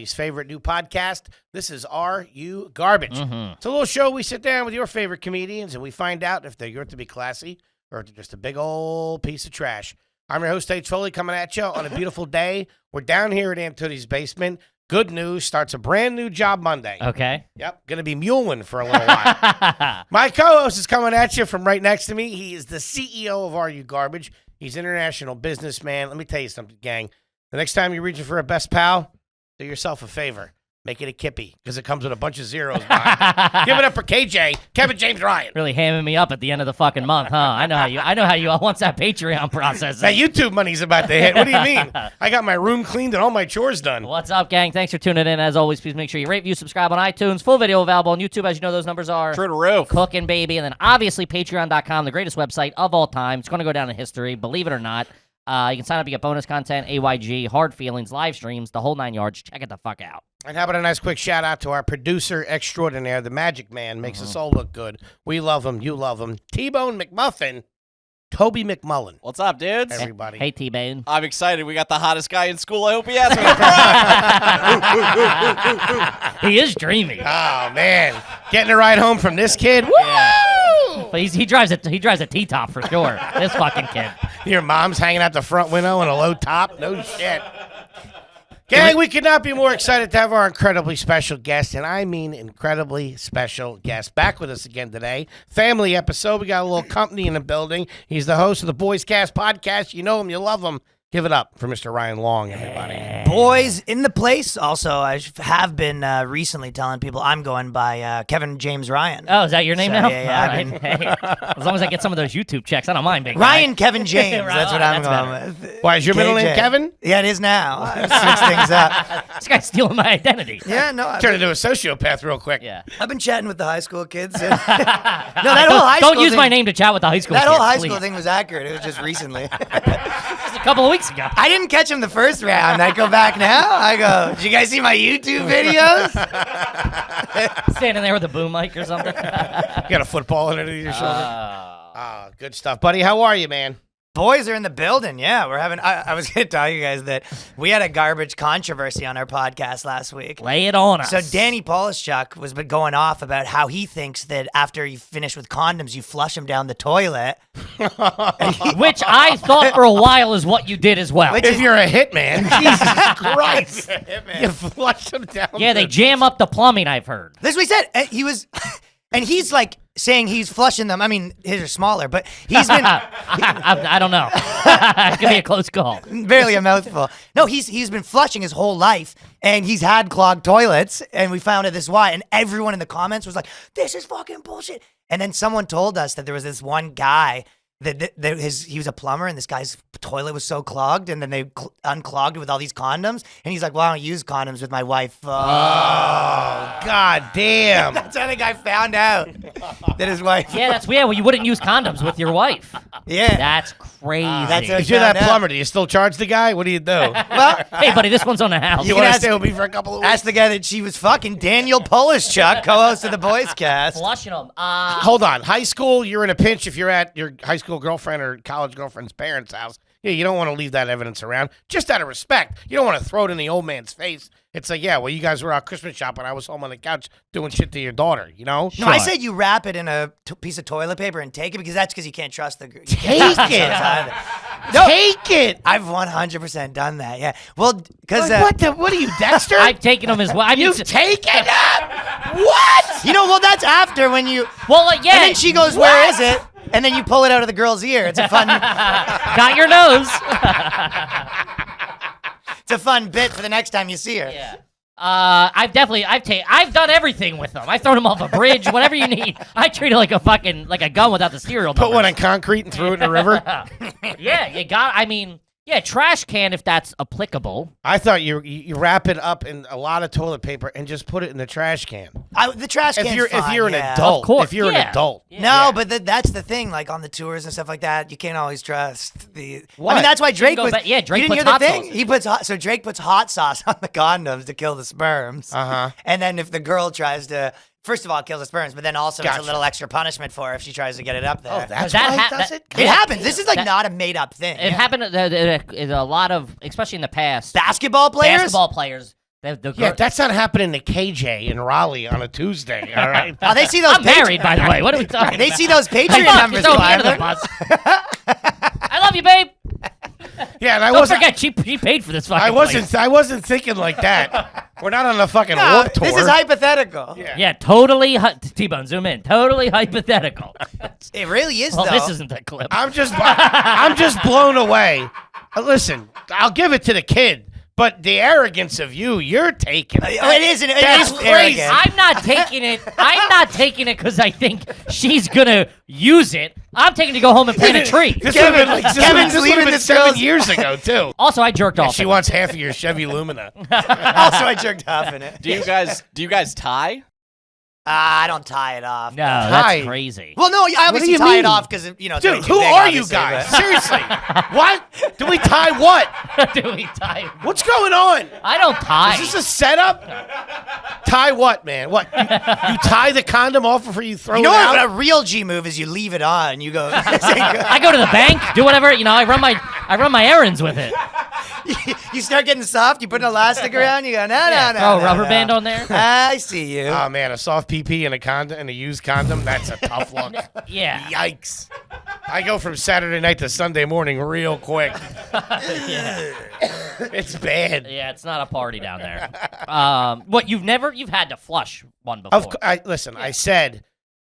everybody's favorite new podcast. This is Are You Garbage? It's a little show we sit down with your favorite comedians and we find out if they're good to be classy or if they're just a big old piece of trash. I'm your host, Foley, coming at you on a beautiful day. We're down here at Aunt Tootie's basement. Good news, starts a brand new job Monday. Okay. Yep, going to be muling for a little while. My co-host is coming at you from right next to me. He is the CEO of Are You Garbage? He's an international businessman. Let me tell you something, gang. The next time you're reaching for a best pal, do yourself a favor. Make it a Kippy, because it comes with a bunch of zeros behind it. Give it up for KJ, Kevin James Ryan. Really hamming me up at the end of the fucking month, huh? I know how you once that Patreon process. That YouTube money's about to hit. What do you mean? I got my room cleaned and all my chores done. What's up, gang? Thanks for tuning in. As always, please make sure you rate, view, subscribe on iTunes. Full video available on YouTube. As you know, those numbers are through the roof. Cooking, baby. And then obviously Patreon.com, the greatest website of all time. It's going to go down in history, believe it or not. You can sign up, you get bonus content, AYG, hard feelings, live streams, the whole 9 yards. Check it the fuck out. And how about a nice quick shout out to our producer extraordinaire, the Magic Man, makes us all look good. We love him, you love him. T-Bone McMuffin, Toby McMullen. What's up, dudes? Everybody. Hey, T-Bone. I'm excited. We got the hottest guy in school. I hope he asks me to He is dreamy. Oh man, getting a ride home from this kid. Woo! Yeah. But he drives a T-top for sure. This fucking kid. Your mom's hanging out the front window in a low top. No shit. Gang, we could not be more excited to have our incredibly special guest, and I mean incredibly special guest, back with us again today. Family episode. We got a little company in the building. He's the host of the Boys Cast podcast. You know him, you love him. Give it up for Mr. Ryan Long, everybody. Boys in the place. Also, I have been recently telling people I'm going by Kevin James Ryan. Oh, is that your name now? Yeah. All right. Hey, as long as I get some of those YouTube checks, I don't mind, big guy. Ryan Kevin James. That's what I'm That's going with. Why, is your middle name KJ. Kevin? Yeah, it is now. I switched things up. This guy's stealing my identity. Yeah, no. Turn into a sociopath real quick. Yeah. I've been chatting with the high school kids. No, that whole high school Don't use thing, my name to chat with the high school That kids, whole high please. school thing was accurate. It was just recently. Just a couple of weeks ago. I didn't catch him the first round. I go back now. I go, did you guys see my YouTube videos? Standing there with a boom mic or something. You got a football underneath your shoulder. Good stuff. Buddy, how are you, man? Boys are in the building. Yeah, we're having. I was going to tell you guys that we had a garbage controversy on our podcast last week. Lay it on us. So Danny Polishchuk was been going off about how he thinks that after you finish with condoms, you flush them down the toilet. Which I thought for a while is what you did as well. If you're a hitman, Jesus Christ, you flush them down. Yeah, they jam up the plumbing, I've heard. That's what he said. He was, and he's like saying he's flushing them. I mean, his are smaller, but he's been I don't know. It could be a close call. barely a mouthful. No, he's been flushing his whole life, and he's had clogged toilets, and we found out this is why. And everyone in the comments was like, "This is fucking bullshit." And then someone told us that there was this one guy that he was a plumber, and this guy's toilet was so clogged, and then they unclogged it with all these condoms, and he's like, "Well, I don't use condoms with my wife." Oh, God damn. That's how the guy found out that his wife. Yeah, that's weird. Well, you wouldn't use condoms with your wife. Yeah. That's crazy. That's If you're that plumber, do you still charge the guy? What do you do? Well, Hey, buddy, this one's on the house. You can want to ask- stay with me for a couple of weeks? ask the guy that she was fucking, Daniel Polishchuk, co-host of the Boys Cast. Flushing them. Hold on. High school, you're in a pinch if you're at your high school girlfriend or college girlfriend's parents' house. Yeah, you don't want to leave that evidence around. Just out of respect. You don't want to throw it in the old man's face. It's like, yeah, well, you guys were out Christmas shopping. I was home on the couch doing shit to your daughter, you know? No, I said you wrap it in a piece of toilet paper and take it because that's because you can't trust the. Take it. No, Take it. I've 100% done that. Yeah. Well, because What are you, Dexter? I've taken them as well. I mean, You've taken them? What? you know, well, that's after when you. well, yeah. And then she goes, "Where is it?" And then you pull it out of the girl's ear. It's a fun. Got your nose. It's a fun bit for the next time you see her. Yeah. I've done everything with them. I've thrown them off a bridge, whatever you need. I treat it like a gun without the serial Put numbers. one in concrete and threw it in the river? Yeah, yeah, trash can if that's applicable. I thought you wrap it up in a lot of toilet paper and just put it in the trash can. The trash can's If fine, you're an yeah. adult. Of course, If you're yeah. an adult. Yeah. No, but that's the thing. Like on the tours and stuff like that, you can't always trust the. What? I mean, that's why Drake go was. back- yeah, Drake you didn't puts hear the hot thing. sauce. He puts so Drake puts hot sauce on the condoms to kill the sperms. Uh-huh. And then if the girl tries to, first of all, kill the sperms, but then also Gotcha. it's a little extra punishment for her if she tries to get it up there. Oh, that's That why ha- it does that- it? It happens. This is like That- not a made up thing. It happened in a lot of, especially in the past. Basketball players. Basketball players. Yeah, that's not happening to KJ in Raleigh on a Tuesday. All right. Oh, they see those. I'm married, by the way. What are we talking They about? see those Hey, Patreon fuck, numbers you throw me under the climbing. bus. I love you, babe. Yeah, and I Don't wasn't. forget, she paid for this fucking I wasn't. place. I wasn't thinking like that. We're not on a fucking No, warp tour. this is hypothetical. Yeah, totally. T-Bone, zoom in. Totally hypothetical. It really is, Well, though. this isn't the clip. I'm just blown away. Listen, I'll give it to the kid, but the arrogance of you're taking it. Oh, it is. It That's is crazy. arrogant. I'm not taking it. I'm not taking it because I think she's gonna use it. I'm taking it to go home and plant a tree. This would have been like Kevin's this leaving would've been this 7 girl's- years ago too. Also, I jerked off. She in it. wants half of your Chevy Lumina. Also, I jerked off in it. Do you guys tie? I don't tie it off. No, Hi. that's crazy. Well, no, I do obviously you tie it mean? off because it's way Dude, too who big, are you obviously, guys? but- Seriously, what? Do we tie what? Do we tie? What's going on? I don't tie. Is this a setup? Tie what, man? What? You tie the condom off before you throw You know it what out? a real G move is? You leave it on. You go. I go to the bank, do whatever. I run my errands with it. You start getting soft. You put an elastic around. You go no. Throw a rubber band on there. I see you. Oh man, a soft PP and a condom and a used condom—that's a tough look. Yeah. Yikes! I go from Saturday night to Sunday morning real quick. Yeah. It's bad. Yeah, it's not a party down there. What you've had to flush one before. Listen, I said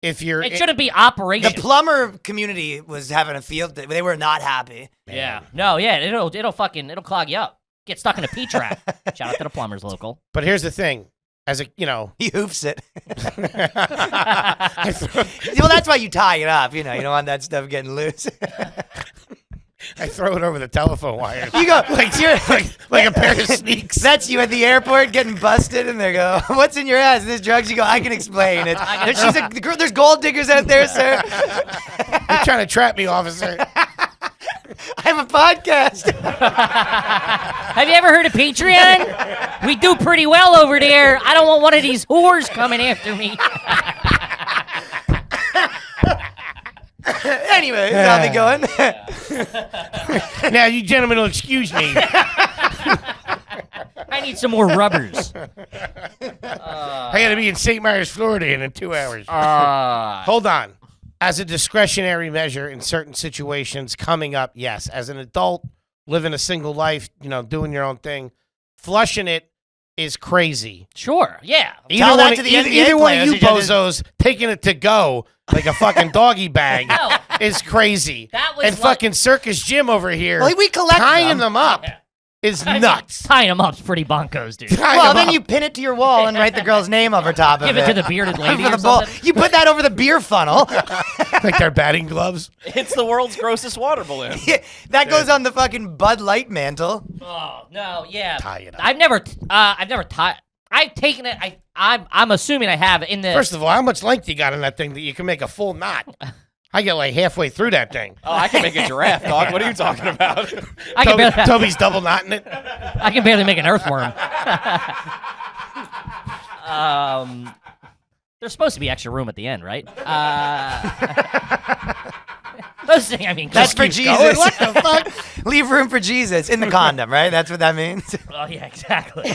if you're It shouldn't be operation. The plumber community was having a field day. They were not happy. Yeah. No, yeah, it'll clog you up. Get stuck in a P-trap. Shout out to the plumbers local. But here's the thing. As a, He hoofs it. I throw, Well, that's why you tie it up. You don't want that stuff getting loose. I throw it over the telephone wire. You go like a pair of sneaks. That's you at the airport getting busted, and they go, "What's in your ass? This drugs?" You go, "I can explain it." There's gold diggers out there, sir. You're trying to trap me, officer. I have a podcast. Have you ever heard of Patreon? We do pretty well over there. I don't want one of these whores coming after me. Anyway, how's it going? Now, you gentlemen will excuse me. I need some more rubbers. I got to be in St. Mary's, Florida in 2 hours. Hold on. As a discretionary measure in certain situations coming up, yes. As an adult, living a single life, doing your own thing, flushing it is crazy. Sure, yeah. Tell that to the either NBA one of you players who bozos taking it to go like a fucking doggy bag No. is crazy. That was and like- fucking Circus Jim over here Well, we collect tying them. them up Yeah. is I mean, nuts. tying them up's pretty bonkos, dude. Tying Well, them then up. you pin it to your wall and write the girl's name over top of Give it to the bearded lady for or the bowl. something. You put that over the beer funnel. like their batting gloves. It's the world's grossest water balloon. That goes on the fucking Bud Light mantle. Oh no, yeah. Tie it up. I've never tied. I've taken it. I'm assuming I have in the. First of all, how much length you got in that thing that you can make a full knot? I get like halfway through that thing. Oh, I can make a giraffe, dog. What are you talking about? I can barely, Toby's double knotting it. I can barely make an earthworm. There's supposed to be extra room at the end, right? Those things, I mean, That's for keep Jesus. going. What the fuck? Leave room for Jesus in the condom, right? That's what that means. Oh yeah, exactly.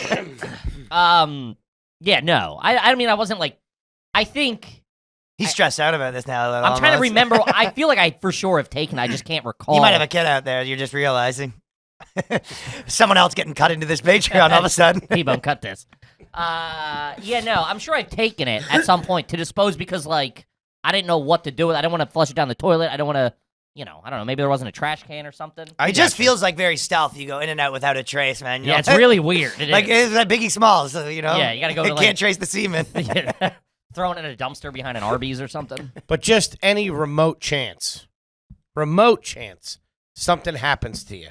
Yeah, no. I mean, I wasn't like. I think He's stressed out about this now. I'm trying to remember. I feel like I for sure have taken. I just can't recall. You might have a kid out there. You're just realizing. Someone else getting cut into this Patreon all of a sudden. T-Bone, cut this. Yeah, no, I'm sure I've taken it at some point to dispose because, like, I didn't know what to do with it. I didn't want to flush it down the toilet. I don't want to, I don't know. Maybe there wasn't a trash can or something. It just feels like very stealth. You go in and out without a trace, man. You Yeah, know? it's really weird. It like is. it's that Biggie Smalls, so, Yeah, you gotta go to, It like- can't trace the semen. Throwing it in a dumpster behind an Arby's or something. But just any remote chance, something happens to you.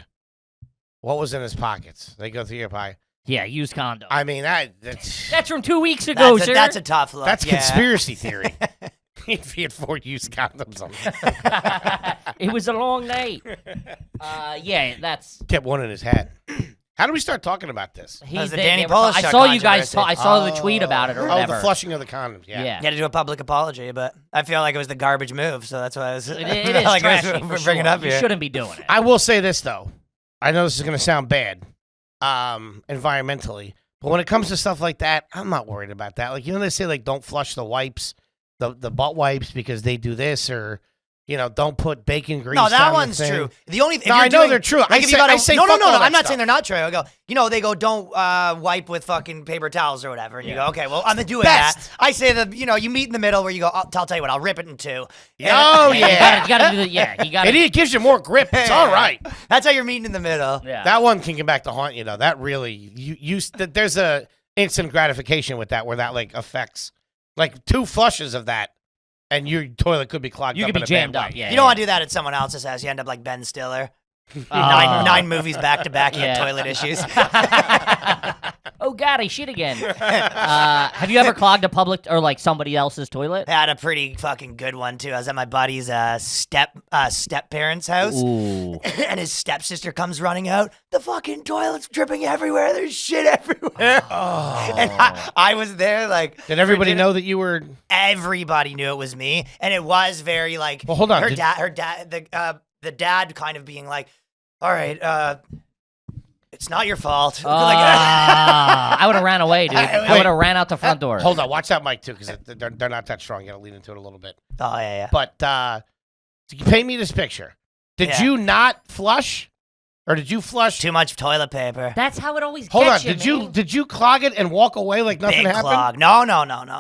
What was in his pockets? They go through your pocket. Yeah, used condom. I mean, that's That's from 2 weeks ago, sir. That's a tough look. that's yeah. conspiracy theory. If he had 4 used condoms on him. It was a long night. Yeah, that's. Kept one in his hat. How do we start talking about this? He's the they Danny were ta- Polish I shot saw you guys. controversy. I saw the tweet about it or Oh, whatever. the flushing of the condoms. Yeah. Yeah. You had to do a public apology, but I feel like it was the garbage move, so that's why I was. It is like I was trashy for bringing sure. up You here. shouldn't be doing it. I will say this though. I know this is going to sound bad, environmentally, But when it comes to stuff like that, I'm not worried about that. Like, they say, like, don't flush the wipes, the butt wipes, because they do this, or, don't put bacon grease No, that down one's the thing. true. The only if No, you're I know doing, they're true. Like I if say- you gotta, I say no, fuck all that I'm not stuff. saying they're not true. I go, they go, don't wipe with fucking paper towels or whatever, and you go, okay, well, I'm doing Best. that. I say you meet in the middle where you go, I'll tell you what, I'll rip it in two. Oh, yeah. You gotta do the, yeah, you gotta. It gives you more grip. It's all right. That's how you're meeting in the middle. Yeah. That one can come back to haunt you, though. That really, there's a instant gratification with that, where that, like, affects, like, 2 flushes of that, and your toilet could be clogged You up could be in a bad jammed way. up. Yeah. You don't want to do that at someone else's house. You end up like Ben Stiller. Oh. Nine movies back to back. You Yeah. have toilet issues. Oh God, I shit again. Have you ever clogged a public or like somebody else's toilet? Had a pretty fucking good one too. I was at my buddy's step parents' house, Ooh. and his stepsister comes running out. The fucking toilet's dripping everywhere. There's shit everywhere. Oh. And I was there, like. Did everybody know that you were? Everybody knew it was me, and it was very like. Well, hold on. The dad kind of being like, "All right, it's not your fault." I would have ran away, dude. I would have ran out the front door. Hold on, watch that mic too, because they're not that strong. You gotta lean into it a little bit. Oh yeah. But so you paint me this picture. Did Yeah. you not flush, or did you flush? Too much toilet paper. That's how it always Hold on. gets you, Did you clog it and walk away like nothing Big happened? clog.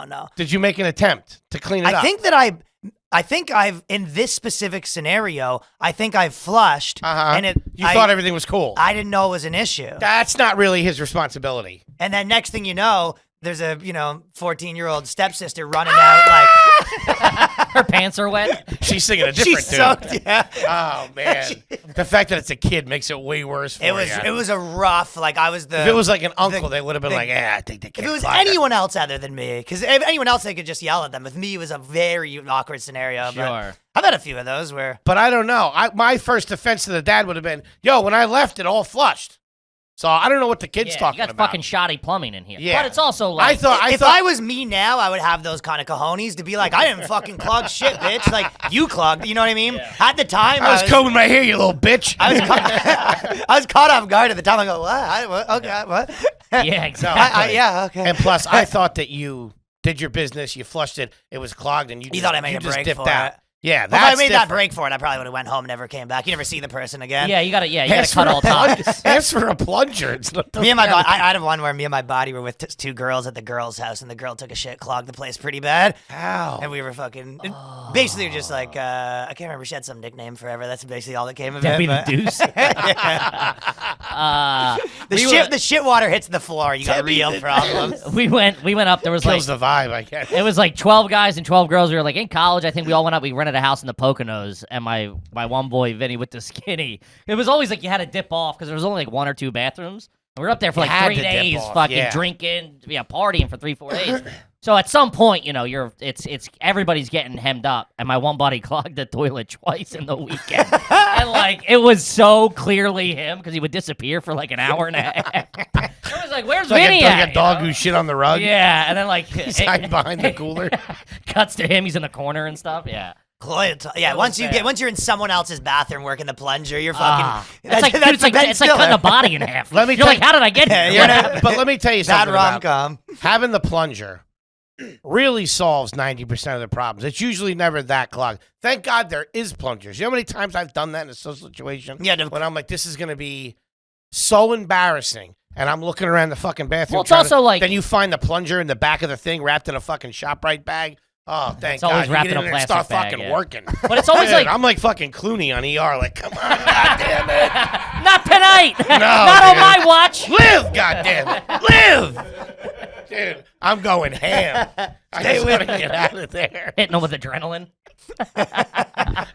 No. Did you make an attempt to clean it up? I think I've in this specific scenario. I think I've flushed, and You thought everything was cool. I didn't know it was an issue. That's not really his responsibility. And then next thing you know, there's a 14-year-old stepsister running out like Her pants are wet. She's singing a different she's tune. soaked. Yeah. Oh man, the fact that it's a kid makes it way worse for It was you. it was a rough like I was the. If it was like an uncle, they would have been the- like, "Yeah, I think they can't." If it was clog it." anyone else other than me, because if anyone else, they could just yell at them. With me, it was a very awkward scenario. But Sure. I've had a few of those where But I don't know. My first defense to the dad would have been, "Yo, when I left, it all flushed." So I don't know what the kid's Yeah, talking you got about. fucking shoddy plumbing in here. Yeah. But it's also like I thought. if I was me now, I would have those kind of cojones to be like, I didn't fucking clog shit, bitch. Like you clogged. You know what I mean? Yeah. At the time, I was combing my hair, you little bitch. I was caught off guard at the time. I go, what? Okay, what? yeah, exactly. Yeah, okay. And plus, I thought that you did your business, you flushed it, it was clogged, and you thought I made a just break dipped for out. it. Yeah, If that's I made that different. break for it, I probably would have went home and never came back. You never see the person again. Yeah, you gotta Ask cut for all a plunge- ties. Ask for a plunger. It's not Me and my body, I had one where me and my body were with two girls at the girls' house, and the girl took a shit, clogged the place pretty bad, Ow. and we were fucking. Basically, just like I can't remember. She had some nickname forever. That's basically all that came of Debbie it. the Deuce. The shit water hits the floor. You got Debbie real the problems. we went up. There was Kills like the vibe, I guess. it was like 12 guys and 12 girls. We were like in college. I think we all went up. We rented a house in the Poconos, and my one boy Vinny with the skinny. It was always like you had to dip off because there was only like 1 or 2 bathrooms. And we were up there for You like had 3 to dip days, off, fucking yeah. drinking, partying for 3-4 days. So at some point, it's everybody's getting hemmed up, and my one buddy clogged the toilet twice in the weekend, and like it was so clearly him because he would disappear for like an hour and a half. I was like, "Where's Like Vinny at?" a dog you know? who shit on the rug. Yeah, and then like He's hiding behind the cooler. cuts to him. He's in the corner and stuff. Yeah. Yeah, It once was bad. once you're in someone else's bathroom working the plunger, you're fucking. Ah. It's like, dude, that's it's like, Ben it's like Stiller. cutting a body in half. Let me You're tell like, how did I get here? Yeah, But let me tell you Bad something rom about com. having the plunger really solves 90% of the problems. It's usually never that clogged. Thank God there is plungers. You know how many times I've done that in a social situation? Yeah, When I'm like, this is going to be so embarrassing. And I'm looking around the fucking bathroom. Well, it's trying also like- Then you find the plunger in the back of the thing wrapped in a fucking ShopRite bag. Oh, thank It's always God. wrapped you get in a there and start plastic bag, fucking yeah. working. But it's always Dude, like, I'm like fucking Clooney on ER. Like, come on, goddamn it. not tonight. No, not on dude. my watch. Live, goddamn it. Live. Dude, I'm going ham. I just want to get out of there. Hitting them with adrenaline.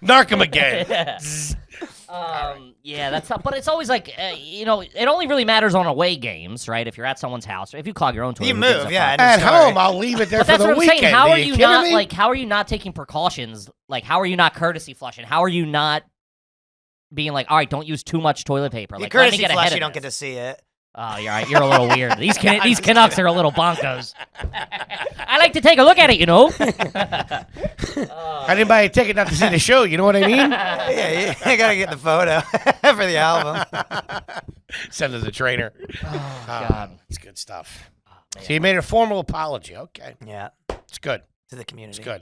Narc him again. Yeah, that's not, but it's always like, it only really matters on away games, right? If you're at someone's house, or if you clog your own toilet. You who gives move, a yeah. fuck? At Sorry. home, I'll leave it there But for that's the what I'm weekend. saying. How are you kidding not me? how are you not taking precautions? Like, how are you not courtesy flushing? How are you not being like, all right, don't use too much toilet paper? You Like, let me courtesy get flush, ahead you of don't get this. to see it. Oh, you're right. You're a little weird. These Canucks are a little bonkos. I like to take a look at it, you know. I didn't buy a ticket not to see the show. You know what I mean? Yeah, you gotta get the photo for the album. Send to the trainer. Oh, God. It's good stuff. So you made a formal apology. Okay. Yeah, It's good. to the community. It's good.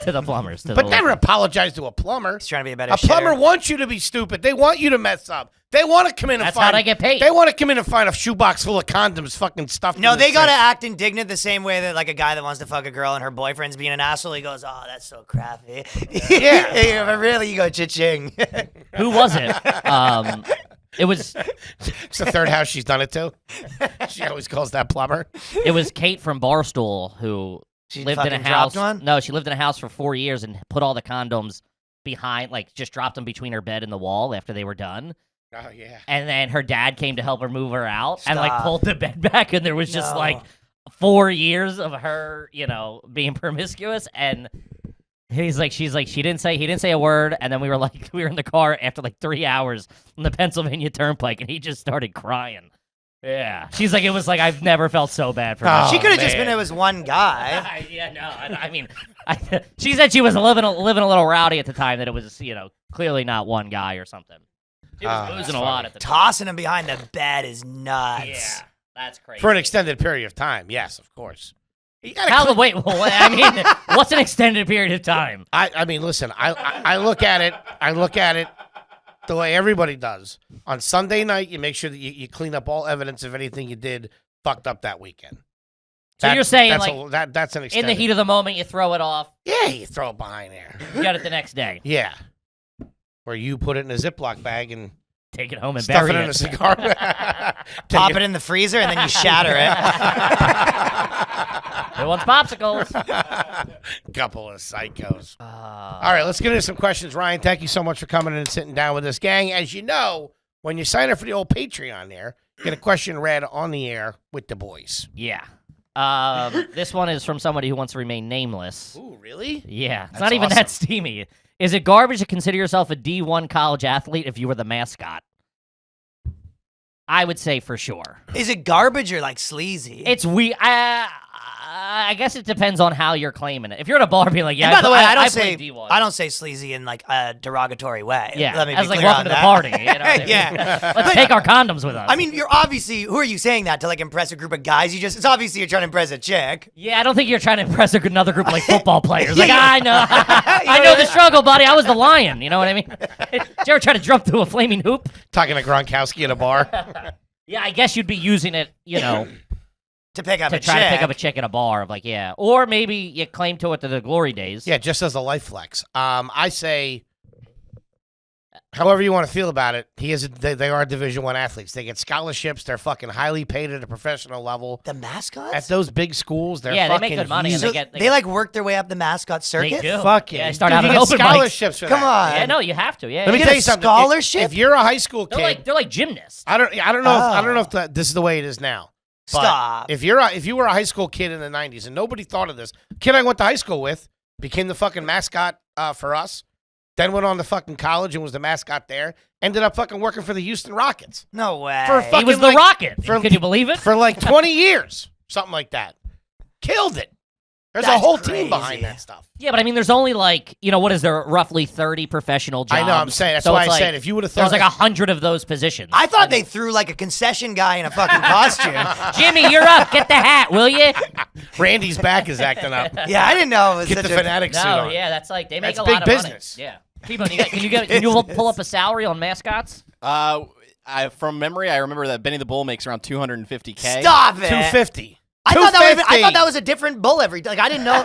To the plumbers. To But the never apologize to a plumber. He's trying to be a better A plumber shitter. wants you to be stupid. They want you to mess up. They want to come in and That's find. how they get paid. They want to come in and find a shoebox full of condoms, fucking stuffed. No, in the they gotta sink. act indignant the same way that like a guy that wants to fuck a girl and her boyfriend's being an asshole. He goes, "Oh, that's so crappy." Yeah. But really, you go cha-ching. Who was it? It was It's the third house she's done it to. She always calls that plumber. Kate from Barstool who She lived in a fucking house. dropped one? No, she lived in a house for 4 years and put all the condoms behind, like just dropped them between her bed and the wall after they were done. Oh yeah. And then her dad came to help her move her out and like Stop. pulled the bed back, and there was just No. like 4 years of her, being promiscuous. And he didn't say a word. And then we were in the car after like 3 hours on the Pennsylvania Turnpike, and he just started crying. Yeah, she's like, it was like I've never felt so bad for her. Oh, She could have just man. been it was one guy. Yeah, no, I mean, she said she was living a little rowdy at the time. That it was, clearly not one guy or something. She was Oh, boozing that's a lot at the time. Tossing him behind the bed is nuts. Yeah, that's crazy. For an extended period of time, yes, of course. You gotta How clean- wait? Well, I mean, what's an extended period of time? I mean, listen. I look at it. I look at it the way everybody does. On Sunday night, you make sure that you clean up all evidence of anything you did fucked up that weekend. So you're saying, that's like, that's an In extended. the heat of the moment, you throw it off. Yeah, you throw it behind there. You got it the next day. Yeah, where you put it in a Ziploc bag and Take it home and stuff bury it in a cigar. Pop it in the freezer and then you shatter it. Who wants popsicles? Couple of psychos. Uh, All right, let's get into some questions. Ryan, thank you so much for coming in and sitting down with us, gang. As you know, when you sign up for the old Patreon there, you get a question read on the air with the boys. Yeah. This one is from somebody who wants to remain nameless. Ooh, really? Yeah, it's That's not even awesome. that steamy. Is it garbage to consider yourself a D1 college athlete if you were the mascot? I would say for sure. Is it garbage or like sleazy? It's we. I guess it depends on how you're claiming it. If you're at a bar being like, yeah, And by the way, I don't played say D1. I don't say sleazy in like a derogatory way. Yeah, Let me I was be like, clear welcome on to the that. party. You know what I mean? Yeah. Let's take our condoms with us. I mean, you're obviously, who are you saying that to, like, impress a group of guys? It's obviously you're trying to impress a chick. yeah, I don't think you're trying to impress another group of like football players. Like, Yeah. I know, I know the struggle, buddy. I was the lion. You know what I mean? Did you ever try to jump through a flaming hoop? Talking to Gronkowski at a bar. Yeah, I guess you'd be using it, To pick up to a try chick. to pick up a chick at a bar of like, yeah. Or maybe you claim to it to the glory days. Yeah, just as a life flex. I say, however you want to feel about it, they are Division I athletes. They get scholarships. They're fucking highly paid at a professional level. The mascots? At those big schools, they're Yeah, they fucking make good money and huge. So they they like work their way up the mascot They circuit? do. Fuck Yeah, yeah. start Dude, having you get open mics. scholarships for Come that. on. Yeah, no, you have to. Yeah, Let me yeah. get tell a you something. scholarship? If you're a high school kid, They're like gymnasts. I don't know. I don't know if this is the way it is now. But Stop. if you were a high school kid in the 90s and nobody thought of this, kid I went to high school with became the fucking mascot for us, then went on to fucking college and was the mascot there, ended up fucking working for the Houston Rockets No way. For He fucking was the like- Rocket. for- Can you believe it? for like 20 years, something like that. Killed it. There's a That's whole crazy. team behind that stuff. Yeah, but I mean, there's only like, what is there, roughly 30 professional jobs. I know, I'm saying. That's So why it's I said like, if you would have thought there's like 100 of those positions. I thought they threw like a concession guy in a fucking costume. Jimmy, you're up. Get the hat, will you? Randy's back is acting up. Yeah, I didn't know it was Get such the a... fanatic suit No, on. yeah, that's like, they make That's a lot big of business. money. Yeah. People, can you pull up a salary on mascots? From memory, I remember that Benny the Bull makes around $250K. Stop it. 250. I thought $250. that was a different bull every... Like, I didn't know...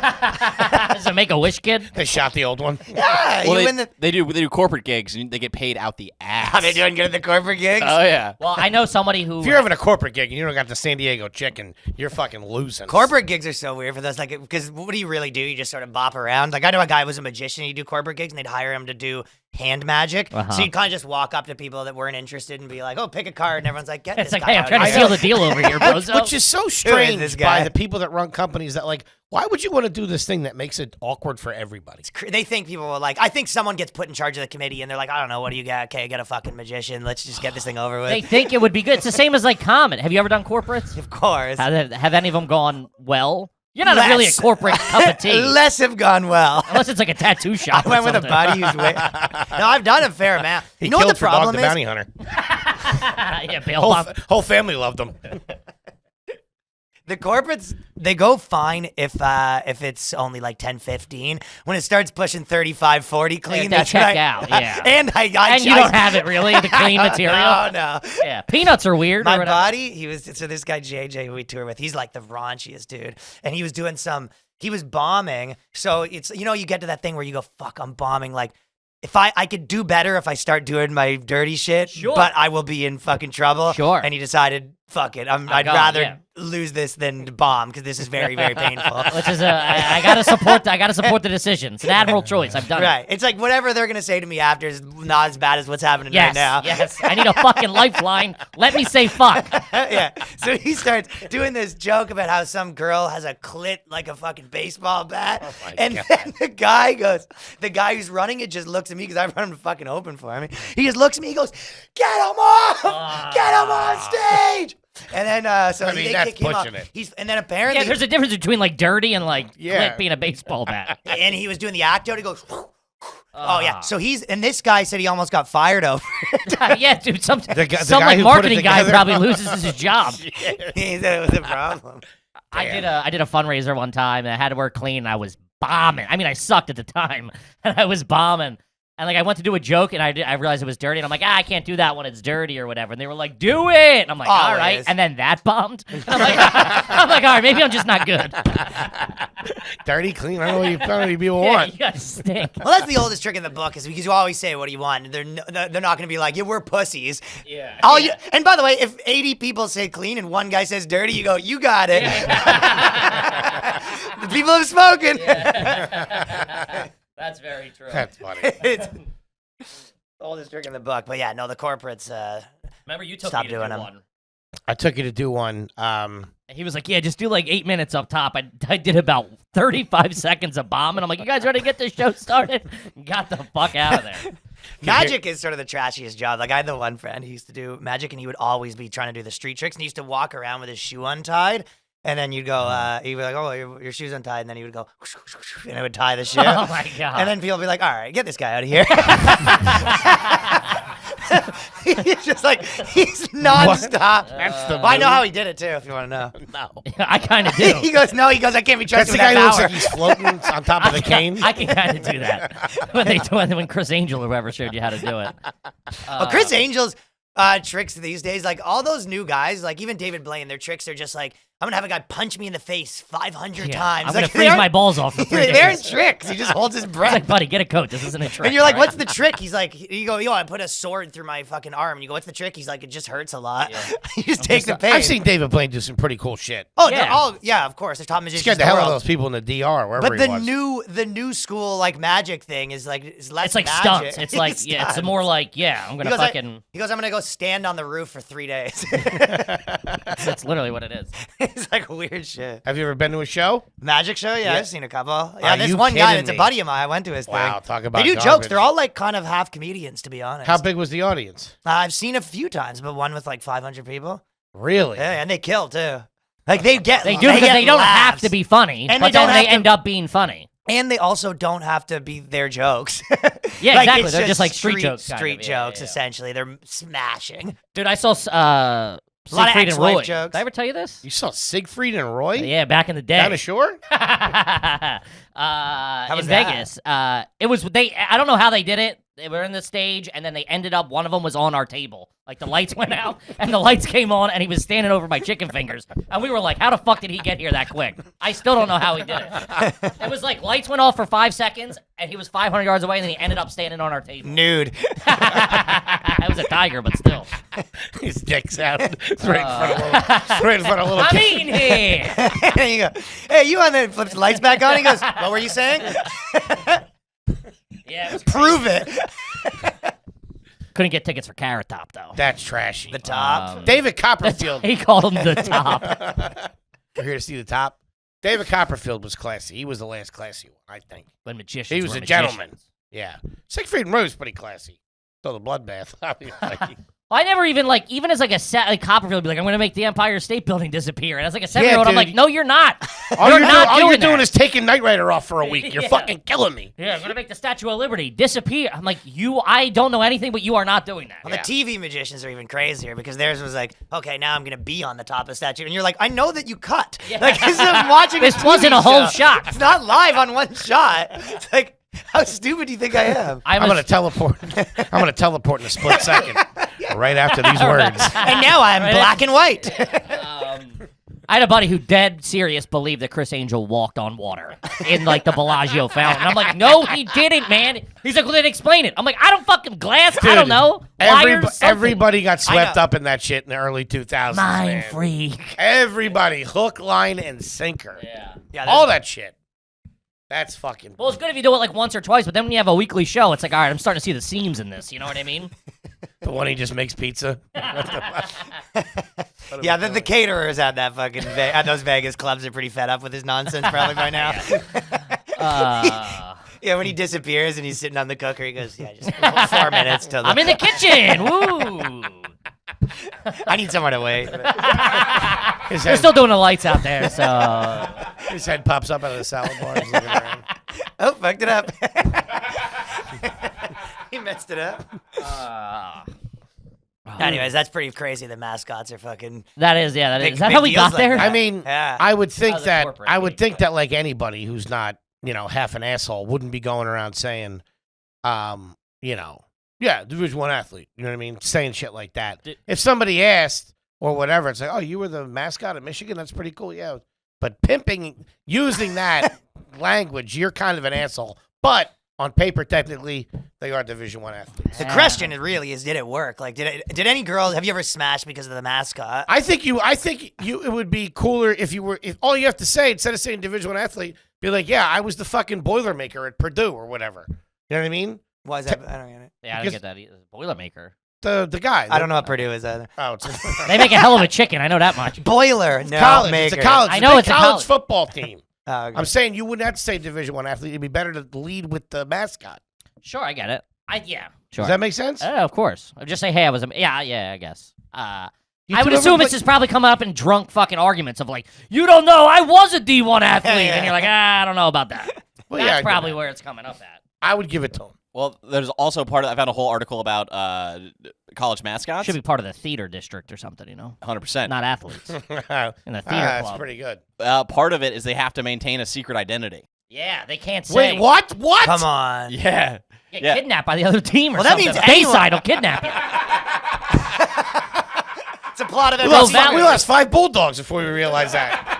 Does it make a wish kid? They shot the old one. Yeah, Well, you win the... they do corporate gigs and they get paid out the ass. Are they doing good at the corporate gigs? Oh yeah. Well, I know somebody who... If you're having a corporate gig and you don't got the San Diego chicken, you're fucking losing. Corporate gigs are so weird for those, like, because what do you really do? You just sort of bop around. Like, I know a guy who was a magician. He'd do corporate gigs, and they'd hire him to do hand magic. Uh-huh. So you kind of just walk up to people that weren't interested and be like, "Oh, pick a card," and everyone's like, "Get It's this like, guy hey, I'm out trying of to here." seal the deal over here, bro. Which is so strange this by guy? the people that run companies that like, why would you want to do this thing that makes it awkward for everybody? They think people are like, I think someone gets put in charge of the committee and they're like, I don't know, what do you got? Okay, I got a fucking magician. Let's just get this thing over with. They think it would be good. It's the same as like Comet. Have you ever done corporates? Of course. Have any of them gone well? You're not really a Less. corporate cup of tea. Less have gone well. Unless it's like a tattoo shop. I went with a buddy who's way. No, I've done a fair amount. He You know what killed the for Dog problem the is? Bounty Hunter. Yeah, bail Whole, bond. whole family loved him. The corporates, they go fine if it's only like 10, 15. When it starts pushing 35, 40 clean, They that's check when out, yeah. And I And you don't have it really, the clean material. No. Yeah, peanuts are weird. My or whatever. buddy, so this guy JJ who we tour with, he's like the raunchiest dude. And he was doing he was bombing. So it's, you get to that thing where you go, fuck, I'm bombing. Like, if I could do better if I start doing my dirty shit, Sure. but I will be in fucking trouble. Sure. And he decided, fuck it, I'd got it, rather yeah. lose this than bomb because this is very, very painful. Which is I gotta support. I gotta support the decision. It's an admiral choice. I've done Right. It's like whatever they're gonna say to me after is not as bad as what's happening it. Yes, right now. yes. I need a fucking lifeline. Let me say fuck. Yeah. So he starts doing this joke about how some girl has a clit like a fucking baseball bat. my And God. then the guy who's running it just looks at me because I run him fucking open for him. He just looks at me, he goes, "Get him off! Get him on stage!" And then so I mean, they that's kick him off. pushing it. And then apparently Yeah, there's a difference between like dirty and like Yeah. clit being a baseball bat. and he was doing the act out, he goes, "Oh yeah." So this guy said he almost got fired over it. Yeah, dude. Some The guy like who put it marketing guy together. probably loses his job. He said it was a problem. I did a fundraiser one time and I had to work clean and I was bombing. I mean, I sucked at the time and I was bombing. And like I went to do a joke and I realized it was dirty and I'm like, I can't do that when it's dirty or whatever. And they were like, do it. And I'm like, all right. Always. And then that bombed. And I'm like, all right, maybe I'm just not good. Dirty, clean. I don't know what you people Yeah, want. you guys stink. Well, that's the oldest trick in the book is because you always say, "What do you want?" And they're not going to be like, "Yeah, we're pussies." Yeah. And by the way, if 80 people say clean and one guy says dirty, you go, "You got it." The people have spoken. That's very true. That's funny. It's the oldest trick in the book. But yeah, no, the corporates. Remember you took Stop me to doing do them. one. I took you to do one. He was like, yeah, just do like 8 minutes up top. I did about 35 seconds of bomb, and I'm like, you guys ready to get this show started? Got the fuck out of there. Magic is sort of the trashiest job. Like I had the one friend who used to do magic, and he would always be trying to do the street tricks, and he used to walk around with his shoe untied. And then you'd go, he'd be like, "Oh, your shoe's untied." And then he would go, and it would tie the shoe. Oh my god. And then people would be like, "All right, get this guy out of here." He's just like, he's nonstop. That's the Well, I know how he did it too, if you want to know. No. I kind of do. He goes, "I can't be That's trusted the with guy that who looks power." like he's floating on top of the cane. I can kind of do that. When Chris Angel or whoever showed you how to do it. Chris Angel's tricks these days, like all those new guys, like even David Blaine, their tricks are just like, I'm going to have a guy punch me in the face 500 Yeah, times. I'm going Like, to freeze my balls off for 3 days. They aren't tricks. He just holds his It's breath. like, buddy, get a coat. This isn't a trick. And you're like, all right? "What's the trick?" He's like, you go, "Yo, I put a sword through my fucking arm." And you go, "What's the trick?" He's like, "It just hurts a lot." You just take the pain. I've seen David Blaine do some pretty cool shit. Oh, Yeah. yeah, of course. There's top He magicians. scared the in hell out of world. those people in the DR, wherever But he the was. new school like magic thing is like less It's like magic. stunts. It's like, yeah, it's stunts. more like, yeah, I'm going He to goes, fucking, he goes, "I'm gonna go stand on the roof for 3 days." that's literally what it is. It's like weird shit. Have you ever been to a show? Magic show? Yeah, Yeah. I've seen a couple. Yeah, Are this you one guy kidding that's a me? buddy of mine. I went to his Wow, thing. talk about They do jokes. garbage. They're all like kind of half comedians, to be honest. How big was the audience? I've seen a few times, but one with like 500 people. Really? Yeah, and they kill too. Like they get They do because get they don't have laughs. to be funny, And but they don't then they have to- end up being funny. And they also don't have to be their jokes. Yeah, Like, exactly. it's They're just like street jokes kind of. Street Yeah, jokes, yeah, yeah. essentially. They're smashing. Dude, I saw A lot of Siegfried and ex-wife Roy. jokes. Did I ever tell you this? You saw Siegfried and Roy Yeah, back in the day. down the shore? In was that? Vegas. It was I don't know how they did it. They were in the stage, and then they ended up. One of them was on our table. Like the lights went out, and the lights came on, and he was standing over my chicken fingers, and we were like, "How the fuck did he get here that quick?" I still don't know how he did it. It was like lights went off for 5 seconds, and he was 500 yards away, and then he ended up standing on our table. Nude. I was a tiger, but still. His dick's out. It's right in front of little I'm kid. eating here. And you go, "Hey, you on there?" Flips the lights back on. He goes, "What were you saying?" Yeah, it was Prove it. Couldn't get tickets for Carrot Top though. That's trashy. The top. David Copperfield. He called him the top. We're here to see the top. David Copperfield was classy. He was the last classy one, I think. When magicians He was were a magicians. gentleman. Yeah. Siegfried and Roy was pretty classy. So the bloodbath, obviously. I never even even as like a Copperfield would be like, I'm gonna make the Empire State Building disappear. And as like a 7-year-old, I'm dude. like, no, you're not. All You're not all you're doing doing that. is taking Knight Rider off for a week. You're Yeah. fucking killing me. Yeah, I'm gonna make the Statue of Liberty disappear. I'm like, I don't know anything, but you are not doing that. Well, the TV magicians are even crazier because theirs was like, okay, now I'm gonna be on the top of the statue, and you're like, I know that you cut. Yeah. Like, this is watching. This TV wasn't a whole show. shot. It's not live on one shot. It's like, how stupid do you think I am? I'm going to teleport. I'm going to teleport in a split second. Right after these words. And now I'm black and white. I had a buddy who dead serious believed that Chris Angel walked on water in like the Bellagio fountain. I'm like, no, he didn't, man. He's like, well, then explain it. I'm like, I don't fucking glass. I don't know. Wires, something. Everybody got swept up in that shit in the early 2000s. Mind man. freak. Everybody, hook, line, and sinker. Yeah. All that shit. That's fucking. Well, it's good if you do it like once or twice, but then when you have a weekly show, it's like, all right, I'm starting to see the seams in this. You know what I mean? The one he just makes pizza. Yeah, the caterers at that fucking at those Vegas clubs are pretty fed up with his nonsense probably by now. Yeah, when he disappears and he's sitting on the cooker, he goes, "Yeah, just 4 minutes till I'm in the kitchen. Woo! I need somewhere to wait." They're still doing the lights out there, so His head pops up out of the salad bar. He's looking around. Oh, fucked it up. He messed it up. Anyways, that's pretty crazy. The mascots are fucking. that is. Is that Big how we deals got like there? that. I mean, Yeah. I would think was a that corporate I would meeting, think but- that like anybody who's not half an asshole wouldn't be going around saying, yeah, Division One athlete. You know what I mean? Saying shit like that. If somebody asked or whatever, it's like, oh, you were the mascot at Michigan. That's pretty cool. Yeah, but pimping, using that language, you're kind of an asshole. But on paper, technically, they are Division One athletes. The question really is, did it work? Like, did any girl have you ever smashed because of the mascot? I think it would be cooler if all you have to say instead of saying Division One athlete, be like, yeah, I was the fucking Boilermaker at Purdue or whatever. You know what I mean? Why is that? I don't get it. Yeah, I don't get that either. Boilermaker. The guy. I don't know what Purdue is either. Oh, it's They make a hell of a chicken. I know that much. Boiler, no college. maker. It's a college. I know it's a college college. football team. Oh, okay. I'm saying you wouldn't have to say Division One athlete. It'd be better to lead with the mascot. Sure, I get it. Sure. Does that make sense? Of course. I'll just say, hey, I was I guess. You I would two ever assume play- this is probably coming up in drunk fucking arguments of like, you don't know, I was a D1 athlete. Yeah. And you're like, I don't know about that. Well, yeah, I That's get probably that. where it's coming up at. I would give it to him. Well, there's also I found a whole article about college mascots. Should be part of the theater district or something, 100%. Not athletes. In the theater That's club. pretty good. Part of it is they have to maintain a secret identity. Yeah, they can't say. Wait, what? What? Come on. Yeah. Get Yeah. kidnapped by the other team or Well, that something. means Bayside will kidnap you. It's a plot of We every lost, Valley. we lost 5 Bulldogs before we realized that.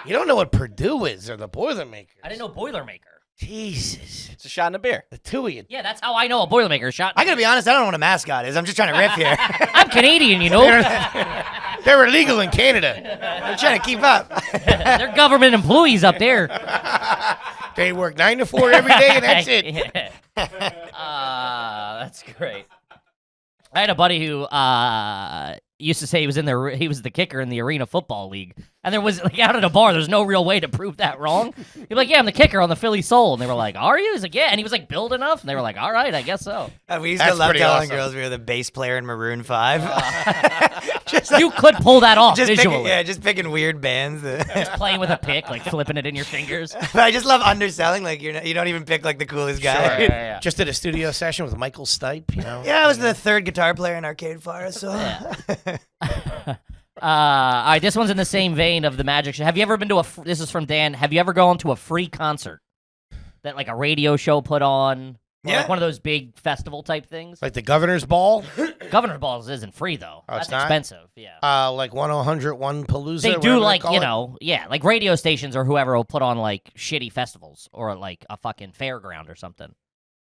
You don't know what Purdue is or the Boilermaker. I didn't know Boilermaker. Jesus. It's a shot in a beer. The two of you. Yeah, that's how I know a Boilermaker shot. I gotta be honest, I don't know what a mascot is. I'm just trying to riff here. I'm Canadian, They're illegal in Canada. I'm trying to keep up. They're government employees up there. They work 9 to 4 every day, and that's it. That's great. I had a buddy who used to say he was the kicker in the Arena Football League, and there was like out at a bar. There's no real way to prove that wrong. He'd be like, "Yeah, I'm the kicker on the Philly Soul," and they were like, "Are you?" He's like, "Yeah," and he was like built enough, and they were like, "All right, I guess so." We used That's to love pretty telling awesome. girls we were the bass player in Maroon 5. You could pull that off visually. Just picking weird bands. Just playing with a pick, like flipping it in your fingers. But I just love underselling. Like you don't even pick like the coolest guy. Yeah. Just did a studio session with Michael Stipe, you know? Yeah, I was the third guitar player in Arcade Fire. So All right, this one's in the same vein of the magic show. Have you ever been to this is from Dan. Have you ever gone to a free concert that like a radio show put on? Or Yeah. like one of those big festival type things. Like the Governor's Ball? Governor Balls isn't free though. Oh, it's That's not? expensive. Yeah. Like 101 Palooza? They whatever do like, call it? yeah, like radio stations or whoever will put on like shitty festivals or like a fucking fairground or something.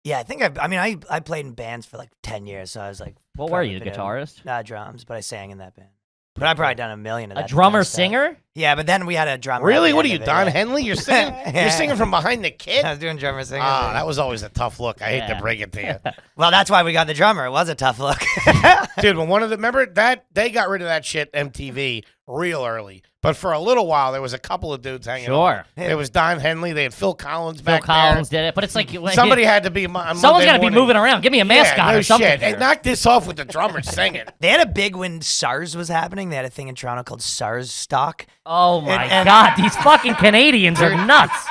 yeah, I think I played in bands for like 10 years. So I was like, What were you, probably guitarist? Drums, but I sang in that band. But I've probably done a million of A that. drummer kind of stuff. singer? Yeah, but then we had a drummer. Really? at the What are end you, of it, Don yeah. Henley? You're singing. You're singing from behind the kid. I was doing drummer singing. Ah, that was always a tough look. I hate to Yeah. break it to you. Well, that's why we got the drummer. It was a tough look. Dude, when remember that they got rid of that shit MTV real early. But for a little while, there was a couple of dudes hanging Sure. on. There was Don Henley. They had Phil Collins Phil back Collins did it, but it's like there. Somebody had to be on someone's Monday got to be morning. moving around. Give me a mascot yeah, no or something. shit. Hey, here. knock this off with the drummer singing. They had a big when SARS was happening. They had a thing in Toronto called SARS stock. Oh my and- God, these fucking Canadians are nuts.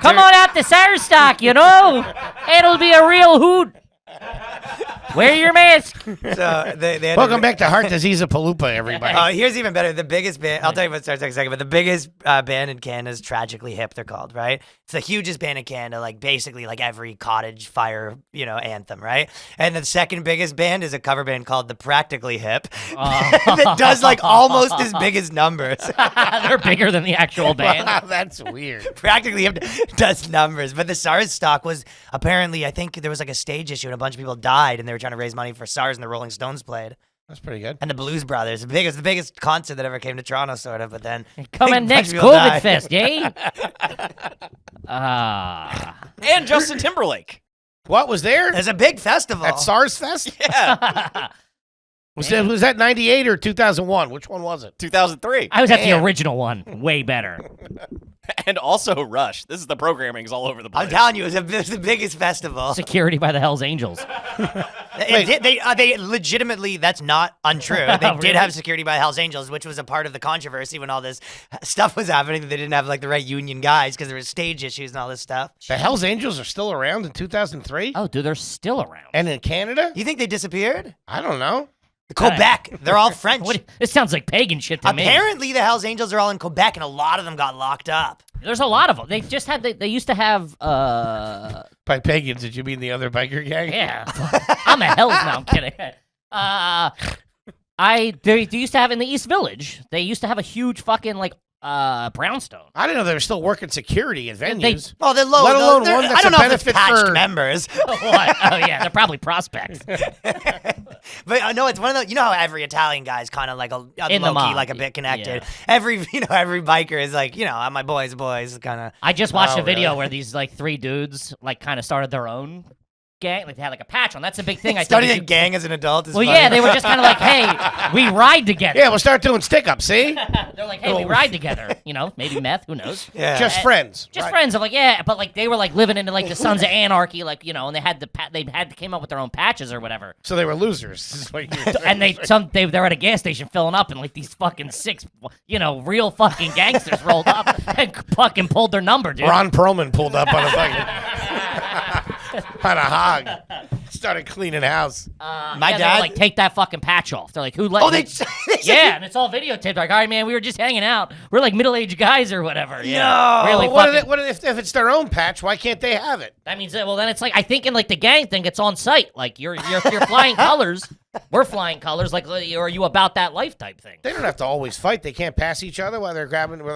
Come on out to Sarstock, you know. It'll be a real hoot. Wear your mask. So they had Welcome back to Heart Disease of Paloopa, everybody. Oh, here's even better. The biggest band, I'll tell you about SARS in a second, but the biggest band in Canada is Tragically Hip, they're called, right? It's the hugest band in Canada, like basically like every cottage fire, anthem, right? And the second biggest band is a cover band called The Practically Hip that does like almost as big as numbers. They're bigger than the actual band. Wow, that's weird. Practically Hip does numbers. But the SARS stock was apparently, I think there was like a stage issue and a bunch of people died and they were trying to raise money for SARS and the Rolling Stones played. That's pretty good. And the Blues Brothers, the biggest concert that ever came to Toronto, sort of. But then Coming next people COVID died. Fest, eh? Ah. And Justin Timberlake. What was there? There's a big festival. At SARS Fest? Yeah, Was that 98 or 2001? Which one was it? 2003. I was at the Damn. original one. Way better. And also Rush. This is the programming's all over the place. I'm telling you, it was the biggest festival. Security by the Hells Angels. They legitimately, that's not untrue. They Really? did have security by Hell's Angels, which was a part of the controversy when all this stuff was happening. They didn't have like the right union guys because there was stage issues and all this stuff. The Hells Angels are still around in 2003? Oh, dude, they're still around. And in Canada? You think they disappeared? I don't know. Quebec, they're all French. This sounds like pagan shit to me. Apparently, the Hells Angels are all in Quebec, and a lot of them got locked up. There's a lot of them. They just had. They used to have. By pagans, did you mean the other biker gang? Yeah. I'm a Hells now. I'm kidding. They used to have in the East Village. They used to have a huge fucking like brownstone. I didn't know they were still working security at venues. Oh, they're low. Let alone one that's I don't a know if it's benefit patched for- members. What? Oh yeah, they're probably prospects. But no, it's one of those. You know how every Italian guy's kind of like a In the low key, mob, like a bit connected. yeah. Every biker is like, my boys, kind of. I just watched Oh, a video really? where these like three dudes like kind of started their own gang. Like they had like a patch on. That's a big thing. I Starting think. a gang as an adult is Well, funny. yeah, they were just kind of like, hey, we ride together. Yeah, we'll start doing stick-ups, see? They're like, hey, we ride together. Maybe meth. Who knows? Yeah. Just friends. Just Right. friends of like, yeah, but like they were like living into like the Sons of Anarchy, like and they had came up with their own patches or whatever. So they were losers. This is what you're saying. And they're at a gas station filling up, and like these fucking six, real fucking gangsters rolled up and fucking pulled their number, dude. Ron Perlman pulled up on a fucking... on a hog. Started cleaning house. My They were dad. like, take that fucking patch off. They're like, who let? Oh, they. Yeah, and it's all videotaped. Like, all right, man, we were just hanging out. We're like middle-aged guys or whatever. Yeah, No. really Well, fucking. if it's their own patch, why can't they have it? That means well, then it's like I think in like the gang thing, it's on site. Like you're flying colors. We're flying colors. Like, are you about that life type thing? They don't have to always fight. They can't pass each other while they're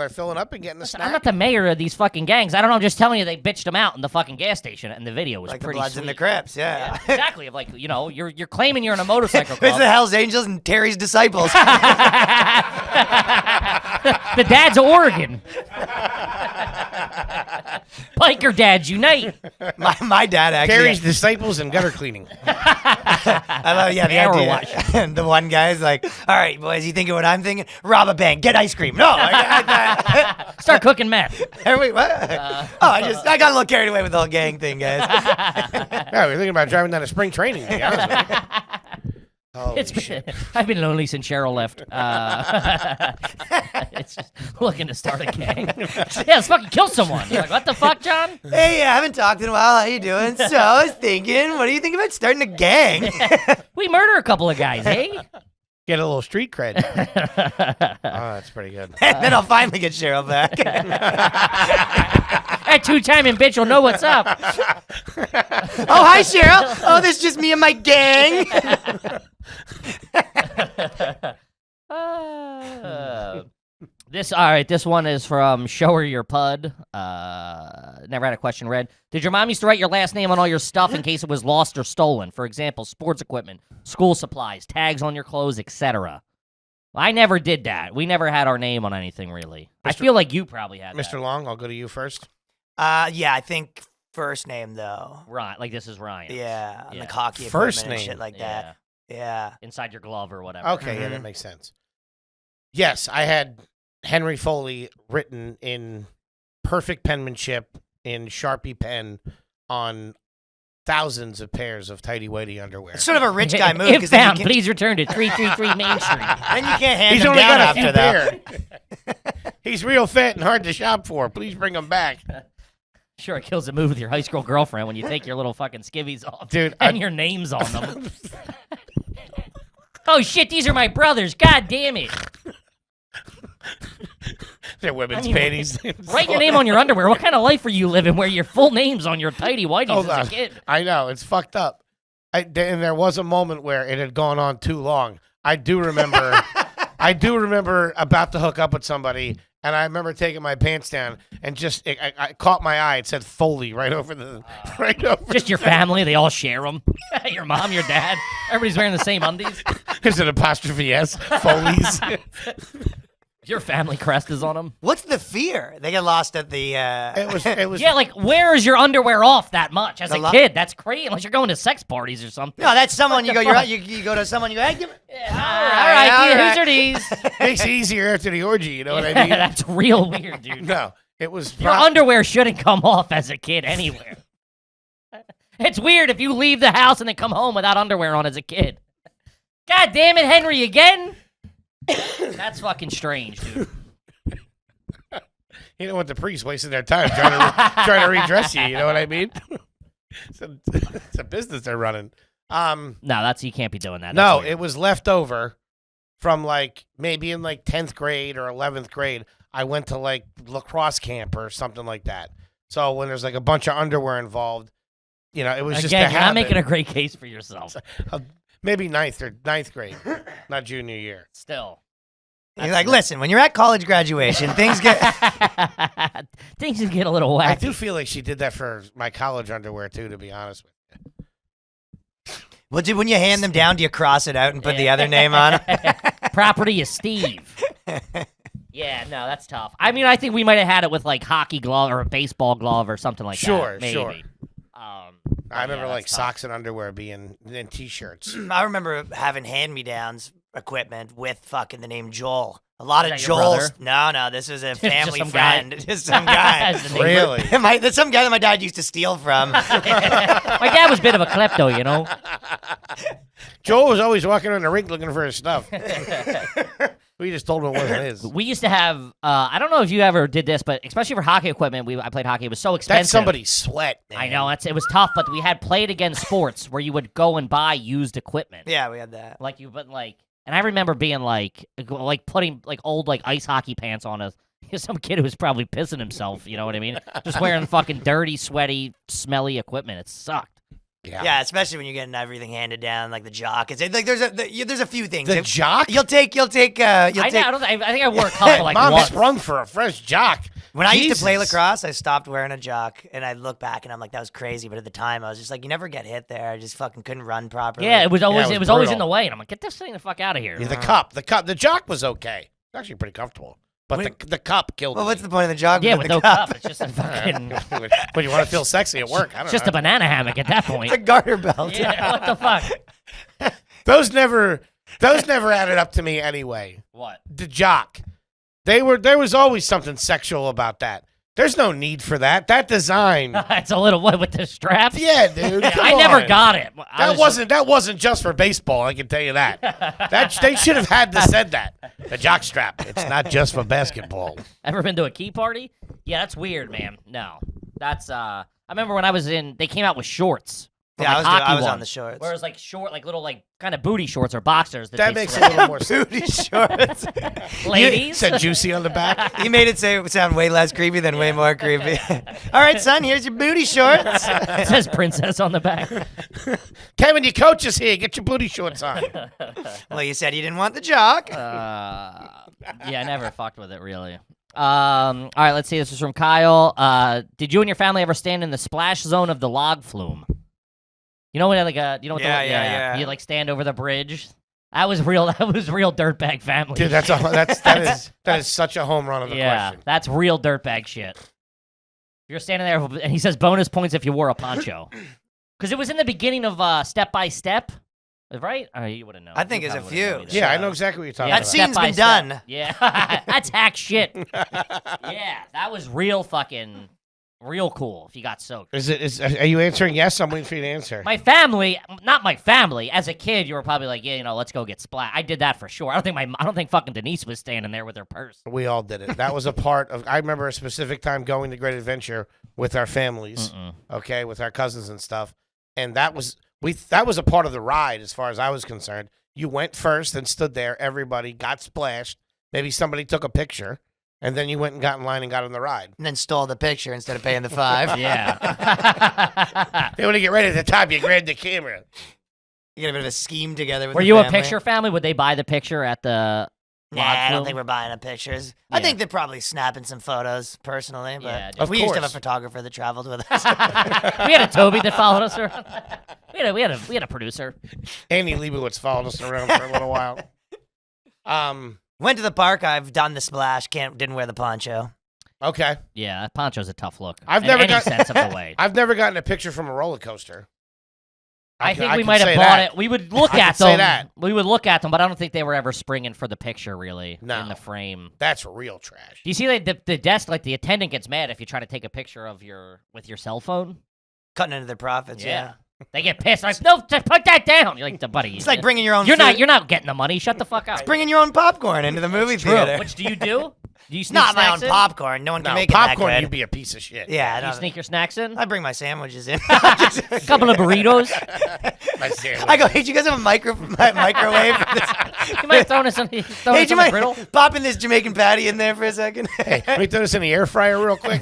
filling up and getting the I'm snack. not the mayor of these fucking gangs. I don't know. I'm just telling you, they bitched them out in the fucking gas station, and the video was Like the pretty Bloods sweet. and the Crips, yeah. Exactly. Of like, you're claiming you're in a motorcycle It's club. the Hells Angels and Terry's disciples. The dads of Oregon. Biker dads unite. my dad actually. Terry's disciples and gutter cleaning. I love, the Arrow idea. And the one guy's like, all right, boys, you thinking what I'm thinking? Rob a bank, get ice cream. No. Start cooking meth. Wait, what? I got a little carried away with the whole gang thing, guys. Yeah, we're thinking about driving down to spring training, to be honest with you. Holy shit. I've been lonely since Cheryl left. It's just looking to start a gang. Yeah, let's fucking kill someone. You're like, what the fuck, John? Hey, I haven't talked in a while. How you doing? So I was thinking, what do you think about starting a gang? We murder a couple of guys, eh? Get a little street cred. Oh, that's pretty good. And then I'll finally get Cheryl back. That two-timing bitch will know what's up. Oh, hi, Cheryl. Oh, this is just me and my gang. This one is from Shower Your Pud. Never had a question read. Did your mom used to write your last name on all your stuff in case it was lost or stolen? For example, sports equipment, school supplies, tags on your clothes, etc. I never did that. We never had our name on anything, really. I feel like you probably had Mr. that. Long, I'll go to you first. Yeah, I think first name though. Ryan, like this is Ryan. Yeah, Yeah. like hockey First equipment and name. shit like Yeah. that. Yeah. Inside your glove or whatever. Okay, yeah, that makes sense. Yes, I had Henry Foley written in perfect penmanship in Sharpie pen on thousands of pairs of tighty-whitey underwear. It's sort of a rich guy move. If 'Cause then you found, can- please return to 333 Main Street. Then you can't hand He's him only down got a few after that. pair. He's real fit and hard to shop for. Please bring him back. Sure, it kills the mood with your high school girlfriend when you take your little fucking skivvies off. Dude, and your name's on them. Oh shit, these are my brothers. God damn it. They're women's I mean, panties. Write your name on your underwear. What kind of life are you living where your full name's on your tighty whities Hold as on. a kid? I know, it's fucked up. And there was a moment where it had gone on too long. I do remember about to hook up with somebody, and I remember taking my pants down and just I caught my eye. It said Foley right over the Just your family, they all share them. Your mom, your dad, everybody's wearing the same undies. Is it apostrophe S? Foley's. Your family crest is on them. What's the fear? They get lost at the. It was Yeah, like where is your underwear off that much as The a lo- kid? That's crazy. Unless you're going to sex parties or something. No, that's someone you go. fuck? You go to someone. You go. Hey, give me. All right, whose are these? makes it easier after the orgy. You know what I mean? That's real weird, dude. No, it was. Your underwear shouldn't come off as a kid anywhere. It's weird if you leave the house and then come home without underwear on as a kid. God damn it, Henry, again? That's fucking strange, dude. You don't want the priests wasting their time trying to redress you. You know what I mean? It's a business they're running. No, you can't be doing that. That's No, weird. it was left over from like maybe in like 10th grade or 11th grade. I went to like lacrosse camp or something like that. So when there's like a bunch of underwear involved, you know, it was just a Again, you're not habit. making a great case for yourself. Maybe ninth grade, not junior year. Still. You're like, listen. When you're at college graduation, things get. Things can get a little wacky. I do feel like she did that for my college underwear too, to be honest with you. Well, when you hand them down, do you cross it out and put the other name on it? Property is Steve. Yeah, no, that's tough. I mean, I think we might have had it with like hockey glove or a baseball glove or something like Sure, that. Maybe. sure. I remember yeah, like that's tough. socks and underwear being in t-shirts. I remember having hand-me-downs equipment with fucking the name Joel. A lot Was of that your Joels. brother? No, this was a Just family some guy. friend. Just some guy. As the neighbor. Really? That's some guy that my dad used to steal from. My dad was a bit of a klepto, you know? Joel was always walking around the rink looking for his stuff. We just told him it wasn't his. We used to have, I don't know if you ever did this, but especially for hockey equipment, I played hockey. It was so expensive. That's somebody's sweat, man. I know, it was tough, but we had played against sports where you would go and buy used equipment. Yeah, we had that. And I remember being like putting like old like ice hockey pants on some kid who was probably pissing himself, you know what I mean? Just wearing fucking dirty, sweaty, smelly equipment. It sucked. Yeah, especially when you're getting everything handed down, like the jock. It's like there's a few things. The jock? You'll take. I think I wore a couple like Mom once. sprung for a fresh jock. When I used to play Jesus. lacrosse, I stopped wearing a jock, and I look back and I'm like, that was crazy. But at the time, I was just like, you never get hit there. I just fucking couldn't run properly. Yeah, it was always it it was was always in brutal. the way, and I'm like, get this thing the fuck out of here. Yeah, the jock was okay. It's actually pretty comfortable. But Wait. the cup killed Well, me. what's the point of the jock? Yeah, with with the no cup? cup. It's just a fucking When you want to feel sexy at work, I don't it's just know. a banana hammock at that point. It's a garter belt. Yeah, what the fuck? Those never added up to me anyway. What? The jock. There was always something sexual about that. There's no need for that. That design. It's a little what with the straps? Yeah, dude. come I never on. got it. That wasn't just for baseball. I can tell you that. They should have had to said that. The jock strap. It's not just for basketball. Ever been to a key party? Yeah, that's weird, man. No, that's I remember when I was they came out with shorts. for, Yeah, like, I hockey was on ones, the shorts. Where it was like short, like little like kind of booty shorts or boxers. That they makes it sweat. a little more sense. Booty shorts. Ladies. Said juicy on the back. You made it sound way less creepy than way more creepy. All right, son, here's your booty shorts. It says princess on the back. Kevin, your coach is here. Get your booty shorts on. Well, you said you didn't want the jock. Yeah, I never fucked with it really. All right, let's see. This is from Kyle. Did you and your family ever stand in the splash zone of the log flume? You know when you know what Yeah, the, yeah. You like stand over the bridge. That was real. That was real dirtbag family. Dude, shit. that is such a home run of a Yeah, question. that's real dirtbag shit. You're standing there, and he says bonus points if you wore a poncho. Because it was in the beginning of Step by Step, right? Oh, you wouldn't know. I think You it's a probably wouldn't know few. either. Yeah, I know exactly what you're talking Yeah, about. That scene's Step by been Step. done. Yeah, that's hack shit. Yeah, that was real fucking, real cool if you got soaked. Are you answering yes? I'm waiting for you to answer. My family, not my family. As a kid, you were probably like, yeah, let's go get splat. I did that for sure. I don't think fucking Denise was standing there with her purse. We all did it. That was a part of. I remember a specific time going to Great Adventure with our families, okay, with our cousins and stuff, and that was a part of the ride as far as I was concerned. You went first and stood there. Everybody got splashed. Maybe somebody took a picture, and then you went and got in line and got on the ride. And then stole the picture instead of paying the $5. Yeah. They want to get right at the top. You grabbed the camera. You get a bit of a scheme together with Were the you a family. picture family? Would they buy the picture at the Nah, I don't flume? think we're buying the pictures. Yeah. I think they're probably snapping some photos personally, but Yeah, Of we used to have a course. photographer that traveled with us. We had a Toby that followed us around. We had a producer. Andy Leibowitz followed us around for a little while. Went to the park. I've done the splash. Didn't wear the poncho. Okay. Yeah, that poncho's a tough look. I've in never any got- sense of the way. I've never gotten a picture from a roller coaster. I think I we can might have say bought that. it. We would look I at can say them. that. We would look at them, but I don't think they were ever springing for the picture really No. in the frame. That's real trash. Do you see that the desk, like the attendant gets mad if you try to take a picture of with your cell phone? Cutting into their profits. Yeah. They get pissed. Like, no, just put that down. You're like, buddy. It's like bringing your own. You're food. not getting the money. Shut the fuck up. Bringing your own popcorn into the movie True. theater. Which do you do? Do you sneak Not my own snacks in? popcorn. No one can No, make it popcorn, that you'd good. be a piece of shit. Yeah, Do you sneak your snacks in? I bring my sandwiches in. A couple of burritos. My sandwich. I go, hey, do you guys have a microwave? For this? You might throw this on, Hey, this do on you the mind griddle. popping this Jamaican patty in there for a second? Hey, let me throw this in the air fryer real quick.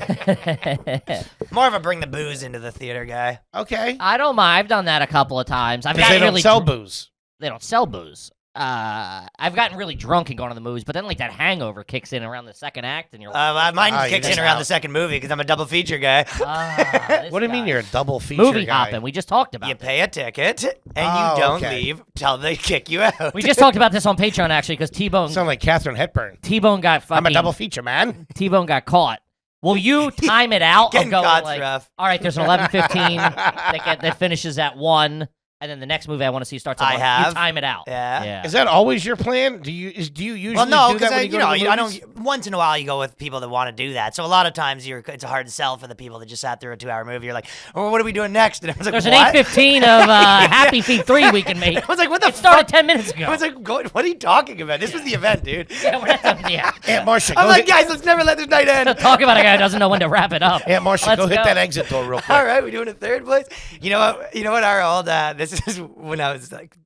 More of a bring the booze into the theater guy. Okay. I don't mind. I've done that a couple of times. I've Because gotten they don't really sell booze. They don't sell booze. I've gotten really drunk and gone to the movies, but then like that hangover kicks in around the second act, and you're like, Mine Oh, kicks you're in around out. the second movie because I'm a double feature guy. this What do you mean guy. you're a double feature movie guy? hopping? We just talked about You this. pay a ticket and Oh, you don't okay. leave till they kick you out. We just talked about this on Patreon actually because Sound like Catherine Hepburn. T-Bone got fucking I'm a double feature, man. T-Bone got caught. Will you time it out? Getting of going caught's like, rough. all right, there's an 11:15 that finishes at 1, and then the next movie I want to see starts at I 1. have. You time it out. Yeah. Is that always your plan? Do you usually Well, no, do that because when you go to the I movies? don't. Once in a while, you go with people that want to do that. So a lot of times, it's a hard sell for the people that just sat through a 2-hour movie. You're like, "Oh, what are we doing next?" And I was like, There's an "What?" 8:15 of Happy Feet 3 we can make. I was like, "What the It started fuck?" 10 minutes ago. I was like, "What are you talking about? This was the event, dude." yeah, we're not, yeah. Aunt Marcia, I'm go like, hit, "Guys, let's never let this night end." Talk about a guy who doesn't know when to wrap it up. Aunt Marcia, Let's go hit go. that exit door real quick. All right, we doing a third place. You know what? You know what? Our old this is when I was like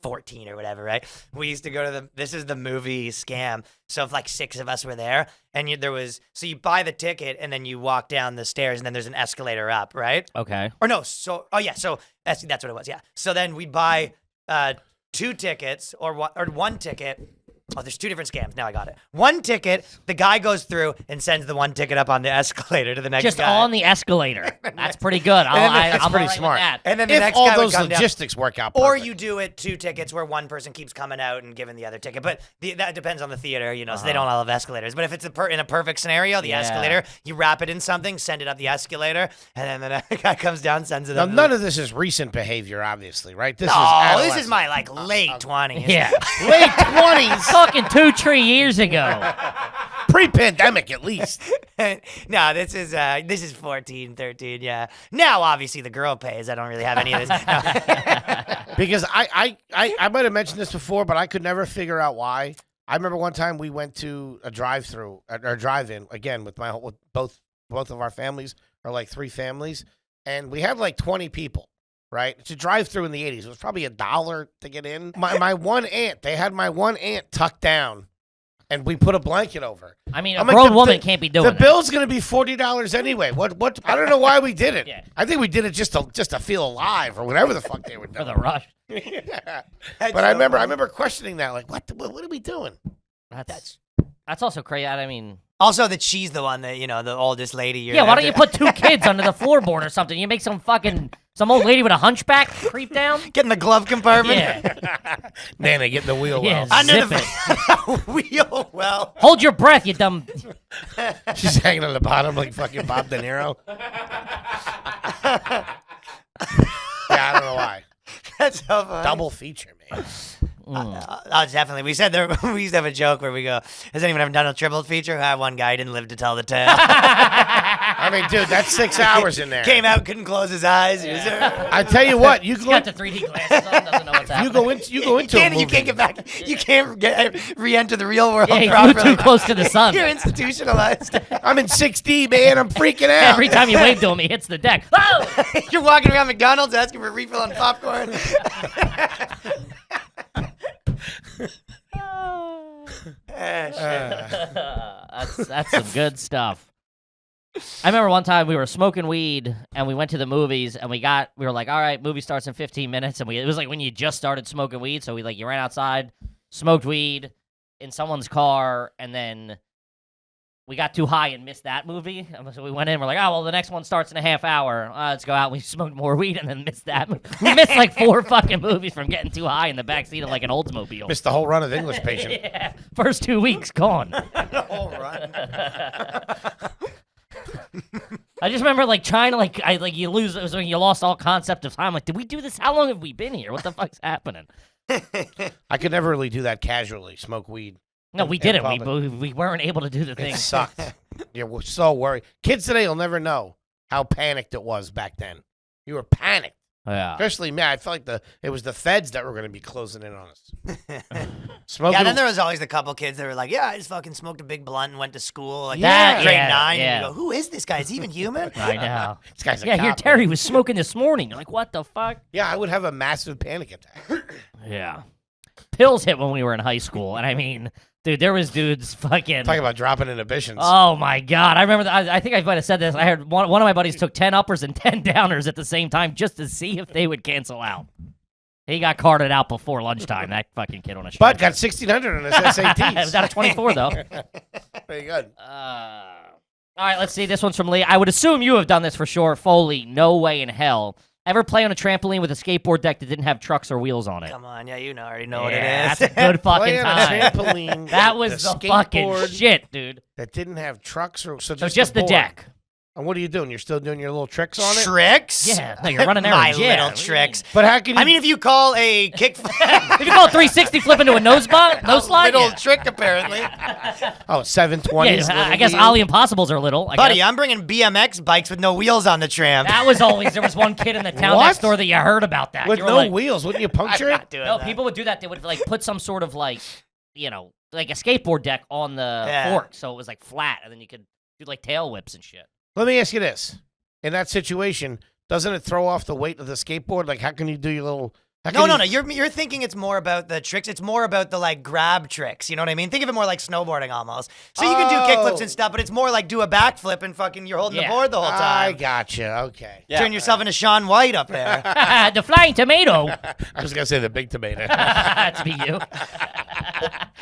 14 or whatever, right? We used to go to this is the movie Scam. So if like 6 of us were there, and you buy the ticket and then you walk down the stairs and then there's an escalator up, right? Okay. Or no, so that's what it was, yeah. So then we buy 2 tickets or one ticket. Oh, there's 2 different scams. Now I got it. One ticket, the guy goes through and sends the one ticket up on the escalator to the next Just guy. on the escalator. That's pretty good. That's I'm pretty all right smart. With that. And then the If next all guy would those come down. logistics work out Or perfect. you do it 2 tickets where one person keeps coming out and giving the other ticket. But that depends on the theater, so they don't all have escalators. But if it's in a perfect scenario, the Yeah. escalator, you wrap it in something, send it up the escalator, and then the next guy comes down, sends it Now, up. none of this is recent behavior, obviously, right? This No, is this is my late 20s. Yeah. late 20s, Fucking 2-3 years ago. pre-pandemic at least. No, this is 14, 13, yeah. Now, obviously, the girl pays. I don't really have any of this. No. Because I might have mentioned this before, but I could never figure out why. I remember one time we went to a drive-through or drive-in again with both of our families, or like 3 families, and we had like 20 people. Right, it's a drive-through in the 80s. It was probably $1 to get in. My one aunt, they had my one aunt tucked down, and we put a blanket over. I mean, a I'm like, grown woman can't be doing The that. bill's gonna be $40 anyway. What? I don't know why we did it. Yeah. I think we did it just to feel alive or whatever the fuck they were for doing. the rush. Yeah. That's But so I remember funny. questioning that, like, what are we doing? That's also crazy. I mean, Also, that she's the one that, the oldest lady. yeah. Why don't you put 2 kids under the floorboard or something? You make some fucking Some old lady with a hunchback creep down. Get in the glove compartment. Yeah. Nana, get in the wheel Yeah, well. Under zip the it. wheel well. Hold your breath, you dumb. She's hanging on the bottom like fucking Bob De Niro. Yeah, I don't know why. That's so funny. Double feature, man. Oh, definitely. We said there. We used to have a joke where we go, "Has anyone ever done a triple feature?" One guy didn't live to tell the tale. I mean, dude, that's 6 hours in there. Came out, couldn't close his eyes. He was, I tell you what, you He's go, got the 3D glasses on, doesn't know what's happening. you go into a movie. you can't get back. You can't re-enter the real world Yeah, he flew properly. too close to the sun. You're institutionalized. I'm in 6D, man. I'm freaking out. Every time you wave to him, he hits the deck. Oh! You're walking around McDonald's asking for a refill on popcorn. That's some good stuff. I remember one time we were smoking weed and we went to the movies and we were like, all right, movie starts in 15 minutes. And it was like when you just started smoking weed. So you ran outside, smoked weed in someone's car, and then we got too high and missed that movie. And so we went in, we're like, oh, well, the next one starts in a half hour. Let's go out. We smoked more weed and then missed that. We missed like 4 fucking movies from getting too high in the backseat of like an Oldsmobile. Missed the whole run of English Patient. Yeah, first 2 weeks gone. The whole run. I just remember trying to you lose. It was when you lost all concept of time. Like, did we do this? How long have we been here? What the fuck's happening? I could never really do that casually, smoke weed. No, we in didn't. public. We weren't able to do the thing. It sucked. Yeah, we're so worried. Kids today will never know how panicked it was back then. You were panicked. Yeah. Especially me. I felt like it was the feds that were going to be closing in on us. Smoking. Yeah, then there was always the couple kids that were like, "Yeah, I just fucking smoked a big blunt and went to school." Like Yeah. grade Yeah, 9. yeah. And you go, "Who is this guy? Is he even human?" I know. This guy's a Yeah, here cop, Terry man. was smoking this morning. You're like, what the fuck? Yeah, I would have a massive panic attack. Yeah. Pills hit when we were in high school, and I mean, dude, there was dudes fucking. Talking about dropping inhibitions. Oh my god! I remember. I think I might have said this. I heard one of my buddies took 10 uppers and 10 downers at the same time just to see if they would cancel out. He got carted out before lunchtime. That fucking kid on a but stretcher. got 1,600 on his SATs. It was out of 24 though. Very good. All right, let's see. This one's from Lee. I would assume you have done this for sure. Foley, no way in hell. Ever play on a trampoline with a skateboard deck that didn't have trucks or wheels on it? Come on, yeah, you already know what it Yeah, is. that's a good fucking Play on a time. trampoline. That was the fucking skateboard shit, dude. that didn't have trucks or So just the board. deck. And what are you doing? You're still doing your little tricks on it? Tricks? Yeah, no, you're running there. My yeah. little What do you tricks. But how can you? I mean, if you call a kick If you call it 360 flip into a nose slide, little yeah. trick, apparently. oh, 720s. Yeah, I guess Ollie Impossibles are little. I Buddy, guess. I'm bringing BMX bikes with no wheels on the tram. That was always, there was one kid in the town What? next door that you heard about that. With You were no like, wheels, wouldn't you puncture it? No, people would do that. They would put some sort of like a skateboard deck on the Yeah. fork, so it was flat, and then you could do tail whips and shit. Let me ask you this: in that situation, doesn't it throw off the weight of the skateboard? Like, how can you do your little? No. You're thinking it's more about the tricks. It's more about the grab tricks. You know what I mean? Think of it more like snowboarding almost. So you can do kickflips and stuff, but it's more like do a backflip and fucking you're holding Yeah. the board the whole I time. gotcha. Okay. Yeah. Turn yourself into Sean White up there. The flying tomato. I was gonna say the big tomato. That's me, you.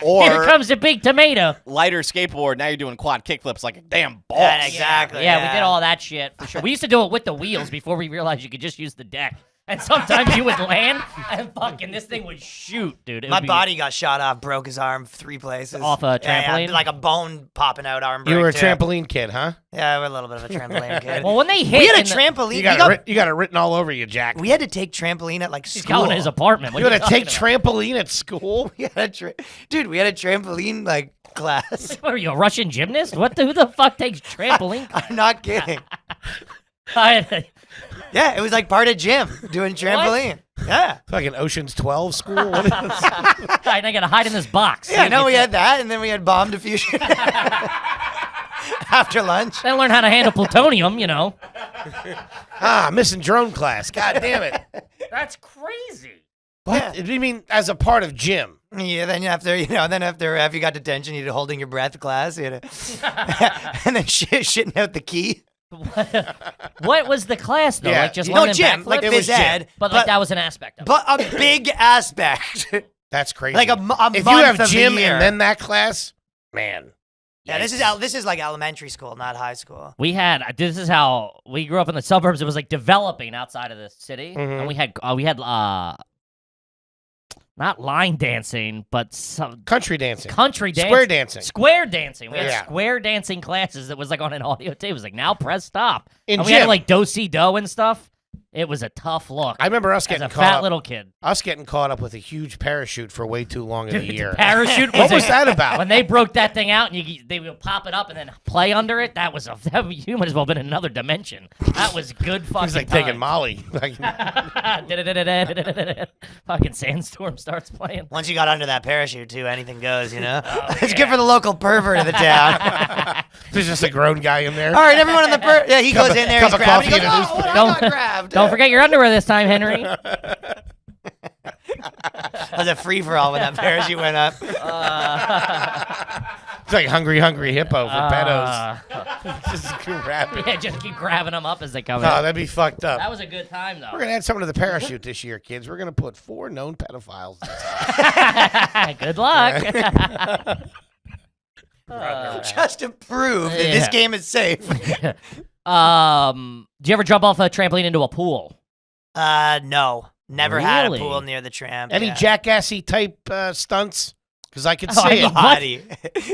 Or Here comes the big tomato. lighter skateboard. Now you're doing quad kickflips like a damn boss. Yeah, exactly. Yeah, we did all that shit for sure. We used to do it with the wheels before we realized you could just use the deck. And sometimes you would land and fucking this thing would shoot, dude. It My would be body got shot off, broke his arm 3 places. Off a Yeah, trampoline? like a bone popping out arm break. You were a too. trampoline kid, huh? Yeah, we're a little bit of a trampoline kid. Well, when they hit, we had a in the- trampoline. You got it written all over you, Jack. We had to take trampoline at He's school. going to his apartment. What You are had to take talking trampoline at school? We had dude, we had a trampoline class. about? What are you, a Russian gymnast? Who the fuck takes trampoline? I'm not kidding. I- Yeah, it was part of gym doing trampoline. Yeah. Fucking Ocean's 12 school? What is this? I gotta hide in this box. Yeah, no, we had that, and then we had bomb diffusion after lunch. Then learn how to handle plutonium, Missing drone class. God damn it. That's crazy. What? You mean as a part of gym? Yeah, then after you got detention, you did holding your breath class, you had and then shitting out the key. What was the class though? Yeah, Just you- learning gym, backflips? like It was phys ed, but that was an aspect of it. but a big aspect. That's crazy. Like a if month you have of the gym year. and then that class, man. Yeah, this is like elementary school, not high school. This is how we grew up in the suburbs. It was like developing outside of the city, and we had not line dancing, but some Country dancing. Square dancing. We had Yeah. square dancing classes that was like on an audio tape. It was like, now press stop. In And we had gym. like do-si-do and stuff. It was a tough look. I remember us as getting a caught fat up. little kid. Us getting caught up with a huge parachute for way too long in the year. Parachute What was a- that about? When they broke that thing out and they would pop it up and then play under it, you might as well have been in another dimension. That was good fucking It was like time. taking Molly. Like, Fucking Sandstorm starts playing. Once you got under that parachute, too, anything goes, you know? It's good for the local pervert of the town. there's just a grown guy in there. All right, everyone in the yeah, he goes in there, cup he's of grabbing, he coffee goes, and a oh, what, I Don't- got grabbed. Don't forget your underwear this time, Henry. It was a free-for-all when that parachute went up. It's like Hungry Hippo for pedos. Just grab it. Yeah, just keep grabbing them up as they come No, in. that'd be fucked up. That was a good time, though. We're going to add something to the parachute this year, kids. We're going to put 4 known pedophiles. Good luck. Just to prove that this Yeah. game is safe. Do you ever jump off a trampoline into a pool? No. Never had a Really? pool near the tram. Any yeah. jackassy type stunts? Because I could Oh, I see mean, it. Body.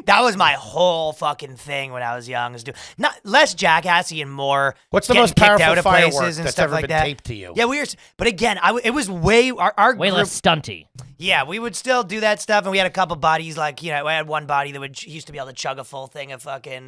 That was my whole fucking thing when I was young. Was not less jackassy and more. What's the getting most kicked powerful out of firework places and that's stuff ever like been that. taped to you? Yeah, but again, it was way our Way group. less stunty. Yeah, we would still do that stuff, and we had a couple buddies. Like, you know, I had one buddy that he used to be able to chug a full thing of fucking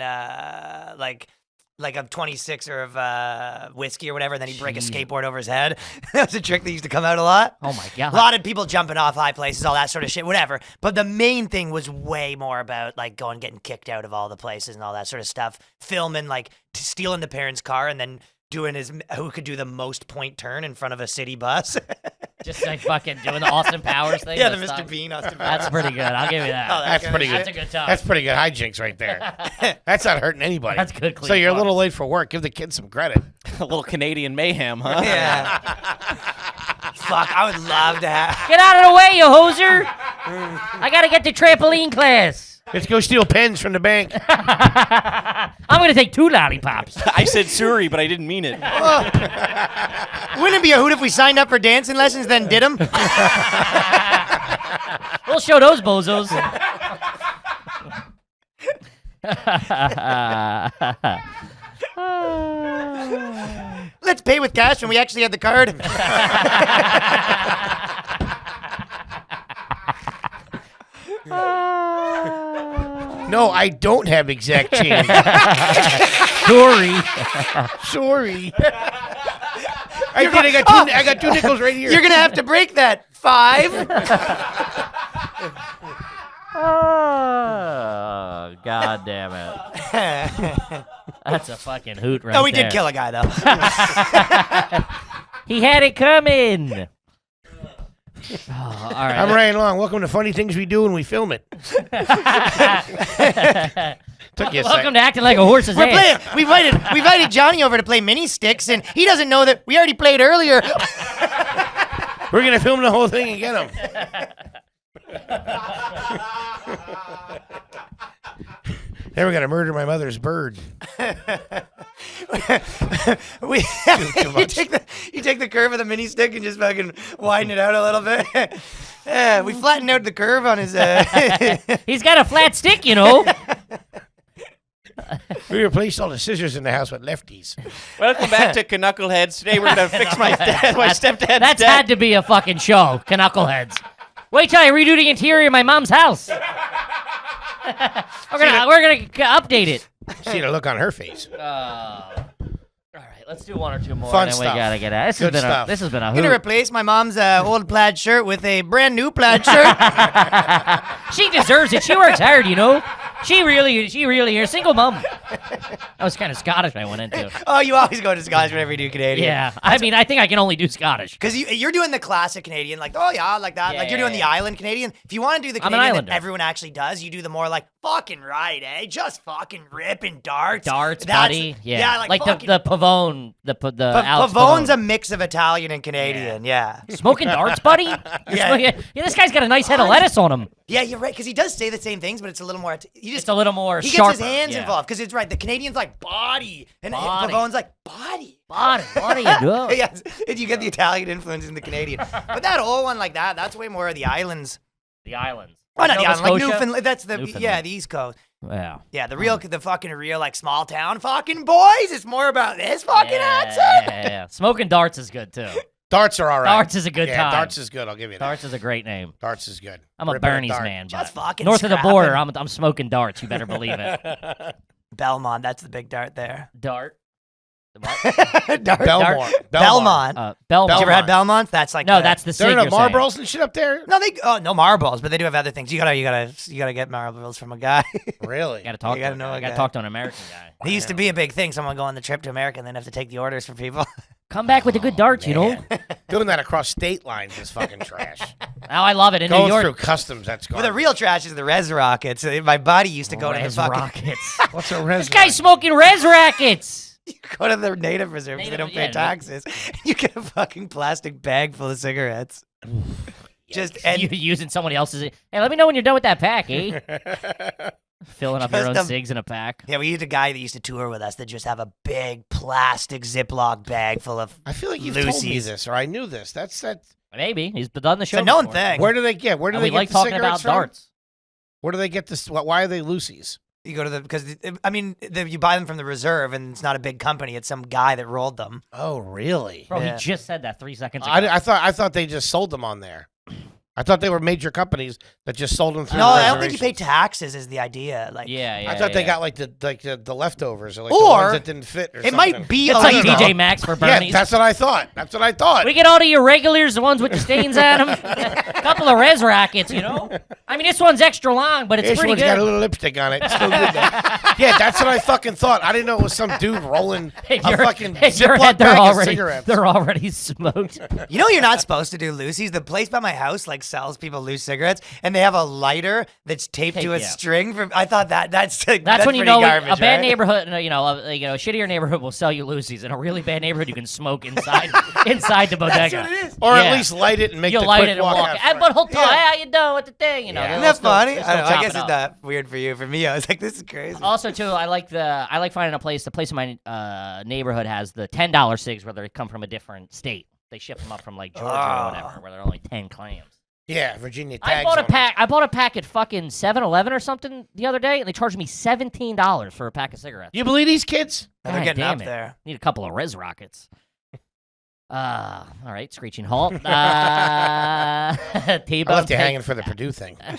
like a 26er of whiskey or whatever, and then he'd break a skateboard over his head. That was a trick that used to come out a lot. Oh my god. A lot of people jumping off high places, all that sort of shit, whatever. But the main thing was way more about like getting kicked out of all the places and all that sort of stuff. Filming, like stealing the parents' car and then doing who could do the most point turn in front of a city bus. Just like fucking doing the Austin Powers thing. Yeah, the this Mr. time. Bean Austin Powers. That's pretty good. I'll give you that. Oh, That's pretty good. That's a good time. That's pretty good hijinks right there. That's not hurting anybody. That's good, So clean you're a fun. little late for work. Give the kids some credit. A little Canadian mayhem, huh? Yeah. Fuck, I would love to have. Get out of the way, you hoser! I gotta get to trampoline class. Let's go steal pens from the bank. I'm gonna take 2 lollipops. I said Surrey, but I didn't mean it. Wouldn't it be a hoot if we signed up for dancing lessons, then did them? We'll show those bozos. Let's pay with cash when we actually had the card. No, I don't have exact change. Sorry. Sorry. I got 2 nickels right here. You're gonna have to break that. 5. Oh, god damn it. That's a fucking hoot right No, we there. did kill a guy though. He had it coming. Oh, all right. I'm Ryan Long. Welcome to Funny Things We Do when we film it. Took you a Welcome second. to acting like a horse's We're ass. playing. We invited Johnny over to play mini sticks, and he doesn't know that we already played earlier. We're going to film the whole thing and get him. Then we're going to murder my mother's bird. You take the curve of the mini stick and just fucking widen it out a little bit. We flattened out the curve on his. He's got a flat stick, you know. We replaced all the scissors in the house with lefties. Welcome back to Knuckleheads. Today we're gonna fix my stepdad's That's deck. had to be a fucking show, Knuckleheads. Wait till I redo the interior of my mom's house. We're gonna update it. See the look on her face. All right, let's do 1 or 2 more. Fun and then stuff. we gotta get out. Good stuff. This has been a I'm gonna hoot. replace my mom's old plaid shirt with a brand new plaid shirt. She deserves it. She works hard, you know. She really is a single mom. That was kind of Scottish I went into. Oh, you always go to Scottish whenever you do Canadian. Yeah. I mean, I think I can only do Scottish. Because you're doing the classic Canadian, like, oh yeah, like that. Like you're doing the island Canadian. If you want to do the I'm an Canadian that islander. everyone actually does, you do the more like, fucking right, eh? Just fucking ripping darts. Darts, That's- buddy. Yeah, like fucking, the Pavone, the Alex Pavone's a Pavone. mix of Italian and Canadian, yeah. Smoking darts, buddy? Yeah, this guy's got a nice head of lettuce on him. Yeah, you're right, because he does say the same things, but it's a little more, It's a little more he sharper. gets his hands yeah. involved, because it's right, the Canadian's like body, and Body. Pavone's like body. Body, what are you doing? Yes, and you get the Italian influence in the Canadian. But that old one like that, that's way more of the islands. The islands. Oh, not the Nova island, like Scotia? Newfoundland. That's the Newfoundland. the East Coast. Yeah. Yeah, the fucking real like small town fucking boys. It's more about this fucking accent. Yeah. Smoking darts is good too. Darts are all right. Darts is a good yeah, time. Darts is good. I'll give you that. Darts is a great name. Darts is good. I'm a Ripping Bernie's dart. man, Just but fucking north of the scrapping. border, I'm smoking darts. You better believe it. Belmont, that's the big dart there. Dart. What? Dart. Belmont. Belmont. Belmont. Have you ever had Belmonts? That's like No, that's the There cig are you're no saying. Marlboros and shit up there? no, no marbles, but they do have other things. You gotta get marbles from a guy. Really? Gotta talk You to gotta know I a gotta guy. talk to an American guy. He used to be a big thing. Someone go on the trip to America and then have to take the orders for people. Come back with the good darts, you know. Doing that across state lines is fucking trash. Now I love it in New Going York. through customs, that's But garbage. the real trash is the res rockets. My buddy used to go to the Res fucking rockets. What's a res? This guy's smoking res rackets. You go to the native reserve because they don't pay Yeah, taxes. You get a fucking plastic bag full of cigarettes. Just and You using somebody else's. Hey, let me know when you're done with that pack, eh? Filling up your Just own a- cigs in a pack. yeah, we had a guy that used to tour with us that just have a big plastic Ziploc bag full of. I feel like you've told me Lucy's. this, or I knew this. That's that. Maybe he's done the It's show. a known before. thing. Where do they get? Where do And they we get like the talking cigarettes about from? darts. Where do they get this? Why are they Lucy's? You go to the because I mean you buy them from the reserve and it's not a big company. It's some guy that rolled them. Oh, really? Bro, Yeah. he just said that 3 seconds ago. I thought they just sold them on there. I thought they were major companies that just sold them through. No, the I don't think you pay reservations. taxes. Is the idea like? yeah. I thought they yeah. got like the leftovers or like the Or ones that didn't fit. Or It might something. be It's like illegal. TJ Maxx for Yeah, Bernie's. that's what I thought. That's what I thought. We get all the irregulars, the ones with the stains on them. A couple of res rackets, you know. I mean, this one's extra long, but it's This pretty one's good. got a little lipstick on it. It's still good though. Yeah, that's what I fucking thought. I didn't know it was some dude rolling a In your- fucking in your Ziploc head, bag of cigarettes. they're already smoked. You know you're not supposed to do Lucy's. The place by my house like sells people loose cigarettes, and they have a lighter that's taped to a Yeah. string. I thought that's That's when you pretty know garbage, a bad right? neighborhood, a shittier neighborhood will sell you Lucy's. In a really bad neighborhood, you can smoke inside the bodega. That's what it is. Or Yeah. at least light it and make You'll the light quick it and walk walk. out And, front. but he'll talk, Yeah. hey, how you doing with the thing? You know, Yeah. they'll Isn't that still- funny? they'll still I chop guess it it's up. not weird for you. For me, I was like, this is crazy. Also, too, I like finding a place. The place in my neighborhood has the $10 cigs, where they come from a different state. They ship them up from like Georgia or whatever, where they're only 10 clams. Yeah, Virginia I tags. bought a on 'em. pack. I bought a pack at fucking 7-Eleven or something the other day, and they charged me $17 for a pack of cigarettes. You believe these kids? They're God getting damn up it. there. Need a couple of res rockets. All right, screeching halt. T-Buck. I left you hanging for the Purdue thing. I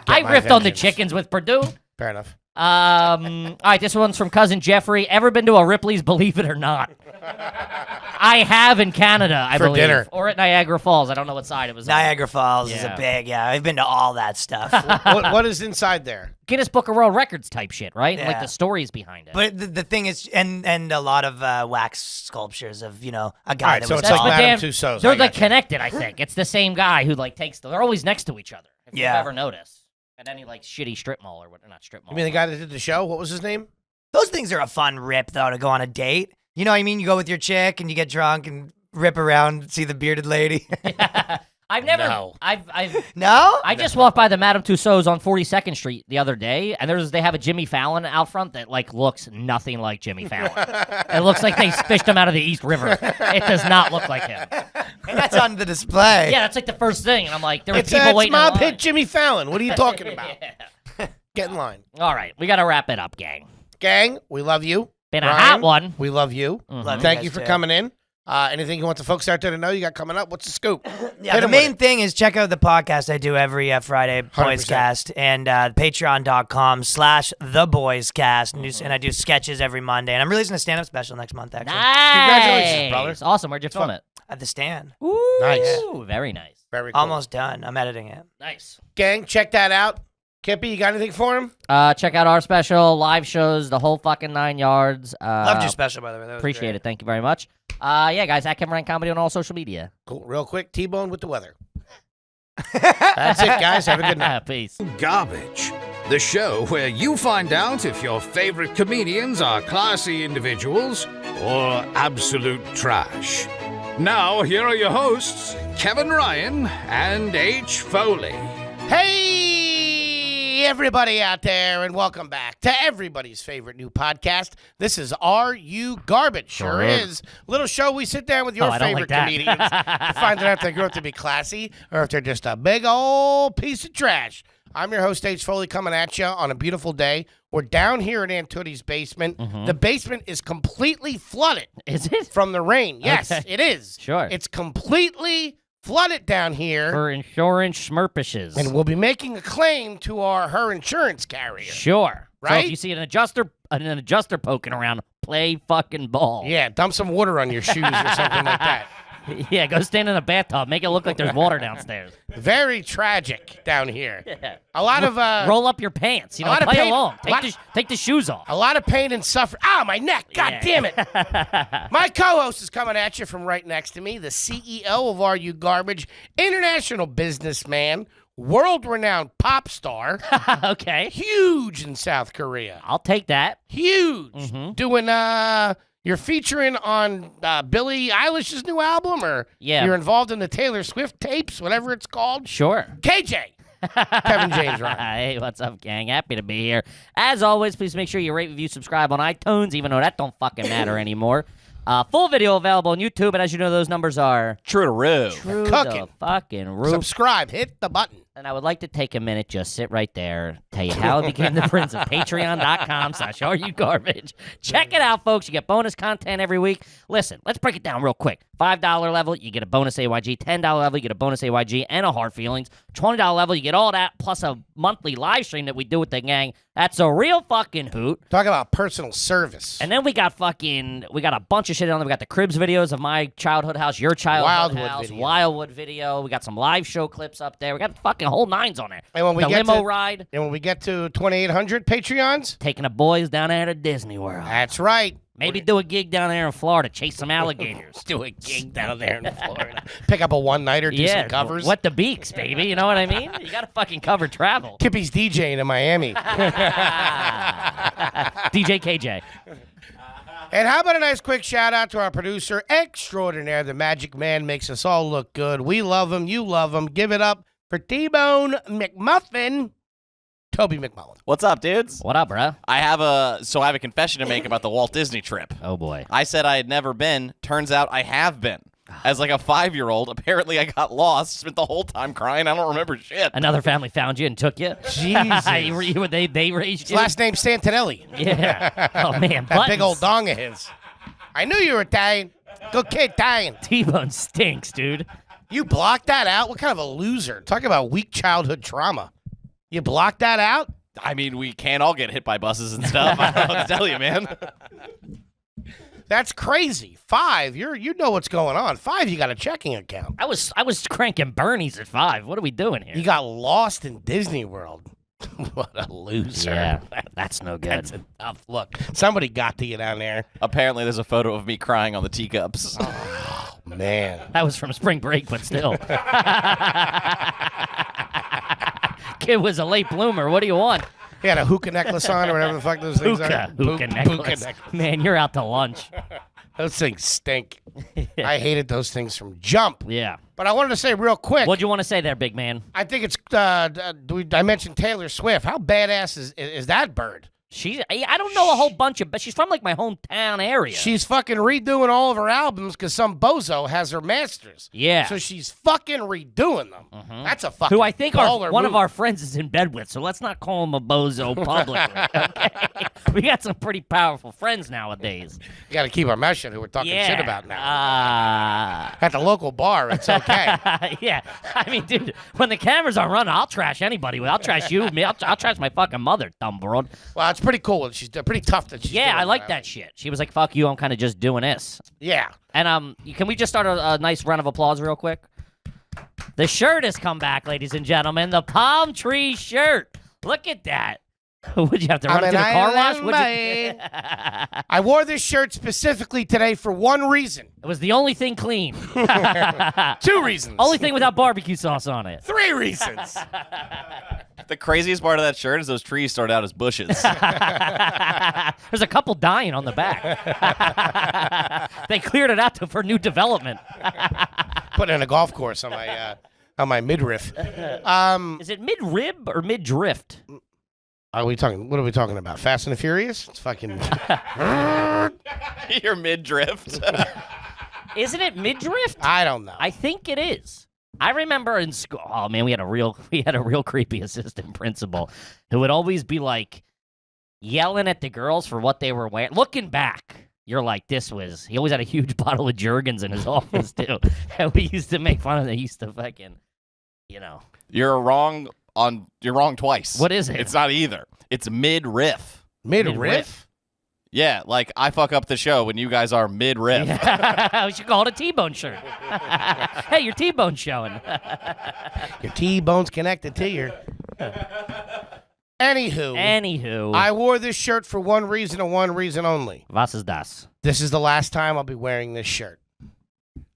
my riffed on the vengeance. chickens with Purdue. Fair enough. All right, this one's from cousin Jeffrey. Ever been to a Ripley's? Believe it or not, I have in Canada. I For believe, dinner. or at Niagara Falls. I don't know what side it was. on. Niagara Falls is Yeah. a big. Yeah, I've been to all that stuff. what is inside there? Guinness Book of World Records type shit, right? And, like Yeah. the stories behind it. But the thing is, and a lot of wax sculptures of a guy All right, that so was it's That's like what Madame damn- Tussauds. They're I like gotcha. connected, I think. It's the same guy who like takes. They're always next to each other. If Yeah. you've ever noticed. At any like shitty strip mall or what? Not strip mall. You mean the guy that did the show? What was his name? Those things are a fun rip though to go on a date. You know what I mean? You go with your chick and you get drunk and rip around, see the bearded lady. I've never. No. I've. No? I just walked by the Madame Tussauds on 42nd Street the other day, and they have a Jimmy Fallon out front that like looks nothing like Jimmy Fallon. It looks like they fished him out of the East River. It does not look like him. And that's on the display. Yeah, that's like the first thing, and I'm like, there were It's people waiting in mob line. hit Jimmy Fallon. What are you talking about? Yeah. Get in line. All right, we got to wrap it up, gang. Gang, we love you. Been a Ryan, hot one. We love you. Love Thank guys you for too. coming in. Anything you want the folks out there to know you got coming up? What's the scoop? Yeah, Hit the 'em with main it. thing is check out the podcast I do every Friday, 100%. Boyscast, and patreon.com/theboyscast. And I do sketches every Monday. And I'm releasing a stand-up special next month, actually. Nice. Congratulations, brother. Awesome. Where'd you film it? At the stand. Ooh, Nice. very nice. Very cool. Almost done. I'm editing it. Nice. Gang, check that out. Kippy, you got anything for him? Check out our special, live shows, the whole fucking 9 yards. Loved your special, by the way. That was Appreciate great. it. Thank you very much. Yeah, guys, at Kevin Ryan Comedy on all social media. Cool. Real quick, T-Bone with the weather. That's it, guys. Have a good night. Peace. Garbage, the show where you find out if your favorite comedians are classy individuals or absolute trash. Now, here are your hosts, Kevin Ryan and H. Foley. Hey, everybody out there, and welcome back to everybody's favorite new podcast. This is Are You Garbage? Sure is. Little show we sit down with your I don't favorite like that. comedians to find out if they grow up to be classy or if they're just a big old piece of trash. I'm your host, H. Foley, coming at you on a beautiful day. We're down here in Aunt Tootie's basement. The basement is completely flooded. Is it? From the rain. Yes, Okay. it is. Sure. It's completely flooded down here. For insurance schmurpishes. And we'll be making a claim to her insurance carrier. Sure. So Right? if you see an adjuster poking around, play fucking ball. Yeah, dump some water on your shoes or something like that. Yeah, go stand in a bathtub. Make it look like there's water downstairs. Very tragic down here. Yeah. A lot of Roll up your pants. You a know, lot of play pain- along. lot- Take the shoes off. a lot of pain and suffering. Ah, my neck! God Yeah. damn it! My co-host is coming at you from right next to me, the CEO of Are You Garbage, international businessman, world-renowned pop star, Okay. huge in South Korea, I'll take that. huge. Mhm. Doing you're featuring on Billie Eilish's new album, or Yeah. you're involved in the Taylor Swift tapes, whatever it's called. Sure. KJ, Kevin James Ryan. Hey, what's up, gang? Happy to be here. As always, please make sure you rate, review, subscribe on iTunes, even though that don't fucking matter anymore. Full video available on YouTube, and as you know, those numbers are True to roof. through Cooking. the fucking roof. Subscribe, hit the button. And I would like to take a minute, just sit right there, tell you how I became the prince of patreon.com/areyougarbage. Check it out, folks. You get bonus content every week. Listen, let's break it down real quick. $5 level, you get a bonus AYG. $10 level, you get a bonus AYG and a Hard Feelings. $20 level, you get all that, plus a monthly live stream that we do with the gang. That's a real fucking hoot. Talk about personal service. And then we got a bunch of shit on there. We got the Cribs videos of my childhood house, your childhood Wildwood house, video. Wildwood video. We got some live show clips up there. We got fucking whole nines on there. And when we the get limo to- ride, And when we get to 2,800 Patreons, taking the boys down there to Disney World. that's right. Maybe do a gig down there in Florida, chase some alligators. Do a gig down there in Florida. Pick up a one-nighter, do some covers. What the beaks, baby? You know what I mean? You got to fucking cover travel. Kippy's DJing in Miami. DJ KJ. And how about a nice quick shout out to our producer extraordinaire, the Magic Man, makes us all look good. We love him. You love him. Give it up for T-Bone McMuffin, Toby McMullen. What's up, dudes? What up, bro? I have a confession to make about the Walt Disney trip. Oh, boy. I said I had never been. Turns out I have been. As like a 5-year-old, apparently I got lost, spent the whole time crying. I don't remember shit. Another family found you and took you. Jesus. They raised His you. last name's Santinelli. Yeah. Oh, man. That big Buttons. old dong of his. I knew you were Italian. Good kid, Italian. T-Bone stinks, dude. You blocked that out? What kind of a loser? Talk about weak childhood trauma. You blocked that out? I mean, we can't all get hit by buses and stuff. I don't know what to tell you, man. That's crazy. 5, you know what's going on. 5, you got a checking account. I was cranking Bernie's at 5. What are we doing here? You got lost in Disney World. What a loser. Yeah, that's no good. That's a tough look. Somebody got to you down there. Apparently, there's a photo of me crying on the teacups. Man. That was from spring break, but still. Kid was a late bloomer. What do you want? He had a hookah necklace on or whatever the fuck those things are. Hookah necklace. Man, you're out to lunch. Those things stink. I hated those things from jump. Yeah. But I wanted to say real quick. What'd you want to say there, big man? I think it's, I mentioned Taylor Swift. How badass is that bird? I don't know a whole bunch of, but she's from like my hometown area. She's fucking redoing all of her albums because some bozo has her masters. Yeah. So she's fucking redoing them. That's a fucking who I think baller one of move. our friends is in bed with, so let's not call him a bozo publicly. Okay? We got some pretty powerful friends nowadays. You got to keep our mouth shut who we're talking Yeah. shit about now. At the local bar, it's okay. Yeah. I mean, dude, when the cameras are running, I'll trash anybody. I'll trash you. I'll trash my fucking mother, dumb broad. Well, it's pretty cool. She's pretty tough that she's Yeah, doing I like that shit. She was like, fuck you, I'm kind of just doing this. Yeah. And can we just start a nice round of applause real quick? The shirt has come back, ladies and gentlemen. The palm tree shirt. Look at that. Would you have to run I'm it to the an car wash? island Would you? boy. I wore this shirt specifically today for one reason. It was the only thing clean. 2 reasons. Only thing without barbecue sauce on it. 3 reasons. The craziest part of that shirt is those trees start out as bushes. There's a couple dying on the back. They cleared it out for new development. Put in a golf course on my midriff. Is it mid-rib or mid-drift? What are we talking about? Fast and the Furious? It's fucking. You're mid-drift. Isn't it mid-drift? I don't know. I think it is. I remember in school. Oh man, we had a real creepy assistant principal who would always be like yelling at the girls for what they were wearing. Looking back, you're like, he always had a huge bottle of Jergens in his office too. And we used to make fun of. They used to fucking, You're wrong twice. What is it? It's not either. It's mid-riff. Mid-riff? Yeah, like I fuck up the show when you guys are mid-riff. We should call it a T-bone shirt. Hey, your T-bone's showing. Your T-bone's connected to your. Anywho, I wore this shirt for one reason and one reason only. Was ist das? This is the last time I'll be wearing this shirt.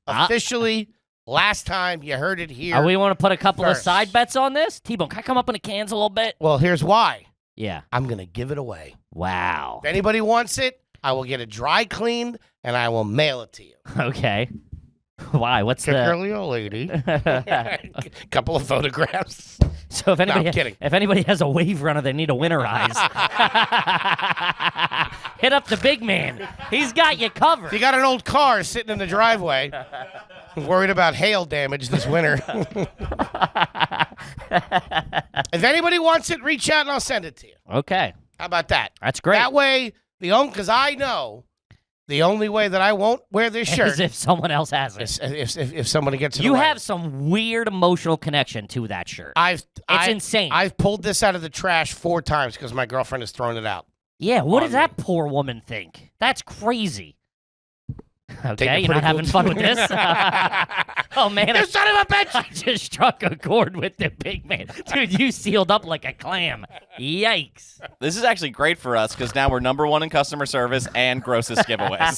Officially, last time you heard it here. We want to put a couple of first. side bets on this? T-bone, can I come up in the cans a little bit? Well, here's why. Yeah. I'm going to give it away. Wow. If anybody wants it, I will get it dry cleaned and I will mail it to you. Okay. Why? What's Particularly a lady. Couple of photographs. So if anybody, I'm kidding. If anybody has a wave runner they need to winterize, hit up the big man. He's got you covered. If you got an old car sitting in the driveway, worried about hail damage this winter. If anybody wants it, reach out and I'll send it to you. Okay. How about that? That's great. That way, because I know the only way that I won't wear this shirt As if someone else has it. is if somebody gets it You away. have some weird emotional connection to that shirt. It's insane. I've pulled this out of the trash 4 times because my girlfriend has thrown it out. Yeah, what on does that poor woman think? That's crazy. Okay, Take a you're not pretty having good- fun with this? Oh, man. You son of a bitch! I just struck a chord with the big man. Dude, you sealed up like a clam. Yikes. This is actually great for us because now we're #1 in customer service and grossest giveaways.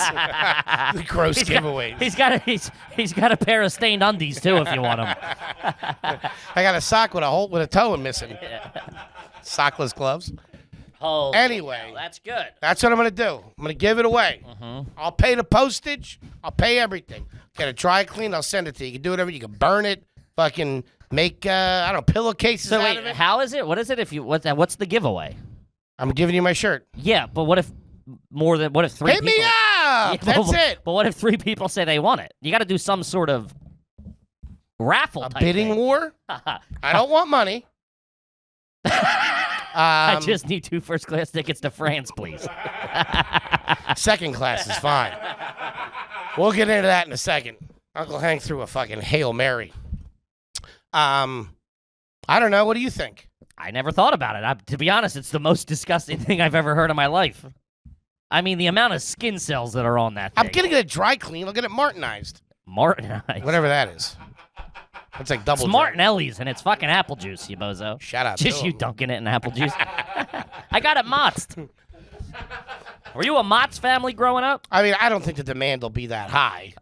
The gross giveaways. He's got a pair of stained undies, too, if you want them. I got a sock with a toe missing. Sockless gloves. Oh, Anyway. that's good. That's what I'm going to do. I'm going to give it away. I'll pay the postage. I'll pay everything. Get it dry clean. I'll send it to you. You can do whatever. You can burn it. Fucking make, pillowcases So out wait, of it. how is it? What is it if you what's the giveaway? I'm giving you my shirt. Yeah, but what if 3 Hit people me up! Yeah, That's it. But what if 3 people say they want it? You got to do some sort of raffle A type bidding thing. war? I don't want money. I just need 2 first-class tickets to France, please. Second class is fine. We'll get into that in a second. Uncle Hank threw a fucking Hail Mary. I don't know. What do you think? I never thought about it. To be honest, it's the most disgusting thing I've ever heard in my life. I mean, the amount of skin cells that are on that thing. I'm going to get it dry clean. I'll get it martinized. Martinized. Whatever that is. It's like double It's dry. Martinelli's, and it's fucking apple juice, you bozo. Shout out Just to you him. dunking it in apple juice. I got it Mott's. Were you a Mott's family growing up? I mean, I don't think the demand will be that high.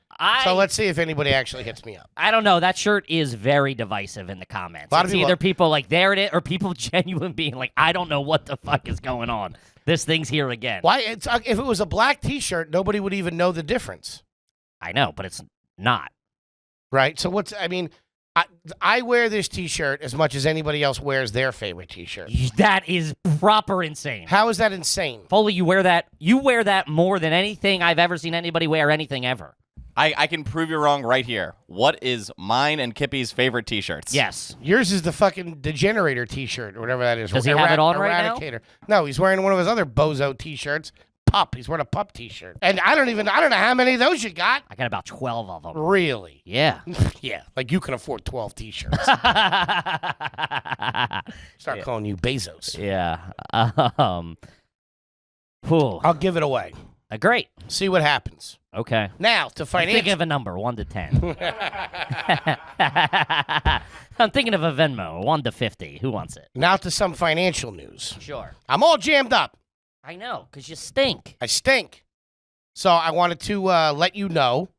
So let's see if anybody actually hits me up. I don't know. That shirt is very divisive in the comments. A lot of It's people- either people like, there it is, or people genuine being like, I don't know what the fuck is going on. This thing's here again. Why? If it was a black T-shirt, nobody would even know the difference, I know, but it's not. right? So I wear this T-shirt as much as anybody else wears their favorite T-shirt. That is proper insane. How is that insane? Foley, you wear that more than anything I've ever seen anybody wear anything ever. I can prove you wrong right here. What is mine and Kippy's favorite T-shirts? Yes. Yours is the fucking Degenerator T-shirt or whatever that is. Does he have it on right now? Eradicator. No, he's wearing one of his other bozo T-shirts. Pup. He's wearing a pup T-shirt. And I don't know how many of those you got. I got about 12 of them. Really? Yeah. Yeah. Like you can afford 12 T-shirts. Start calling you Bezos. Yeah. Whew. I'll give it away. Great. See what happens. Okay. Now, to I'm thinking financial. of a number, 1 to 10. I'm thinking of a Venmo, 1 to 50. Who wants it? Now to some financial news. Sure. I'm all jammed up. I know, because you stink. I stink. So I wanted to let you know.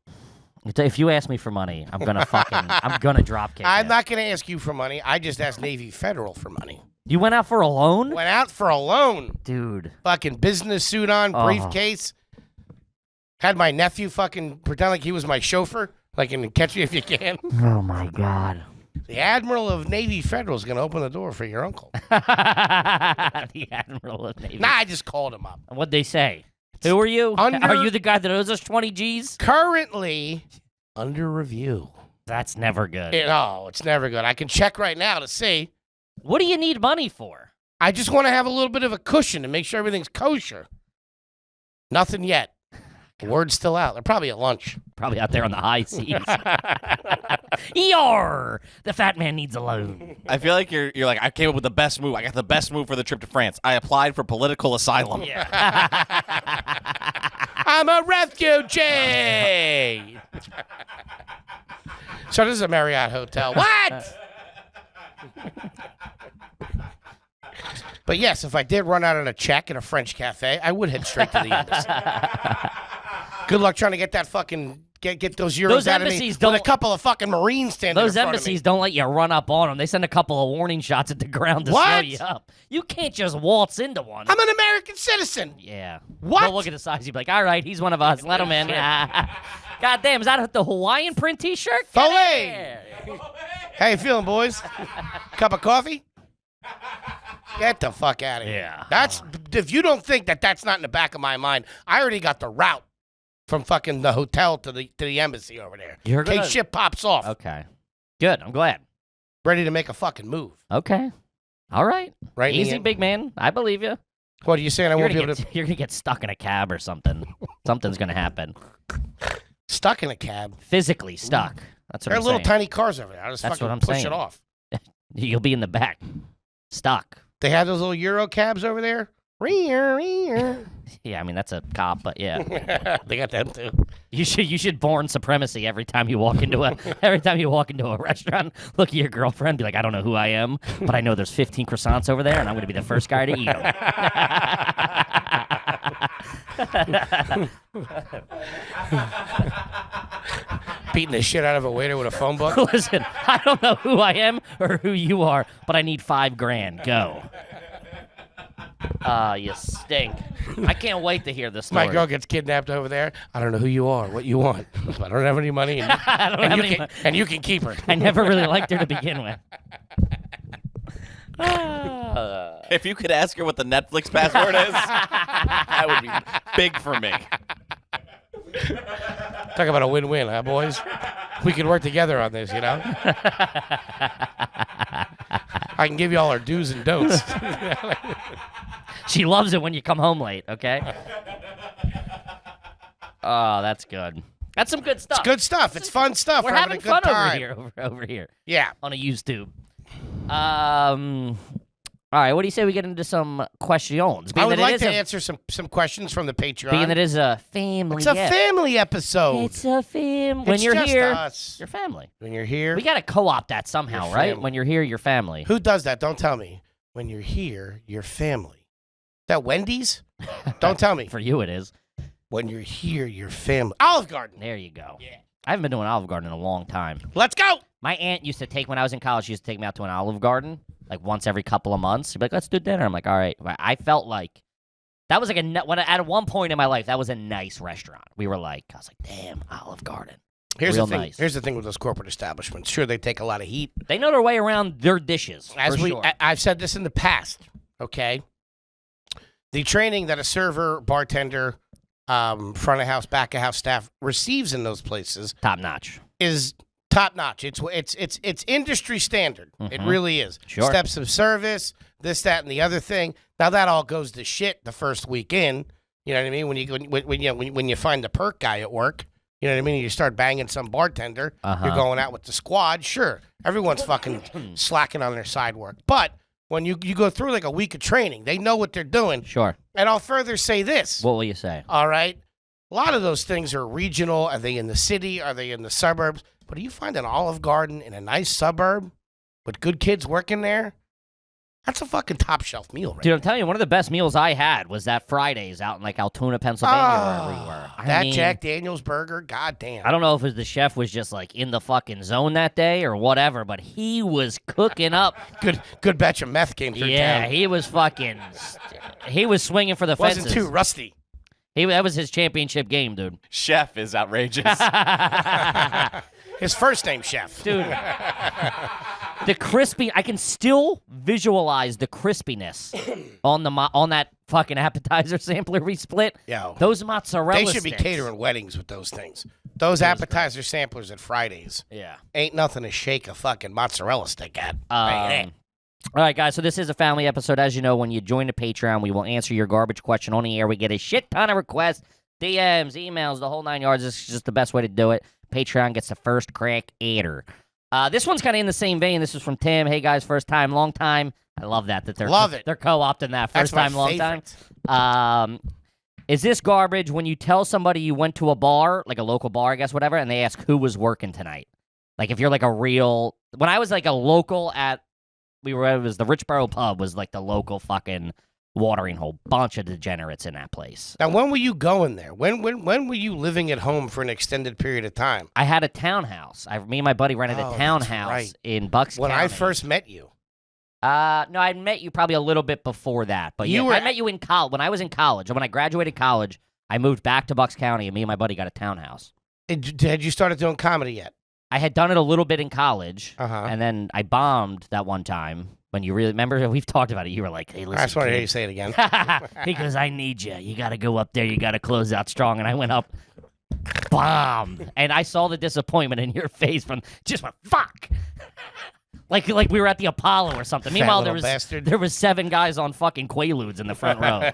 If you ask me for money, I'm gonna drop kick I'm you. not going to ask you for money. I just asked Navy Federal for money. You went out for a loan? Went out for a loan. Dude. Fucking business suit on, briefcase. Had my nephew fucking pretend like he was my chauffeur, like in Catch Me If You Can. Oh, my God. The Admiral of Navy Federal is going to open the door for your uncle. The Admiral of Navy. Nah, I just called him up. What'd they say? Who are you? Are you the guy that owes us 20 G's? Currently under review. That's never good. No, it's never good. I can check right now to see. What do you need money for? I just want to have a little bit of a cushion to make sure everything's kosher. Nothing yet. The word's still out. They're probably at lunch. Probably out there on the high seas. ER! The fat man needs a loan. I feel like you're like, I came up with the best move. I got the best move for the trip to France. I applied for political asylum. Yeah. I'm a refugee. So this is a Marriott hotel. What? But yes, if I did run out on a check in a French cafe, I would head straight to the embassy. Good luck trying to get that fucking get those euros Those out of me embassies with don't- a couple of fucking Marines standing Those in front embassies of don't let you run up on them. They send a couple of warning shots at the ground to slow What? you up. You can't just waltz into one. me. I'm an American citizen. Yeah. What? They'll look at the size. You'd be like, all right, he's one of us. Let him in. God damn, is that the Hawaiian print t-shirt? Get Foley. in there. How you feeling, boys? Cup of coffee? Get the fuck out of here. Yeah. That's if you don't think that that's not in the back of my mind. I already got the route from fucking the hotel to the embassy over there. You're In case gonna- shit pops off. Okay. Good. I'm glad. Ready to make a fucking move. Okay. All right. Right in the Easy, end. big man. I believe you. What are you saying? I won't be able to You're gonna get stuck in a cab or something. Something's gonna happen. stuck in a cab. Physically stuck. That's what There are I'm little saying. tiny cars over there. I just That's fucking what I'm push saying. it off. You'll be in the back, stuck. They have those little Euro cabs over there. Yeah, I mean that's a cop, but yeah, They got them too. you should born supremacy every time you walk into a restaurant. Look at your girlfriend, be like, I don't know who I am, but I know there's 15 croissants over there, and I'm going to be the first guy to eat them. Beating the shit out of a waiter with a phone book. Listen, I don't know who I am or who you are, but I need $5,000. Go. You stink. I can't wait to hear this story. My girl gets kidnapped over there. I don't know who you are, what you want. I don't have any money, and, I don't have any money. and you can keep her. I never really liked her to begin with. If you could ask her what the Netflix password is, that would be big for me. Talk about a win-win, huh, boys? We can work together on this, you know? I can give you all our do's and don'ts. She loves it when you come home late, okay? Oh, that's good. That's some good stuff. Good stuff. It's fun stuff. We're We're having a good fun time. over here Yeah. on a YouTube. All right, what do you say we get into some questions? I would like to answer some questions from the Patreon. Being that it is a family. It's a family episode. It's a family. When It's you're just here, us. you're family. When you're here. We got to co-opt that somehow, Your right? family. When you're here, you're family. Who does that? Don't tell me. When you're here, you're family. That Wendy's? Don't tell me. For you, it is. When you're here, you're family. Olive Garden. There you go. Yeah. I haven't been to an Olive Garden in a long time. Let's go. My aunt used to take, when I was in college, she used to take me out to an Olive Garden, like once every couple of months. She'd be like, let's do dinner. I'm like, all right. I felt like that was like at one point in my life, that was a nice restaurant. I was like, damn, Olive Garden. Here's Real the thing. nice. Here's the thing with those corporate establishments. Sure, they take a lot of heat. They know their way around their dishes. As for sure. I've said this in the past. Okay. The training that a server, bartender, front of house, back of house staff receives in those places Top notch. is top notch. It's industry standard. It Mhm. really is. Sure. Steps of service, this, that, and the other thing. Now that all goes to shit the first week in. You know what I mean? When you find the perk guy at work, you know what I mean. You start banging some bartender. Uh-huh. You're going out with the squad. Sure, everyone's fucking slacking on their side work, but when you go through like a week of training, they know what they're doing. Sure. And I'll further say this. What will you say? All right. A lot of those things are regional. Are they in the city? Are they in the suburbs? But do you find an Olive Garden in a nice suburb with good kids working there? That's a fucking top shelf meal, right? Dude, I'm telling you, one of the best meals I had was that Fridays out in like Altoona, Pennsylvania, wherever we were. That Jack Daniels burger, goddamn. I don't know if the chef was just like in the fucking zone that day or whatever, but he was cooking up. Good batch of meth came through Yeah, town. he was fucking. He was swinging for the fences. Wasn't too rusty. That was his championship game, dude. Chef is outrageous. His first name, Chef. Dude. The crispy, I can still visualize the crispiness on that fucking appetizer sampler we split. Yo. Those mozzarella They should be sticks. catering weddings with those things. Those appetizer samplers at Fridays. Yeah. Ain't nothing to shake a fucking mozzarella stick at. All right, guys, so this is a family episode. As you know, when you join the Patreon, we will answer your garbage question on the air. We get a shit ton of requests, DMs, emails, the whole 9 yards. This is just the best way to do it. Patreon gets the first crack at her. This one's kind of in the same vein. This is from Tim. Hey, guys, first time, long time. I love that they're Love it. They're co-opting that. That's First time, my long favorite. time. Is this garbage when you tell somebody you went to a bar, like a local bar, I guess, whatever, and they ask who was working tonight? Like if you're like a real... When I was like a local at... it was the Richboro Pub was like the local fucking watering hole. Bunch of degenerates in that place. Now, when were you going there? When were you living at home for an extended period of time? I had a townhouse. Me and my buddy rented Oh, a that's townhouse right. in Bucks When County. I first met you. No, I met you probably a little bit before that. But You yeah, were- I met you in college. When I was in college, and when I graduated college, I moved back to Bucks County, and me and my buddy got a townhouse. Had you started doing comedy yet? I had done it a little bit in college, Uh-huh. and then I bombed that one time. When you really remember, we've talked about it. You were like, "Hey, listen." I just want to hear kid. you say it again. He goes, "I need you. You got to go up there. You got to close out strong." And I went up, bombed, and I saw the disappointment in your face from just went fuck. Like we were at the Apollo or something. Fat Meanwhile, little bastard. there was 7 guys on fucking Quaaludes in the front row.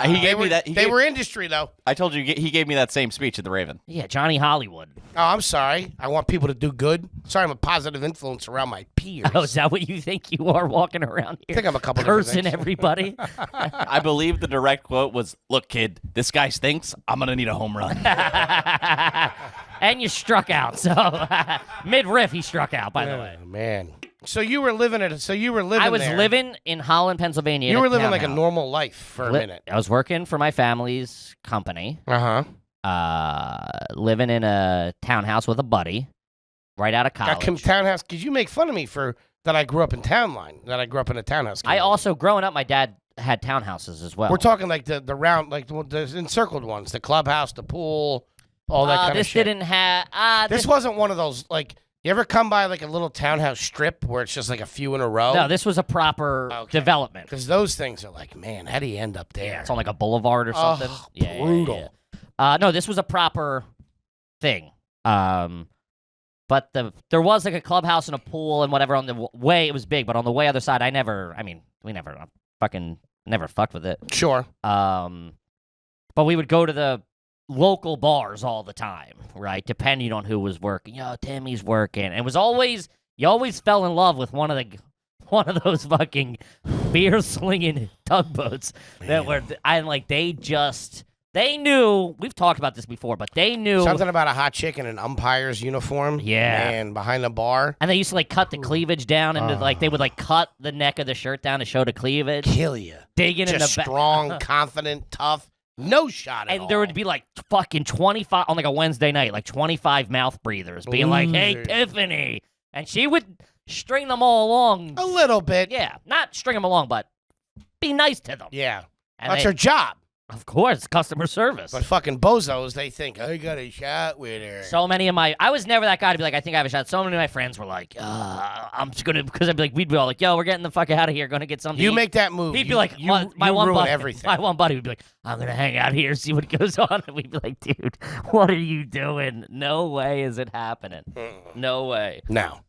He gave me that. They were industry, though. I told you he gave me that same speech at the Raven. Yeah, Johnny Hollywood. Oh, I'm sorry. I want people to do good. Sorry, I'm a positive influence around my peers. Oh, is that what you think you are walking around here? I think I'm a couple different cursing things. everybody. I believe the direct quote was, "Look, kid, this guy stinks. I'm gonna need a home run." And you struck out. So mid riff, he struck out. By the way, Oh, man. So you were living I was there. living in Holland, Pennsylvania. in You a were living like a townhouse. normal life for a minute. I was working for my family's company. Uh-huh. Living in a townhouse with a buddy, right out of college. Townhouse. Because you make fun of me for that I grew up in Townline, that I grew up in a townhouse. I community. also, growing up, my dad had townhouses as well. We're talking like the round, like the encircled ones, the clubhouse, the pool, all that kind of this shit. didn't have. This wasn't one of those, like, you ever come by like a little townhouse strip where it's just like a few in a row? No, this was a proper Okay. development. Because those things are like, man, how do you end up there? It's on like a boulevard or something. Oh, Yeah, brutal. yeah. No, this was a proper thing. But there was like a clubhouse and a pool and whatever on the way. It was big, but on the way other side, we never fucked with it. Sure. But we would go to the local bars all the time, right? Depending on who was working. Yo, Timmy's working. And it was always, you always fell in love with one of those fucking beer slinging tugboats that were, they knew, we've talked about this before, but they knew. Something about a hot chick in an umpire's uniform. Yeah. And behind the bar. And they used to like cut the cleavage down into they would like cut the neck of the shirt down to show the cleavage. Kill you. Digging in Just the back. strong, confident, tough. No shot at all. And there would be like fucking 25 on like a Wednesday night, like 25 mouth breathers being like, "Hey, Losers. Tiffany." And she would string them all along. A little bit. Yeah, not string them along, but be nice to them. Yeah. And That's they- her job. Of course, customer service. But fucking bozos, they think, I got a shot with her. So many of I was never that guy to be like, I think I have a shot. So many of my friends were like, I'm just gonna, because I'd be like, we'd be all like, yo, we're getting the fuck out of here, gonna get something. You to eat. make that move. He'd be you, like, you, my you one ruin buddy, everything. my one buddy would be like, I'm gonna hang out here, see what goes on, and we'd be like, dude, what are you doing? No way is it happening. No way. No.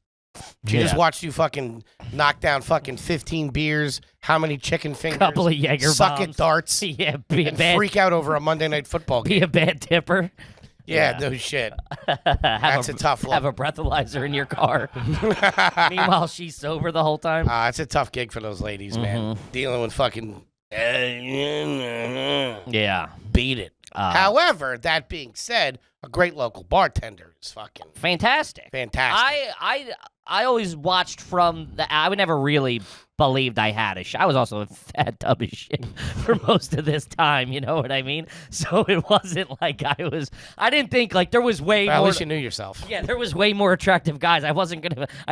She just watched you fucking knock down fucking 15 beers, how many chicken fingers, Couple of Jaeger suck bombs. at darts, Yeah, be a and bad, freak out over a Monday night football be game. a bad tipper. Yeah, no shit. That's a tough look. Have a breathalyzer in your car. Meanwhile, she's sober the whole time. It's a tough gig for those ladies, man. Dealing with fucking. Yeah. Beat it. However, that being said, a great local bartender is fucking fantastic. I always watched from the. I would never really believed I had a shot. I was also a fat tub of shit for most of this time. You know what I mean? So it wasn't like I was. I didn't think like there was way Well, more. at least you knew yourself. Yeah, there was way more attractive guys. I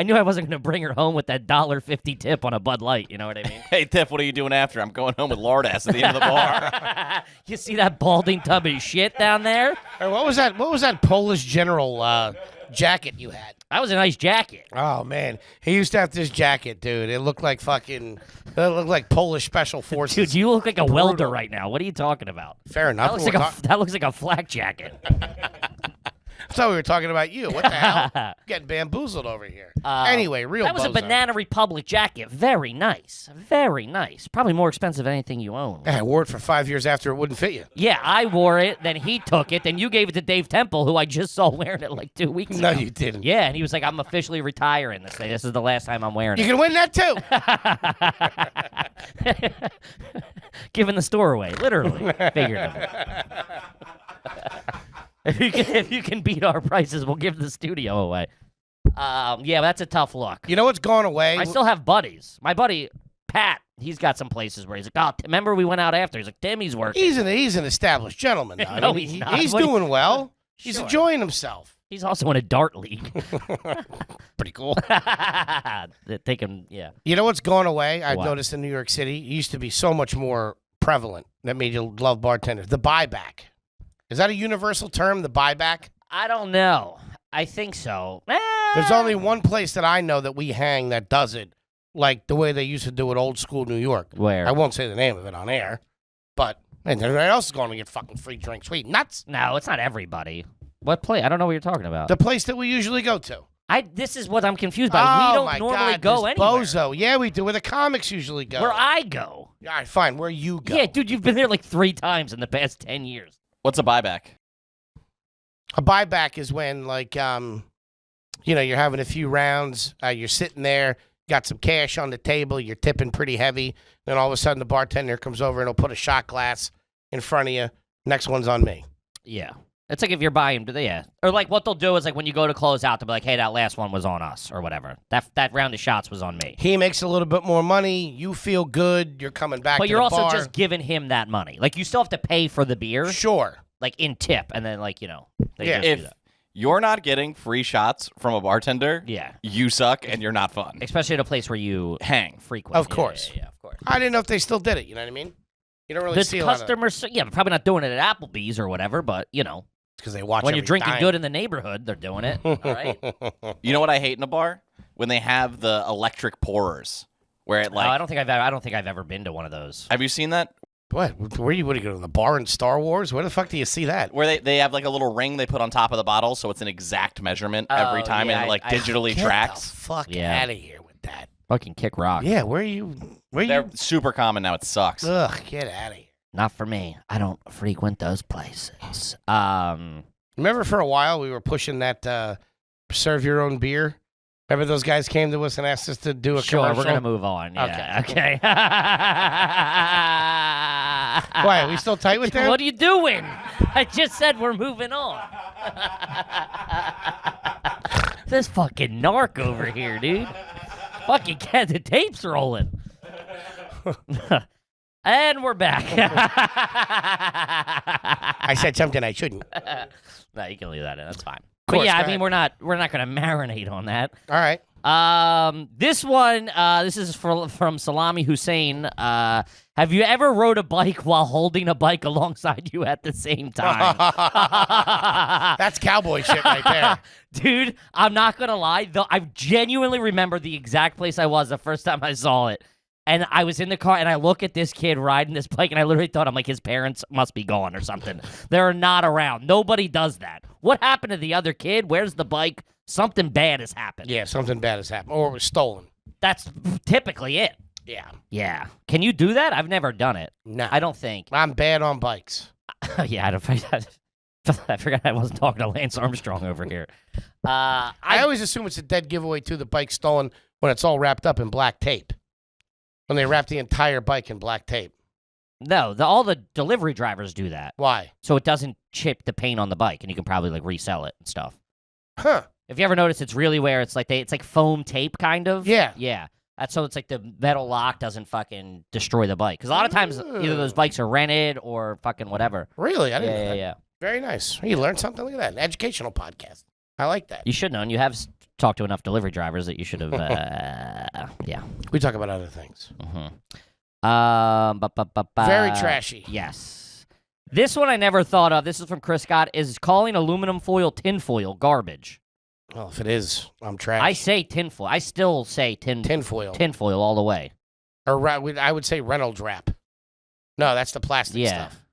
knew I wasn't gonna bring her home with that $1.50 tip on a Bud Light. You know what I mean? Hey, Tiff, what are you doing after? I'm going home with lard ass at the end of the bar. You see that balding tub of shit down there? Hey, what was that? What was that Polish general jacket you had? That was a nice jacket. Oh man, he used to have this jacket, dude. It looked like fucking. It looked like Polish special forces. Dude, you look like a welder right now. What are you talking about? Fair enough. That looks like a flak jacket. I thought we were talking about you. What the hell? Getting bamboozled over here. Anyway, real. That was a bozo. Banana Republic jacket. Very nice. Very nice. Probably more expensive than anything you own. I wore it for 5 years after it wouldn't fit you. Yeah, I wore it. Then he took it. Then you gave it to Dave Temple, who I just saw wearing it like 2 weeks No, ago. you didn't. Yeah, and he was like, "I'm officially retiring this thing. This is the last time I'm wearing You it." can win that too. Giving the store away, literally, figuratively. If you can beat our prices, we'll give the studio away. Yeah, that's a tough look. You know what's gone away? I still have buddies. My buddy Pat, he's got some places where he's like, "Oh, remember we went out after?" He's like, "Timmy's working." He's an established gentleman. Though. No, he's not. He's What do doing well. He's Sure. enjoying himself. He's also in a dart league. Pretty cool. They can, yeah. You know what's gone away? I've What? noticed in New York City. It used to be so much more prevalent. That made you love bartenders. The buyback. Is that a universal term? The buyback. I don't know. I think so. There's only one place that I know that we hang that does it, like the way they used to do it old school New York. Where? I won't say the name of it on air, but and everybody else is going to get fucking free drinks. Sweet nuts. No, it's not everybody. What place? I don't know what you're talking about. The place that we usually go to. This is what I'm confused by. Oh We don't my normally God, go this anywhere. Bozo. Yeah, we do. Where the comics usually go. Where I go. All right, fine. Where you go. Yeah, dude, you've been there like 3 times in the past 10 years. What's a buyback? A buyback is when, like, you're having a few rounds, you're sitting there, got some cash on the table, you're tipping pretty heavy, then all of a sudden the bartender comes over and he'll put a shot glass in front of you. Next one's on me. Yeah. It's like if you're buying, yeah. Or like what they'll do is like when you go to close out, they'll be like, "Hey, that last one was on us," or whatever. That round of shots was on me. He makes a little bit more money. You feel good. You're coming back But to you're the also bar. just giving him that money. Like you still have to pay for the beer, Sure. like in tip, and then like, they Yeah. just do If that. you're not getting free shots from a bartender, Yeah. you suck and you're not fun. Especially at a place where you Hang. frequent. Of course. Yeah, of course. I didn't know if they still did it. You know what I mean? You don't really The see a lot of customers, yeah, probably not doing it at Applebee's or whatever, but because they watch when you're every drinking dime. good in the neighborhood, they're doing it. All right. You know what I hate in a bar? When they have the electric pourers, where it No, I like. don't think I've ever been to one of those. Have you seen that? What? Where you? What do you go to the bar in Star Wars? Where the fuck do you see that? Where they have like a little ring they put on top of the bottle, so it's an exact measurement every Oh, time, yeah, and it like I digitally Get tracks. the fuck Yeah. out of here with that. Fucking kick rock. Yeah, where you? They're super common now. It sucks. Ugh, get out of here. Not for me. I don't frequent those places. Remember for a while we were pushing that serve your own beer? Remember those guys came to us and asked us to do a Sure, commercial? we're gonna move on. Yeah. Okay. Why, are we still tight with them? What are you doing? I just said we're moving on. This fucking narc over here, dude. Fucking cat, the tape's rolling. And we're back. I said something I shouldn't. No, you can leave that in. That's fine. Course, But yeah, go I mean, ahead. we're not gonna marinate on that. All right. This one, this is from Salami Hussein. Have you ever rode a bike while holding a bike alongside you at the same time? That's cowboy shit right there. Dude, I'm not gonna lie, though. I genuinely remember the exact place I was the first time I saw it. And I was in the car, and I look at this kid riding this bike, and I literally thought, I'm like, his parents must be gone or something. They're not around. Nobody does that. What happened to the other kid? Where's the bike? Something bad has happened. Yeah, something bad has happened. Or it was stolen. That's typically it. Yeah. Yeah. Can you do that? I've never done it. No. I don't think. I'm bad on bikes. Yeah, I don't. Felt I forgot I wasn't talking to Lance Armstrong over here. I always assume it's a dead giveaway too. The bike's stolen when it's all wrapped up in black tape. When they wrap the entire bike in black tape. No, all the delivery drivers do that. Why? So it doesn't chip the paint on the bike, and you can probably like resell it and stuff. Huh. If you ever notice, it's really where it's like foam tape kind of. Yeah. Yeah. That's so it's like the metal lock doesn't fucking destroy the bike. Because a lot of times either those bikes are rented or fucking whatever. Really? I didn't know that. Yeah. Very nice. You learned something. Look at that. An educational podcast. I like that. You should know, and you have talked to enough delivery drivers that you should have. Yeah. We talk about other things. Very trashy. Yes. This one I never thought of. This is from Chris Scott. Is calling aluminum foil tinfoil garbage? Well, if it is, I'm trash. I say tinfoil. I still say tinfoil. Tinfoil all the way. Or I would say Reynolds wrap. No, that's the plastic stuff.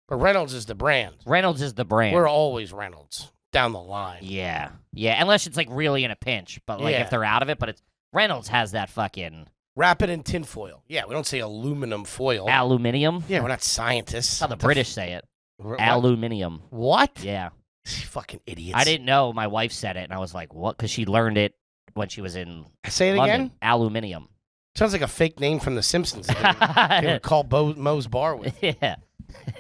But Reynolds is the brand. Reynolds is the brand. We're always Reynolds down the line. Yeah. Unless it's like really in a pinch, but like if they're out of it. But it's Reynolds has that fucking wrap it in tinfoil. Yeah, we don't say aluminum foil. Aluminium. Yeah, we're not scientists. That's how the British say it. What? Aluminium. What? Yeah. Fucking idiots. I didn't know. My wife said it, and I was like, "What?" Because she learned it when she was in Say it London. again. Aluminium. Sounds like a fake name from The Simpsons. They would call Moe's Bar with. Yeah.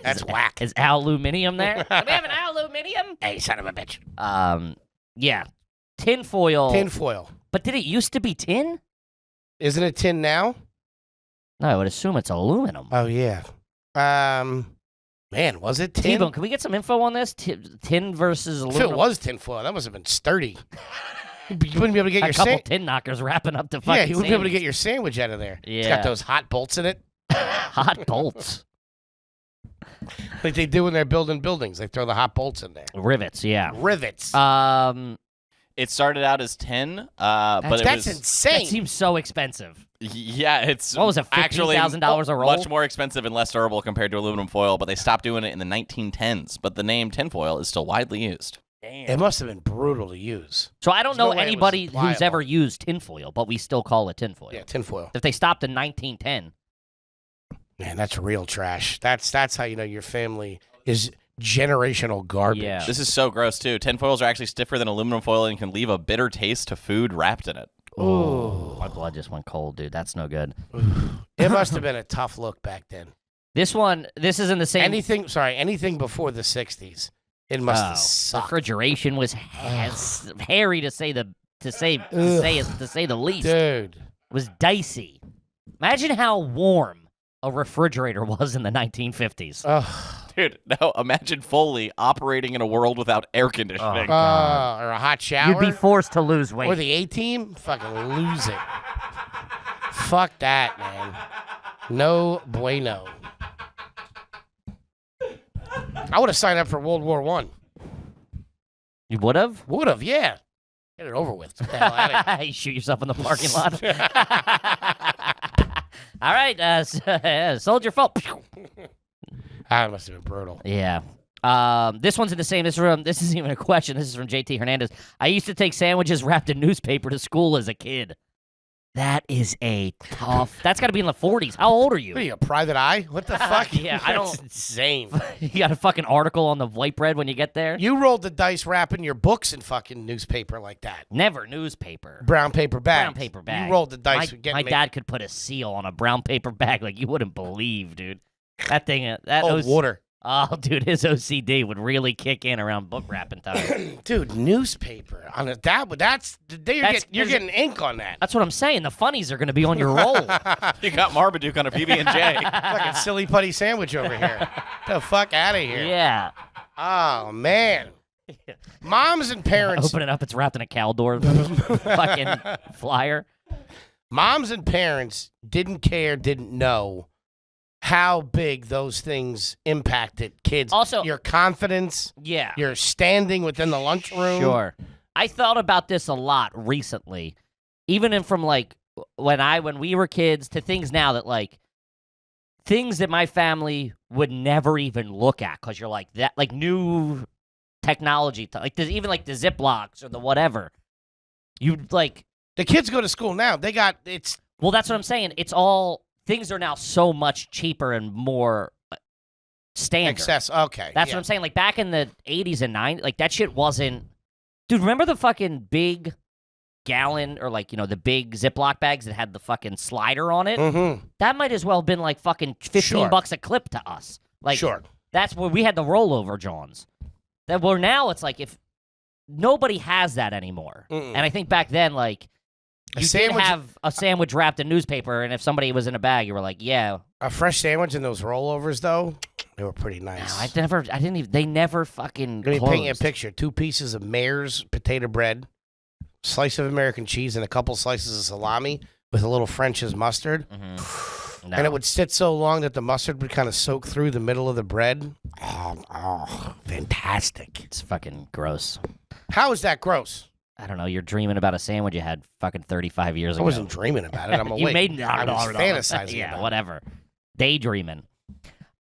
That's whack. Is aluminium there? Do we have an aluminium? Hey, son of a bitch. Yeah. Tinfoil. Tinfoil. But did it used to be tin? Isn't it tin now? No, I would assume it's aluminum. Oh, yeah. Man, was it tin? T-Bone, can we get some info on this? Tin versus If aluminum? it was tinfoil, that must have been sturdy. You wouldn't be able to get a your couple tin knockers wrapping up the fucking Yeah, you wouldn't be able to sandwich. get your sandwich out of there. Yeah. It's got those hot bolts in it. Hot bolts. Like they do when they're building buildings. They throw the hot bolts in there. Rivets, yeah. Rivets. It started out as 10, but it That's was insane. That seems so expensive. yeah, it's What was it, actually $15,000 a roll? much more expensive and less durable compared to aluminum foil. But they stopped doing it in the 1910s. But the name tinfoil is still widely used. It must have been brutal to use. So I don't There's no know way it was anybody who's pliable. ever used tinfoil, but we still call it tinfoil. Yeah, tinfoil. If they stopped in 1910. Man, that's real trash. That's how you know your family is generational garbage. Yeah. This is so gross too. Tinfoils are actually stiffer than aluminum foil and can leave a bitter taste to food wrapped in it. Oh, my blood just went cold, dude. That's no good. It must have been a tough look back then. This is in the same. Anything before the 60s. It must have sucked. Refrigeration was hairy to say the least. Dude. It was dicey. Imagine how warm a refrigerator was in the 1950s. Dude, no, imagine Foley operating in a world without air conditioning. Or a hot shower. You'd be forced to lose weight. Or the A-team? Fucking lose it. Fuck that, man. No bueno. I would have signed up for World War I. You would have? Would have, yeah. Get it over with. Get the hell out of here. You shoot yourself in the parking lot. All right, soldier fault. That must have been brutal. Yeah. This one's in the same. This isn't even a question. This is from JT Hernandez. I used to take sandwiches wrapped in newspaper to school as a kid. That is a tough. That's got to be in the 40s. How old are you? What are you, a private eye? What the fuck? Yeah, I That's don't- insane. You got a fucking article on the white bread when you get there? You rolled the dice wrapping your books in fucking newspaper like that. Never newspaper. Brown paper bag. Brown paper bag. You rolled the dice. with My getting dad could put a seal on a brown paper bag like you wouldn't believe, dude. That thing. water. Oh, dude, his OCD would really kick in around book wrapping time. Dude, newspaper on it. You're getting ink on that. That's what I'm saying. The funnies are going to be on your roll. You got Marmaduke on a PB&J. Fucking silly putty sandwich over here. Get the fuck out of here. Yeah. Oh man. Moms and parents. Open it up. It's wrapped in a Caldor fucking flyer. Moms and parents didn't know how big those things impacted kids. Also- your confidence, Yeah. your standing within the lunchroom. Sure. I thought about this a lot recently, even from like when we were kids to things now that like things that my family would never even look at because you're like that, like new technology, like there's even like the Ziplocs or the whatever. You like, The kids go to school now. It's well, that's what I'm saying. It's all things are now so much cheaper and more standard. Excess. Okay. That's what I'm saying. Like back in the 80s and 90s, like that shit wasn't. Dude, remember the fucking big gallon or like, the big Ziploc bags that had the fucking slider on it? Mm-hmm. That might as well have been like fucking $15 a clip to us. Like, Sure. That's where we had the rollover Johns. That where now it's like if nobody has that anymore. Mm-mm. And I think back then, like, A you sandwich- did have a sandwich wrapped in newspaper, and if somebody was in a bag, you were like, yeah. A fresh sandwich and those rollovers, though, they were pretty nice. No, they never fucking Let me closed. paint you a picture. 2 pieces of Mayor's potato bread, slice of American cheese, and a couple slices of salami with a little French's mustard. Mm-hmm. No. And it would sit so long that the mustard would kind of soak through the middle of the bread. Oh, fantastic. It's fucking gross. How is that gross? I don't know. You're dreaming about a sandwich you had fucking 35 years ago. I wasn't dreaming about it. I'm awake. You made I was fantasizing Yeah, about it. whatever. Daydreaming.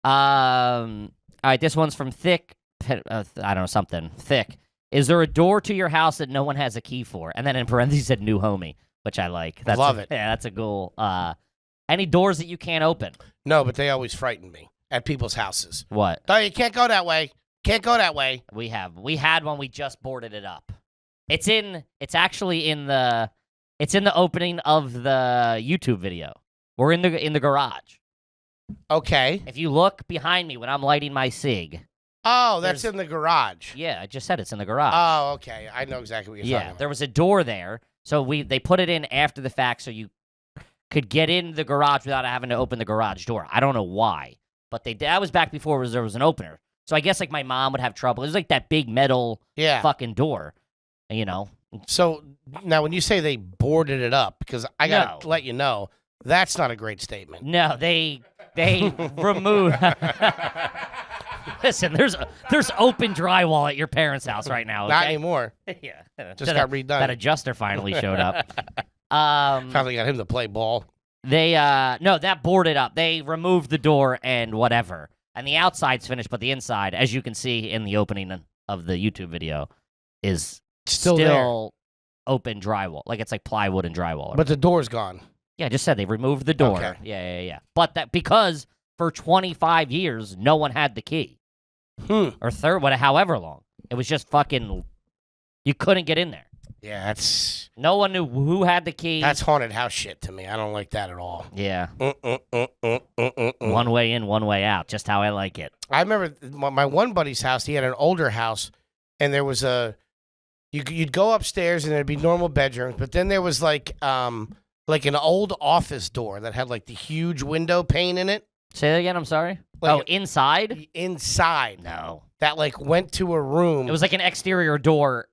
All right, this one's from Thick. I don't know, something. Thick. Is there a door to your house that no one has a key for? And then in parentheses said new homie, which I like. Love it. Yeah, that's a goal. Any doors that you can't open? No, but they always frighten me at people's houses. What? No, you can't go that way. Can't go that way. We had one. We just boarded it up. It's actually in the opening of the YouTube video. We're in the garage. Okay. If you look behind me when I'm lighting my cig. Oh, that's in the garage. Yeah, I just said it's in the garage. Oh, okay. I know exactly what you're talking about. There was a door there, so they put it in after the fact, so you could get in the garage without having to open the garage door. I don't know why, but that was back before there was an opener. So I guess like my mom would have trouble. It was like that big metal fucking door, So now when you say they boarded it up, because I got to let you know, that's not a great statement. No, they removed. Listen, there's open drywall at your parents' house right now. Okay? Not anymore. Yeah, Just got redone. That adjuster finally showed up. Finally got him to play ball. They that boarded up. They removed the door and whatever. And the outside's finished, but the inside, as you can see in the opening of the YouTube video, is Still there. open drywall. Like it's like plywood and drywall. But the door's gone. Yeah, I just said they removed the door. Okay. Yeah. But that because for 25 years no one had the key. Or however long. It was just fucking you couldn't get in there. Yeah, that's No one knew who had the key. That's haunted house shit to me. I don't like that at all. Yeah. One way in, one way out. Just how I like it. I remember my one buddy's house. He had an older house, and there was you'd go upstairs and there'd be normal bedrooms, but then there was like an old office door that had like the huge window pane in it. Say that again, I'm sorry. Like inside? Inside. No. That like went to a room. It was like an exterior door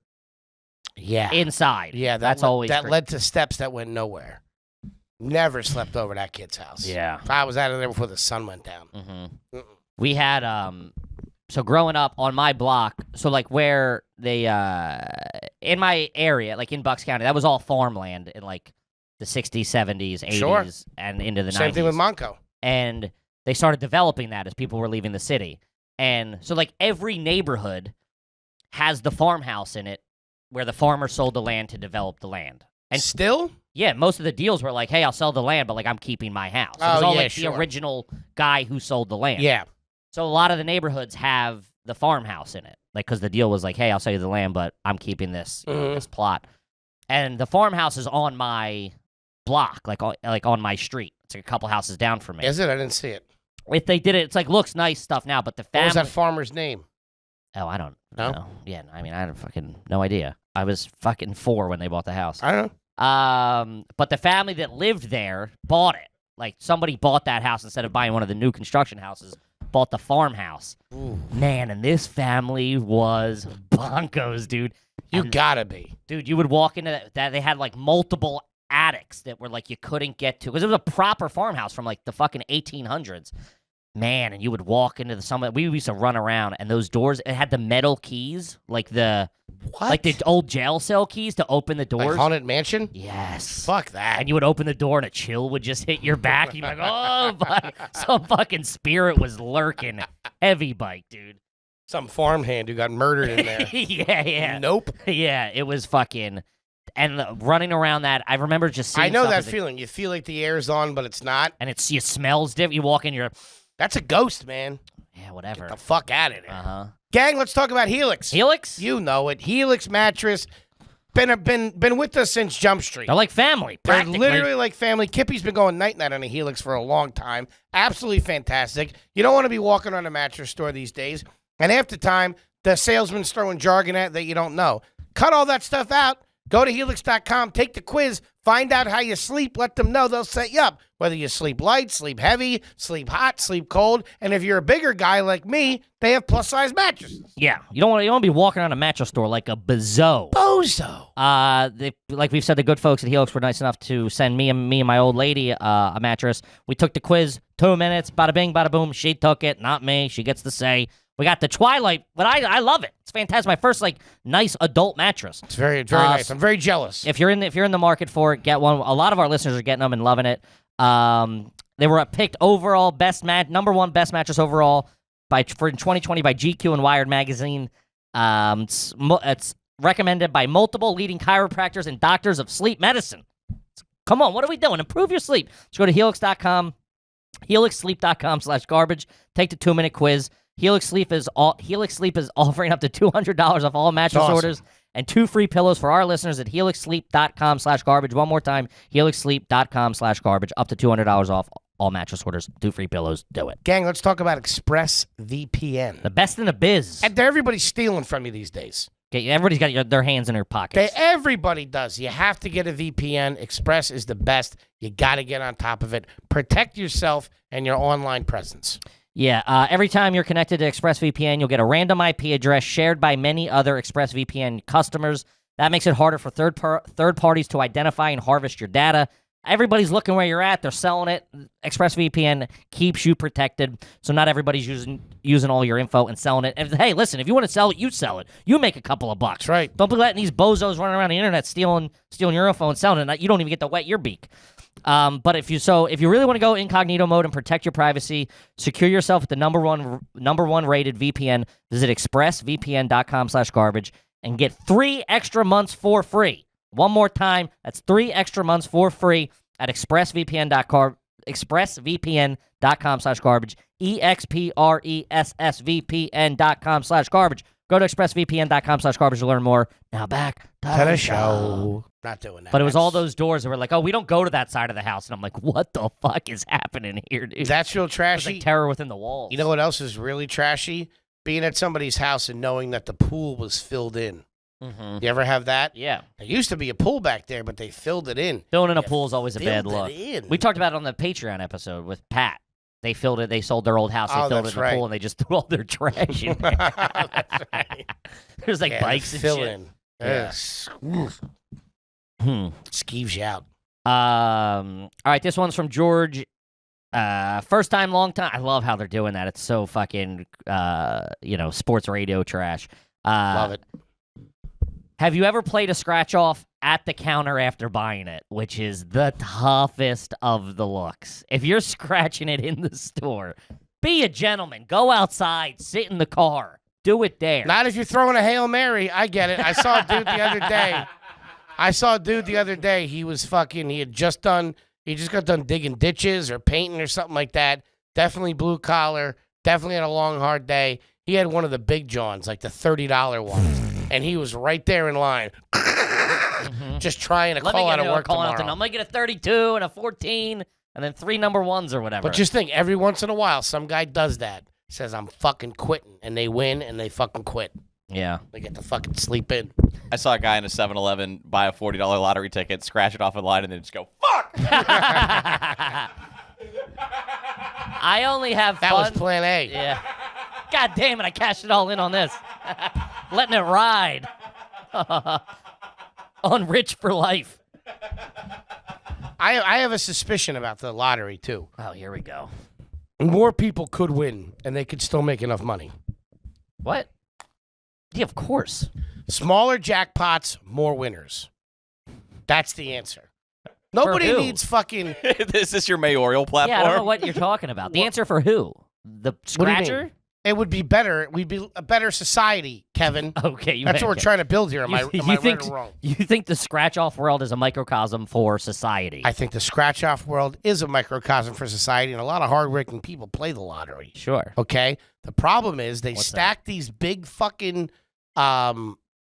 inside. Yeah, that's always that creepy. led to steps that went nowhere. Never slept over that kid's house. Yeah. I was out of there before the sun went down. Mm-hmm. We had so growing up on my block, so like where they in my area, like in Bucks County, that was all farmland in like the 60s, 70s, 80s, Sure. and into the 90s. Same thing with Monco. And they started developing that as people were leaving the city. And so like every neighborhood has the farmhouse in it where the farmer sold the land to develop the land. And still? Yeah, most of the deals were like, hey, I'll sell the land, but like I'm keeping my house. It was all like the original guy who sold the land. Yeah. So a lot of the neighborhoods have the farmhouse in it. Like, because the deal was like, hey, I'll sell you the land, but I'm keeping this, this plot. And the farmhouse is on my block, like on my street. It's like a couple houses down from me. Is it? I didn't see it. If they did it, it's like looks nice stuff now, but the family. What was that farmer's name? Oh, I don't know. No? Yeah, I mean, I had fucking no idea. I was fucking 4 when they bought the house. I don't know. But the family that lived there bought it. Like somebody bought that house instead of buying one of the new construction houses. Bought the farmhouse. Ooh. Man, and this family was bonkos, dude. You gotta be. Dude, you would walk into that. They had like multiple attics that were like you couldn't get to because it was a proper farmhouse from like the fucking 1800s. Man, and you would walk into we used to run around, and those doors, it had the metal keys, like the old jail cell keys to open the doors. Like Haunted Mansion? Yes. Fuck that. And you would open the door, and a chill would just hit your back. You'd be like, oh, some fucking spirit was lurking. Heavy bike, dude. Some farmhand who got murdered in there. Yeah. Nope. Yeah, it was fucking... And running around that, I remember just seeing I know that as feeling. You feel like the air's on, but it's not. And it smells different. You walk in, you're... That's a ghost, man. Yeah, whatever. Get the fuck out of there. Uh-huh. Gang, let's talk about Helix. Helix? You know it. Helix mattress. Been with us since Jump Street. They're like family, They're practically. literally like family. Kippy's been going night-night on a Helix for a long time. Absolutely fantastic. You don't want to be walking on a mattress store these days. And half the time, the salesman's throwing jargon at that you don't know. Cut all that stuff out. Go to helix.com, take the quiz, find out how you sleep, let them know, they'll set you up. Whether you sleep light, sleep heavy, sleep hot, sleep cold, and if you're a bigger guy like me, they have plus-size mattresses. Yeah, you don't want to be walking around a mattress store like a bozo. Like we've said, the good folks at Helix were nice enough to send me and my old lady a mattress. We took the quiz, 2 minutes, bada bing, bada boom. She took it, not me. She gets to say. We got the Twilight, but I love it. It's fantastic. My first nice adult mattress. It's very nice. I'm very jealous. If you're in the market for it, get one. A lot of our listeners are getting them and loving it. They were picked overall number one best mattress overall for 2020 by GQ and Wired magazine. It's recommended by multiple leading chiropractors and doctors of sleep medicine. Come on, what are we doing? Improve your sleep. Let's go to helix.com, helixsleep.com/garbage. Take the 2-minute quiz. Helix Sleep is offering up to $200 off all mattress orders and 2 free pillows for our listeners at helixsleep.com/garbage. One more time, helixsleep.com/garbage. Up to $200 off all mattress orders, 2 free pillows. Do it. Gang, let's talk about ExpressVPN. The best in the biz. And everybody's stealing from you these days. Okay, everybody's got their hands in their pockets. Everybody does. You have to get a VPN. Express is the best. You got to get on top of it. Protect yourself and your online presence. Yeah, every time you're connected to ExpressVPN, you'll get a random IP address shared by many other ExpressVPN customers. That makes it harder for third parties to identify and harvest your data. Everybody's looking where you're at. They're selling it. ExpressVPN keeps you protected, so not everybody's using all your info and selling it. And hey, listen, if you want to sell it, you sell it. You make a couple of bucks. That's right. Don't be letting these bozos running around the internet stealing your info and selling it. You don't even get to wet your beak. But if you really want to go incognito mode and protect your privacy, secure yourself with the number one rated VPN. Visit expressvpn.com/garbage and get 3 extra months for free. One more time, that's 3 extra months for free at expressvpn.com/garbage. expressvpn.com/garbage. Go to expressvpn.com/garbage to learn more. Now back to the show. Not doing that. But it was all those doors that were like, oh, we don't go to that side of the house. And I'm like, what the fuck is happening here, dude? That's real It's trashy. like terror within the walls. You know what else is really trashy? Being at somebody's house and knowing that the pool was filled in. Mm-hmm. You ever have that? Yeah. There used to be a pool back there, but they filled it in. Filling in a pool is always a bad Filled look. it in. We talked about it on the Patreon episode with Pat. They filled it. They sold their old house. They Oh, filled it in that's the pool, right. and they just threw all their trash in there. That's right. There's like Yeah, bikes and fill shit. in. Yeah. Oof. Hmm. Skeeves you out. All right, this one's from George. First time, long time. I love how they're doing that. It's so fucking, sports radio trash. Love it. Have you ever played a scratch off at the counter after buying it, which is the toughest of the looks? If you're scratching it in the store, be a gentleman. Go outside. Sit in the car. Do it there. Not if you're throwing a Hail Mary. I get it. I saw a dude the other day. He was fucking, he just got done digging ditches or painting or something like that. Definitely blue collar. Definitely had a long, hard day. He had one of the big Johns, like the $30 ones. And he was right there in line. Just trying to call out of work tomorrow. I'm going to get a 32 and a 14 and then 3 number 1s or whatever. But just think, every once in a while, some guy does that. Says, I'm fucking quitting. And they win and they fucking quit. Yeah. They get to fucking sleep in. I saw a guy in a 7-Eleven buy a $40 lottery ticket, scratch it off a line, and then just go, fuck! I only have fun. That was plan A. Yeah. God damn it, I cashed it all in on this. Letting it ride. On Rich for life. I have a suspicion about the lottery, too. Oh, here we go. More people could win, and they could still make enough money. What? Yeah, of course. Smaller jackpots, more winners. That's the answer. Nobody who? needs fucking... Is this your mayoral platform? Yeah, I don't know what you're talking about. The answer for who? The What do you mean? scratcher? It would be better. We'd be a better society, Kevin. Okay, That's what we're trying to build here. Am I think, right or wrong? You think the scratch-off world is a microcosm for society? I think the scratch-off world is a microcosm for society, and a lot of hard-working people play the lottery. Sure. Okay? The problem is they What's stack these big fucking, what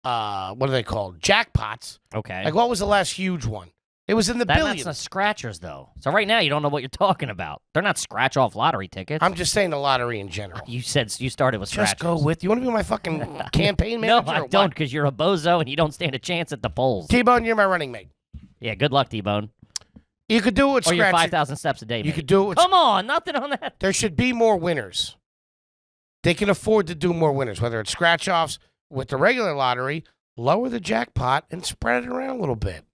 are they called? Jackpots. Okay. Like, what was the last huge one? It was in the That's billions. not scratchers, though. So right now, you don't know what you're talking about. They're not scratch-off lottery tickets. I'm just saying the lottery in general. You started with scratchers. Just go with. You want to be my fucking campaign No, manager? I or don't, what? because you're a bozo and you don't stand a chance at the polls. T-Bone, you're my running mate. Yeah, good luck, T-Bone. You could do it with Or your scratch. 5,000 steps a day. You mate. could do it with. Come on, nothing on that. There should be more winners. They can afford to do more winners, whether it's scratch-offs with the regular lottery. Lower the jackpot and spread it around a little bit.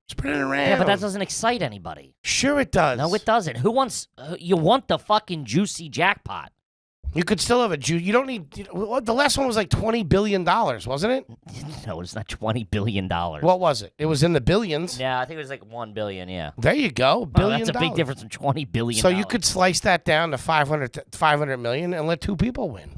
Spread it around. Yeah, but that doesn't excite anybody. Sure, it does. No, it doesn't. Who wants? You want the fucking juicy jackpot? You could still have a Jew. You don't need. The last one was like $20 billion, wasn't it? No, it's not $20 billion. What was it? It was in the billions. Yeah, I think it was like $1 billion. Yeah, There you go. oh, $billion. that's a big difference from $20 billion. So you could slice that down to 500 million and let two people win.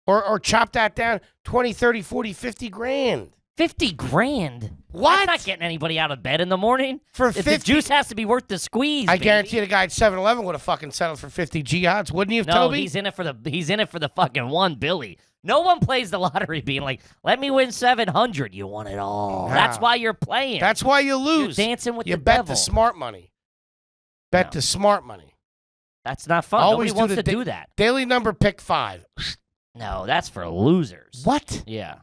Or chop that down 20, 30, 40, 50 grand. 50 grand. What? That's not getting anybody out of bed in the morning. For If 50 the juice has to be worth the squeeze. I baby. guarantee the guy at 7-Eleven would have fucking settled for 50 jihads, wouldn't you, No, Toby? he's in it for the fucking $1 billion. No one plays the lottery being like, let me win 700. You want it all. Nah. That's why you're playing. That's why you lose. You're dancing with you the bet devil. the smart money. Bet No. the smart money. That's not fun. Always Nobody wants do to the do that. Daily number pick 5. No, that's for losers. What? Yeah.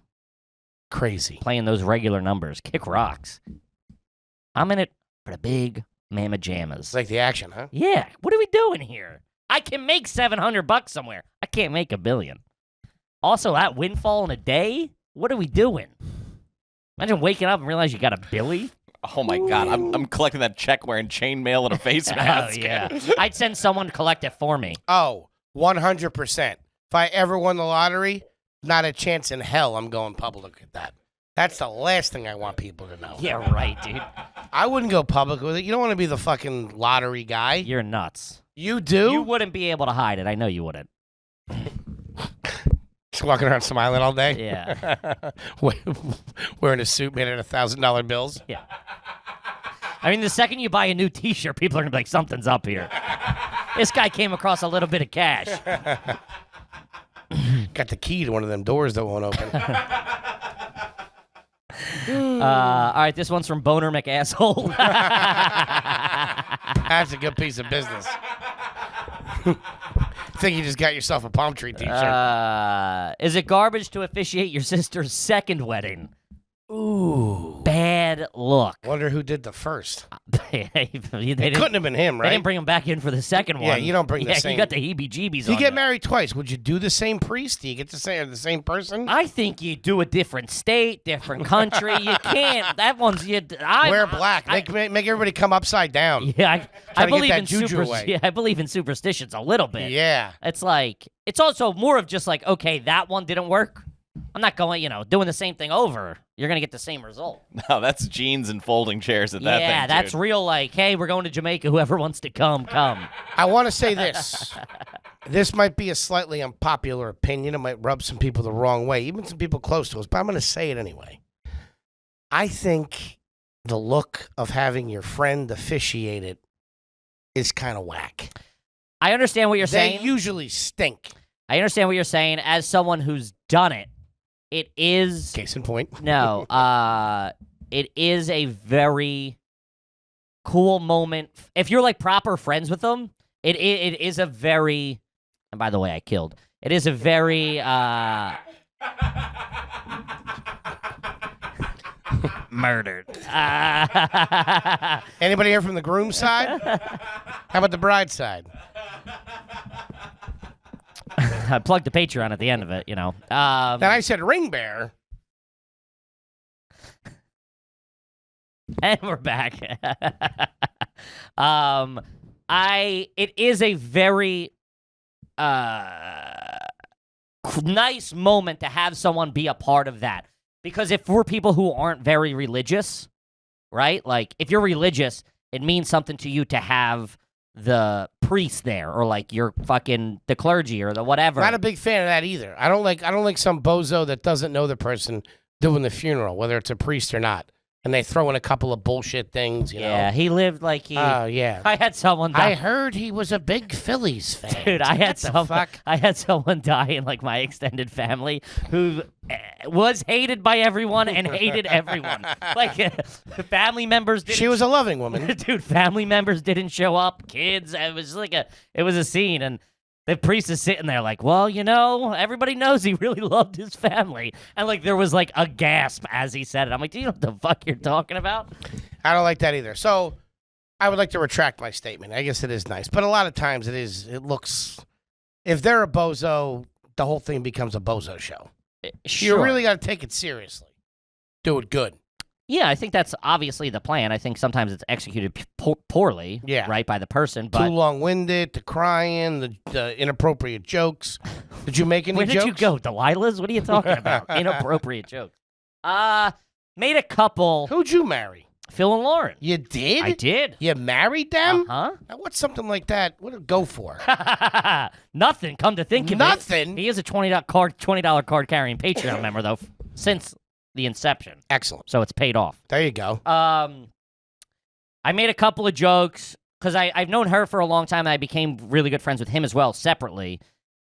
Crazy. Playing those regular numbers. Kick rocks. I'm in it for the big mamma jammas. It's like the action, huh? Yeah. What are we doing here? I can make $700 somewhere. I can't make $1 billion. Also, that windfall in a day? What are we doing? Imagine waking up and realize you got $1 billion. Oh my God, I'm collecting that check wearing chainmail and a face mask. Oh, yeah. I'd send someone to collect it for me. Oh, 100%. If I ever won the lottery, not a chance in hell I'm going public with that. That's the last thing I want people to know. Yeah, right, dude. I wouldn't go public with it. You don't want to be the fucking lottery guy. You're nuts. You do? You wouldn't be able to hide it. I know you wouldn't. Just walking around smiling all day? Yeah. Wearing a suit made out of $1,000 bills? Yeah. I mean, the second you buy a new T-shirt, people are going to be like, something's up here. This guy came across a little bit of cash. Got the key to one of them doors that won't open. All right, this one's from Boner McAsshole. That's a good piece of business. I think you just got yourself a palm tree t-shirt. Is it garbage to officiate your sister's second wedding? Ooh. Bad look. Wonder who did the first. They It didn't, couldn't have been him, they right? didn't bring him back in for the second one. Yeah, you don't bring the Yeah, same- you got the heebie-jeebies You on get you. married twice. Would you do the same priest? Do you get to say the same person? I think you do a different state, different country. You can't. That one's you. Wear black. Make everybody come upside down. Yeah, I Try to get believe that in juju away. Yeah, I believe in superstitions a little bit. Yeah. It's like it's also more of just like, okay, that one didn't work. I'm not going, doing the same thing over. You're gonna get the same result. No, that's jeans and folding chairs at that thing. Yeah, that's dude. real. Like, hey, we're going to Jamaica. Whoever wants to come. I want to say this. This might be a slightly unpopular opinion. It might rub some people the wrong way, even some people close to us, but I'm going to say it anyway. I think the look of having your friend officiate it is kind of whack. I understand what you're They saying. usually stink. I understand what you're saying. As someone who's done it, it is Case in point. no. It is a very cool moment. If you're like proper friends with them, it is a very. And by the way, I killed. It is a very murdered. Anybody here from the groom side? How about the bride side? I plugged the Patreon at the end of it. Then I said ring bearer. And we're back. It is a very nice moment to have someone be a part of that. Because if we're people who aren't very religious, right? Like if you're religious, it means something to you to have the priest there or like you're fucking the clergy or the whatever. Not a big fan of that either. I don't like some bozo that doesn't know the person doing the funeral, whether it's a priest or not. And they throw in a couple of bullshit things, you know. Yeah, he lived like he. Oh, yeah. I had someone. I heard he was a big Phillies fan. Dude, I had What the fuck? I had someone die in like my extended family who was hated by everyone and hated everyone. Like family members didn't She was a loving woman. dude, family members didn't show up, kids, it was a scene and the priest is sitting there like, well, you know, everybody knows he really loved his family. And like there was like a gasp as he said it. I'm like, do you know what the fuck you're talking about? I don't like that either. So I would like to retract my statement. I guess it is nice. But a lot of times it looks, if they're a bozo, the whole thing becomes a bozo show. Sure. You really got to take it seriously. Do it good. Yeah, I think that's obviously the plan. I think sometimes it's executed poorly, Yeah. right, by the person. Too But long-winded, the crying, the inappropriate jokes. Did you make any where jokes? did you go, Delilah's? What are you talking about? Inappropriate jokes. Made a couple. Who'd you marry? Phil and Lauren. You did? I did. You married them? Uh Now, what's something like that? What would it go for? huh. Nothing. Come to think of it, Nothing? he is a $20 card carrying Patreon member though, since the inception. Excellent. So it's paid off. There you go. I made a couple of jokes because I've known her for a long time and I became really good friends with him as well separately.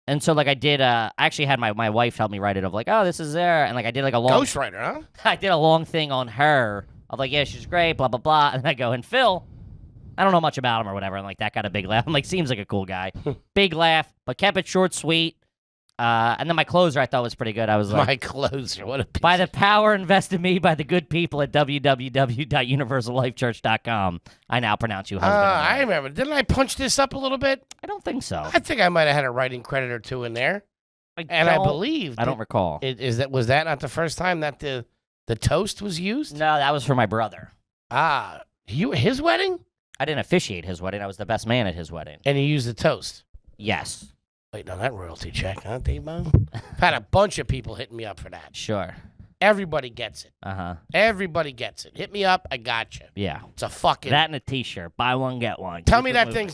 And so like I did I actually had my wife help me write it of like, oh, this is there, and like I did like a long Ghostwriter, huh? I did a long thing on her of like, yeah, she's great, blah blah blah. And I go, and Phil, I don't know much about him or whatever, and like that got a big laugh. I'm like, seems like a cool guy. Big laugh, but kept it short, sweet. And then my closer I thought was pretty good. I was like, My closer. What a piece by the of- power invested in me by the good people at www.universallifechurch.com, I now pronounce you husband. and I wife. remember. Didn't I punch this up a little bit? I don't think so. I think I might have had a writing credit or two in there. And I believe I don't recall. was that not the first time that the toast was used? No, that was for my brother. His wedding? I didn't officiate his wedding. I was the best man at his wedding. And he used the toast. Yes, Wait, no, that royalty check, huh, T-Bone? I've had a bunch of people hitting me up for that. sure. Everybody gets it. Uh-huh. Everybody gets it. Hit me up, I got you. Yeah. It's a fucking. That and a T-shirt. Buy one, get one. Tell Keep me it that moving.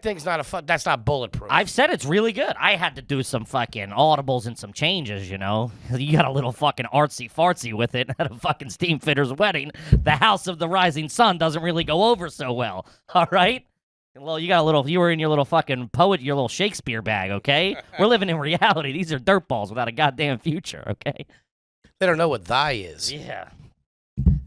thing's not that's not bulletproof. I've said it's really good. I had to do some fucking audibles and some changes, you know. You got a little fucking artsy-fartsy with it at a fucking steam fitter's wedding. The House of the Rising Sun doesn't really go over so well, all right? Well, you were in your little fucking poet, your little Shakespeare bag, okay? We're living in reality. These are dirtballs without a goddamn future, okay? They don't know what thy is. Yeah.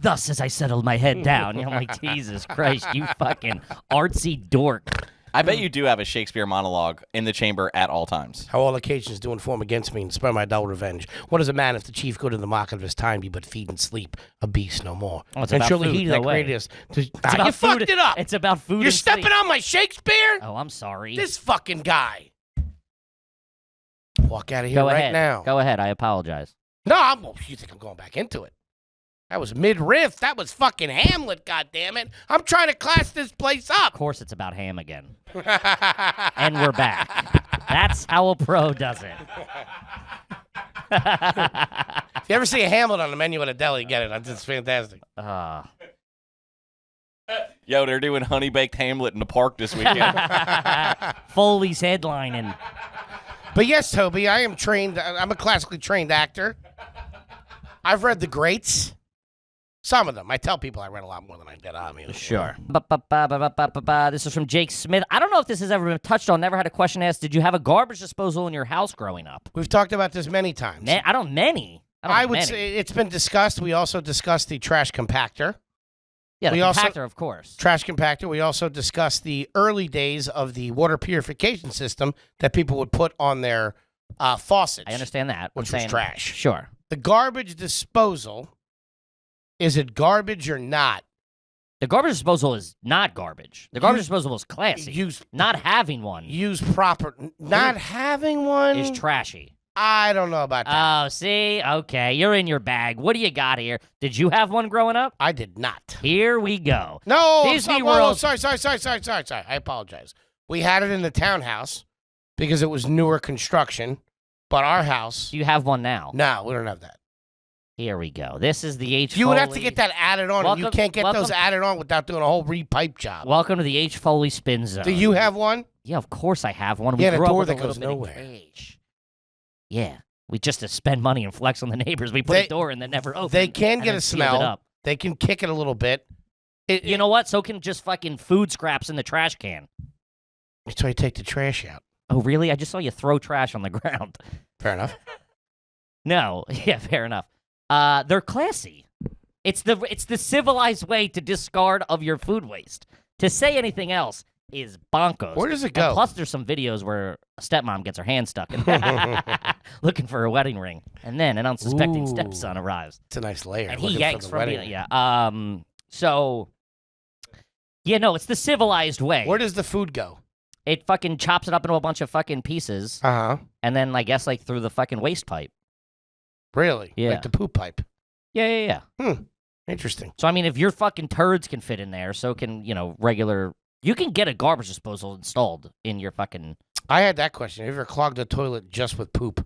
Thus, as I settled my head down, I'm like, Jesus Christ, you fucking artsy dork. I bet you do have a Shakespeare monologue in the chamber at all times. How all occasions do inform against me and spur my dull revenge. What is a man if the chief good in the market of his time be but feed and sleep, a beast no more? Oh, it's and about surely food, he no that way. created us. about You food. fucked it up. It's about food You're and stepping sleep. on my Shakespeare? Oh, I'm sorry. This fucking guy. Walk out of here Go right ahead. now. Go ahead. I apologize. No, you think I'm going back into it? That was mid-riff. That was fucking Hamlet, goddammit. I'm trying to class this place Of up. course, it's about ham again. And we're back. That's how a pro does it. If you ever see a Hamlet on the menu at a deli, get it. It's fantastic. Yo, they're doing honey baked Hamlet in the park this weekend. Foley's headlining. But yes, Toby, I am trained. I'm a classically trained actor. I've read the greats. Some of them. I tell people I read a lot more than I did. I mean, Sure. This is from Jake Smith. I don't know if this has ever been touched on. Never had a question asked. Did you have a garbage disposal in your house growing up? We've talked about this many times. Many. I don't I would many. say it's been discussed. We also discussed the trash compactor. Yeah, the we also- compactor, of course. Trash compactor. We also discussed the early days of the water purification system that people would put on their faucets. I understand that. Which I'm was saying, trash. Sure. The garbage disposal. Is it garbage or not? The garbage disposal is not garbage. The garbage disposal is classy. Use Not having one proper. Not having one is trashy. I don't know about that. Oh, see? Okay, you're in your bag. What do you got here? Did you have one growing up? I did not. Here we go. No, I'm Disney sorry, World. Sorry. I apologize. We had it in the townhouse because it was newer construction, but our house. Do you have one now? No, we don't have that. Here we go. This is the H. You would have to Foley- get that added on, and you Welcome- can't get those welcome- added on without doing a whole repipe job. Welcome to the H. Foley Spin Zone. Do you have one? Yeah, of course I have one. We Yeah, the grew up door with that a little goes bit of nowhere. cash. Yeah, we just to spend money and flex on the neighbors. We put They- a door in that never opened. They can and get then a sealed it smell. up. They can kick it a little bit. You know what? So can just fucking food scraps in the trash can. That's why you take the trash out. Oh, really? I just saw you throw trash on the ground. Fair enough. No, yeah, fair enough. They're classy. It's the civilized way to discard of your food waste. To say anything else is bonkers. Where does it And go? plus, there's some videos where a stepmom gets her hand stuck in looking for a wedding ring, and then an unsuspecting Ooh. stepson arrives, It's a nice layer. and he looking for yanks the from wedding. behind. Yeah. So, yeah, no, it's the civilized way. Where does the food go? It fucking chops it up into a bunch of fucking pieces, Uh-huh. and then I guess like through the fucking waste pipe. Really? Yeah. Like the poop pipe. Yeah. Interesting. So I mean, if your fucking turds can fit in there, so can regular. You can get a garbage disposal installed in your fucking. I had that question. Have you ever clogged the toilet just with poop?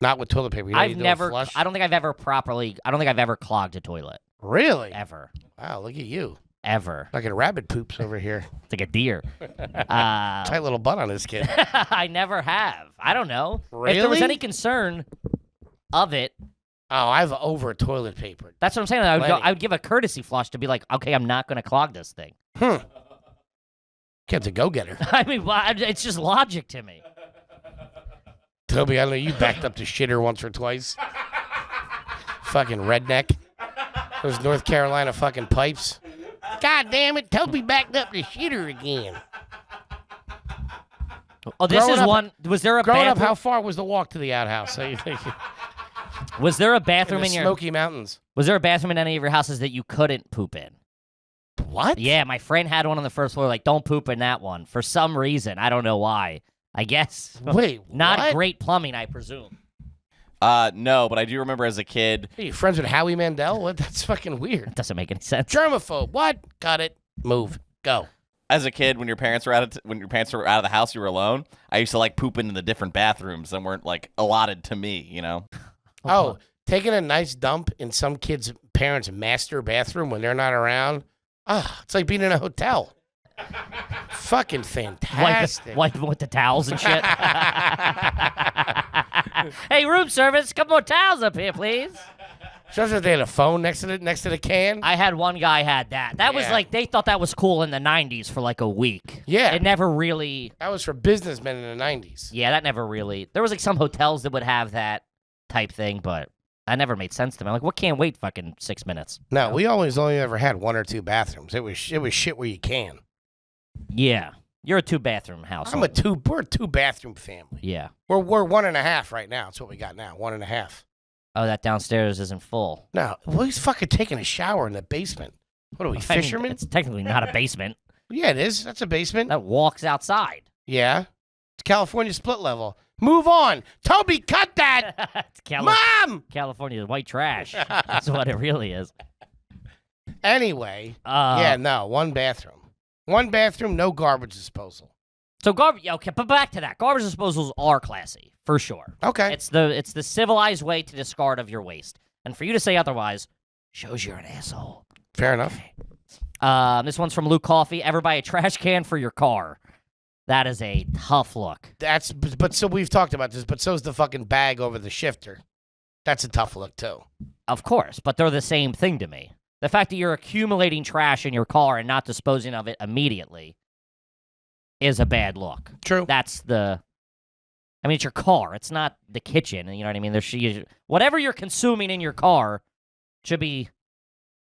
Not with toilet paper. You know, you I've do a never. flush? I don't think I've ever properly. I don't think I've ever clogged a toilet Really? ever. Wow, look at you. Ever. Like a rabbit poops over here. It's like a deer. Tight little butt on this kid. I never have. I don't know. If there was Really? any concern of it, Oh, I've over toilet paper. that's what I'm saying. I would go. Plenty. I would give a courtesy flush to be like, okay, I'm not going to clog this thing. Kid's a go-getter. I mean, it's just logic to me. Toby, I know you backed up the shitter once or twice. Fucking redneck. Those North Carolina fucking pipes. God damn it, Toby backed up the shitter again. Oh, this Growing is up- one. Was there a Growing up, bathroom? how far was the walk to the outhouse? In Was there a the bathroom in your? Smoky Mountains. Was there a bathroom in any of your houses that you couldn't poop in? What? Yeah, my friend had one on the first floor. Like, don't poop in that one for some reason. I don't know why. I guess Wait, not what? great plumbing, I presume. No, but I do remember as a kid. Are you friends with Howie Mandel? What? That's fucking weird. It doesn't make any sense. Germaphobe. What? Got it. Move. Go. As a kid, when your parents were out of the house, you were alone. I used to like poop into the different bathrooms that weren't like allotted to me. You know. Oh, taking a nice dump in some kid's parents' master bathroom when they're not around. Ah, it's like being in a hotel. Fucking fantastic. Wipe with the towels and shit. Hey, room service, couple more towels up here, please. Especially if they had a phone next to the can. I had one guy had that. That was Yeah. like they thought that was cool in the '90s for like a week. Yeah. It never really. That was for businessmen in the 90s. Yeah, that never really. There was like some hotels that would have that type thing, but that never made sense to me. I'm like, what can't wait fucking 6 minutes? No, we always only ever had one or two bathrooms. It was shit where you can. Yeah, you're a 2-bathroom house. We're a two bathroom family. Yeah. We're 1.5 right now. That's what we got now. 1.5. Oh, that downstairs isn't full. No, well, he's fucking taking a shower in the basement. What are we, I mean, fishermen? it's technically not a basement. Yeah, it is. That's a basement. That walks outside. Yeah. It's California split level. Move on. Toby, cut that. It's Mom! California's white trash. That's what it really is. Anyway. Uh, Yeah, no. One bathroom. One bathroom, no garbage disposal. So garbage. Okay, but back to that. Garbage disposals are classy for sure. Okay. It's the civilized way to discard of your waste, and for you to say otherwise shows you're an asshole. Fair enough. This one's from Luke Coffee. Ever buy a trash can for your car? That is a tough look. But so we've talked about this, but so's the fucking bag over the shifter. That's a tough look, too. Of course, but they're the same thing to me. The fact that you're accumulating trash in your car and not disposing of it immediately is a bad look. True. That's the. I mean, it's your car. It's not the kitchen. You know what I mean? Whatever you're consuming in your car should be.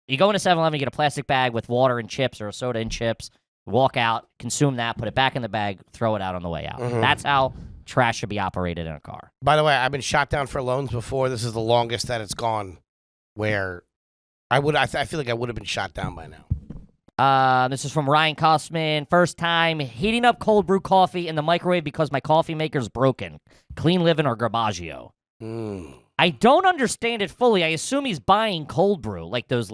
You go into 7-Eleven, you get a plastic bag with water and chips or a soda and chips. Walk out, consume that, put it back in the bag, throw it out on the way out. Mhm. That's how trash should be operated in a car. By the way, I've been shot down for loans before. This is the longest that it's gone where I feel like I would have been shot down by now. This is from Ryan Kosman. First time heating up cold brew coffee in the microwave because my coffee maker's broken. Clean living or Garbaggio. I don't understand it fully. I assume he's buying cold brew, like those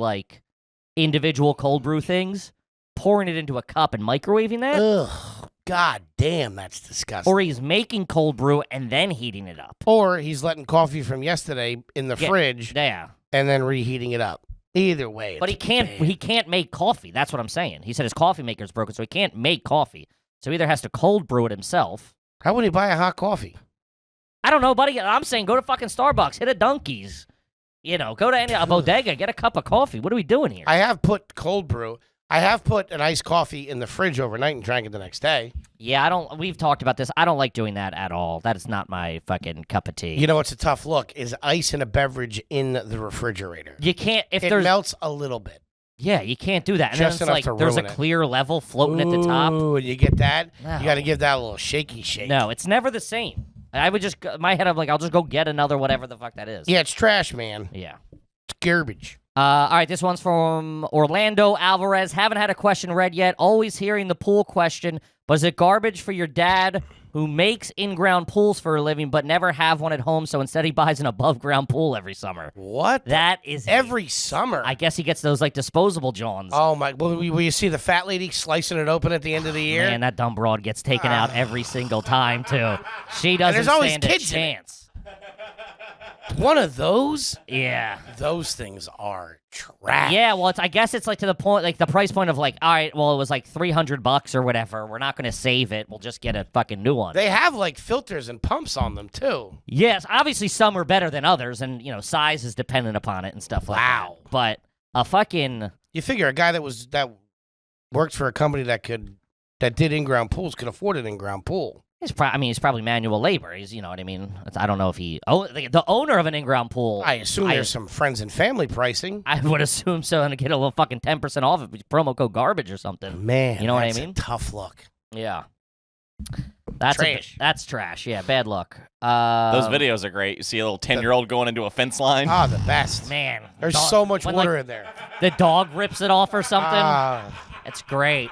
individual cold brew things, pouring it into a cup and microwaving that. Ugh. God damn, that's disgusting. Or he's making cold brew and then heating it up. Or he's letting coffee from yesterday in the fridge Yeah. and then reheating it up. Either way, But he can't make coffee. That's what I'm saying. He said his coffee maker's broken, so he can't make coffee. So he either has to cold brew it himself. How would he buy a hot coffee? I don't know, buddy. I'm saying go to fucking Starbucks, hit a Dunkies. Go to a bodega, get a cup of coffee. What are we doing here? I have put cold brew. I have put an iced coffee in the fridge overnight and drank it the next day. Yeah, we've talked about this. I don't like doing that at all. That is not my fucking cup of tea. You know what's a tough look? Is ice in a beverage in the refrigerator. You can't, if It there's, melts a little bit. yeah, you can't do that. And Just then enough it's to like, there's a ruin it. clear level floating at the top. Ooh, and you get that? No. You got to give that a little shaky shake. No, it's never the same. I would just, my head, I'm like, I'll just go get another whatever the fuck that is. Yeah, it's trash, man. Yeah. It's garbage. All right, this one's from Orlando Alvarez. Haven't had a question read yet. Always hearing the pool question. But is it garbage for your dad who makes in-ground pools for a living but never have one at home, so instead he buys an above-ground pool every summer? What? That is... Every summer? I guess he gets those, like, disposable Johns. Oh, my. Will you see the fat lady slicing it open at the end of the year? Man, that dumb broad gets taken out every single time, too. She doesn't there's always stand a kids in it. chance. One of those? Yeah. Those things are trash. Yeah, well, I guess it's like to the point, like the price point of like, all right, well, it was like $300 or whatever. We're not going to save it. We'll just get a fucking new one. They have, like, filters and pumps on them, too. Yes, obviously some are better than others, and, size is dependent upon it and stuff like that. Wow. But a fucking... You figure a guy that worked for a company that did in-ground pools could afford an in-ground pool. He's probably manual labor. He's, you know what I mean? I don't know if he... Oh, the owner of an in-ground pool... I assume there's some friends and family pricing. I would assume so, and get a little fucking 10% off if promo code garbage or something. Man, you know what I that's mean? A tough look. Yeah. That's trash. That's trash. Yeah, bad luck. Those videos are great. You see a little 10-year-old going into a fence line. Ah, the best. Man. There's so much when, water in there. The dog rips it off or something. Ah, It's great.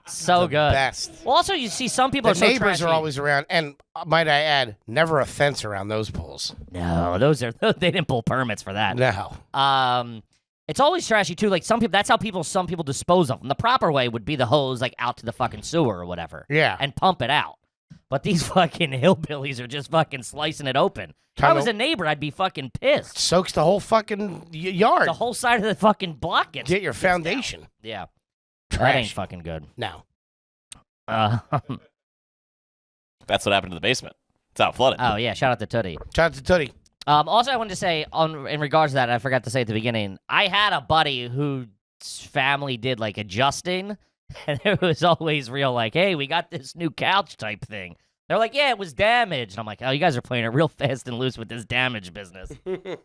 So the good. best. Well, also, you see some people The are so neighbors trashy. are always around, and might I add, never a fence around those pools. No, they didn't pull permits for that. No. It's always trashy too. Like some people, that's how some people dispose of them. The proper way would be the hose like out to the fucking sewer or whatever. Yeah. And pump it out. But these fucking hillbillies are just fucking slicing it open. If I Time was to- a neighbor, I'd be fucking pissed. Soaks the whole fucking yard. The whole side of the fucking block gets Get your foundation. Yeah. Trash. That ain't fucking good. No. That's what happened to the basement. It's how it flooded. Oh yeah, shout out to Tootie. Shout out to Tootie. Also, I wanted to say in regards to that, I forgot to say at the beginning. I had a buddy whose family did like adjusting, and it was always real like, "Hey, we got this new couch type thing." They're like, "Yeah, it was damaged." And I'm like, "Oh, you guys are playing it real fast and loose with this damage business."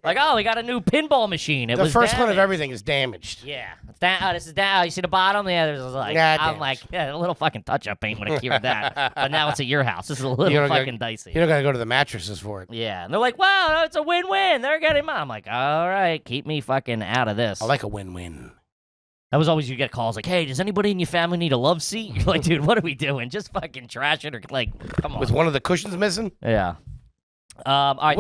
Like, "Oh, we got a new pinball machine. It The was first one of damaged." everything is damaged. Yeah, it's this is down. You see the bottom? Yeah, there's like, Yeah, I'm damaged. like, yeah, a little fucking touch up ain't gonna cure that. But now it's at your house. This is a little You don't fucking gotta- dicey. You don't got to go to the mattresses for it. Yeah, and they're like, "Wow, it's a win-win. They're getting mine." I'm like, "All right, keep me fucking out of this." I like a win-win. That was always you get calls like, "Hey, does anybody in your family need a love seat?" You're like, "Dude, what are we doing? Just fucking trash it or like, come on." With one of the cushions missing? Yeah. All right.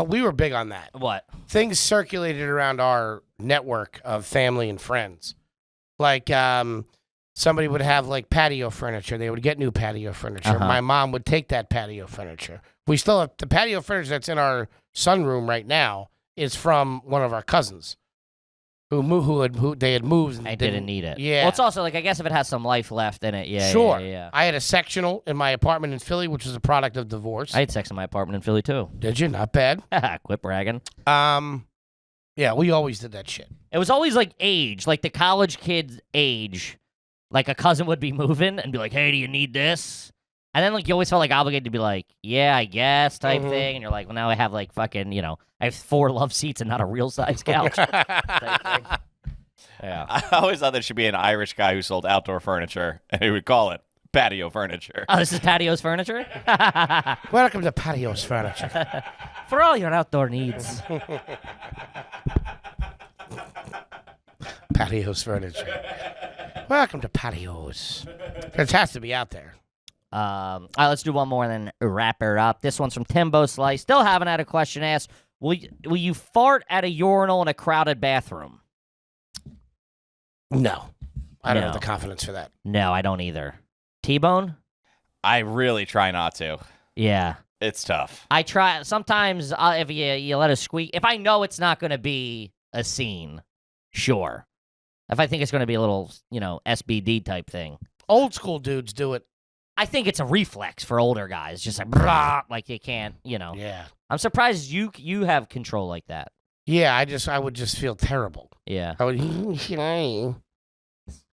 We were big on that. What? Things circulated around our network of family and friends. Like somebody would have like patio furniture. They would get new patio furniture. Uh-huh. My mom would take that patio furniture. We still have the patio furniture that's in our sunroom right now is from one of our cousins who they had moved and I didn't need it. Yeah. Well, it's also like I guess if it has some life left in it, yeah. Sure. Yeah. I had a sectional in my apartment in Philly, which was a product of divorce. I had sex in my apartment in Philly too. Did you? Not bad. Quit bragging. Yeah, we always did that shit. It was always like age, like the college kids' age. Like a cousin would be moving and be like, "Hey, do you need this?" And then like you always felt like obligated to be like, "Yeah, I guess," type thing. And you're like, "Well, now I have like fucking, I have 4 love seats and not a real size couch." type thing. Yeah. I always thought there should be an Irish guy who sold outdoor furniture, and he would call it patio furniture. Oh, this is Patio's Furniture? Welcome to Patio's Furniture. For all your outdoor needs. Patio's Furniture. Welcome to Patios. It has to be out there. All right, let's do one more and then wrap her up. This one's from Timbo Slice. Still haven't had a question asked. Will you fart at a urinal in a crowded bathroom? No. I don't No. have the confidence for that. No, I don't either. T-Bone? I really try not to. Yeah. It's tough. I try. Sometimes if you let us squeak, if I know it's not going to be a scene, sure. If I think it's going to be a little, SBD type thing. Old school dudes do it. I think it's a reflex for older guys. Just like, brah, like you can't, Yeah. I'm surprised you have control like that. Yeah, I would just feel terrible. Yeah. I would,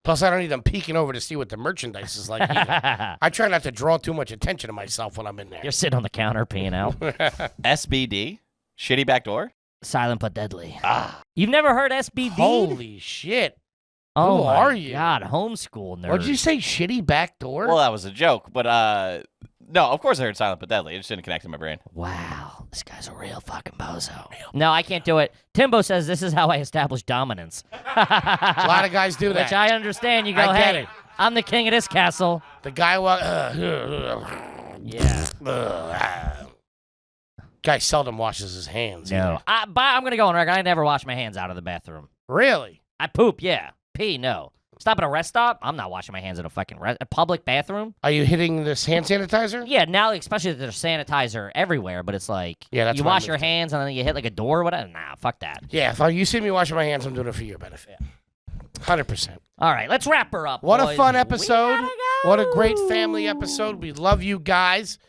plus, I don't need them peeking over to see what the merchandise is like either. I try not to draw too much attention to myself when I'm in there. You're sitting on the counter peeing out. SBD? Shitty backdoor? Silent but deadly. Ah, You've never heard SBD? holy shit. Oh Who my are you? God, homeschool nerd. What'd you say, shitty backdoor? Well, that was a joke, but no, of course I heard Silent but Deadly. It just didn't connect in my brain. Wow, this guy's a real fucking bozo. No, I can't do it. Timbo says this is how I establish dominance. A lot of guys do that. Which I understand. You go, I get hey, it. I'm the king of this castle. The guy Yeah. Guy seldom washes his hands. No. I'm going to go on record. I never wash my hands out of the bathroom. Really? I poop, yeah. Pee, no. Stop at a rest stop? I'm not washing my hands in a public bathroom. Are you hitting this hand sanitizer? Yeah, now especially that there's sanitizer everywhere, but it's like Yeah, that's you what I wash your moved to. hands and then you hit like a door or whatever. Nah, fuck that. Yeah, if you see me washing my hands, I'm doing it for your benefit. 100%. All right, let's wrap her up. What a boys. fun We episode. gotta go. What a great family episode. We love you guys.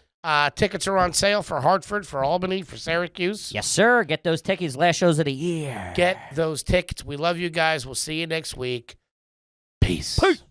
Tickets are on sale for Hartford, for Albany, for Syracuse. Yes, sir. Get those tickets. Last shows of the year. Get those tickets. We love you guys. We'll see you next week. Peace. Peace.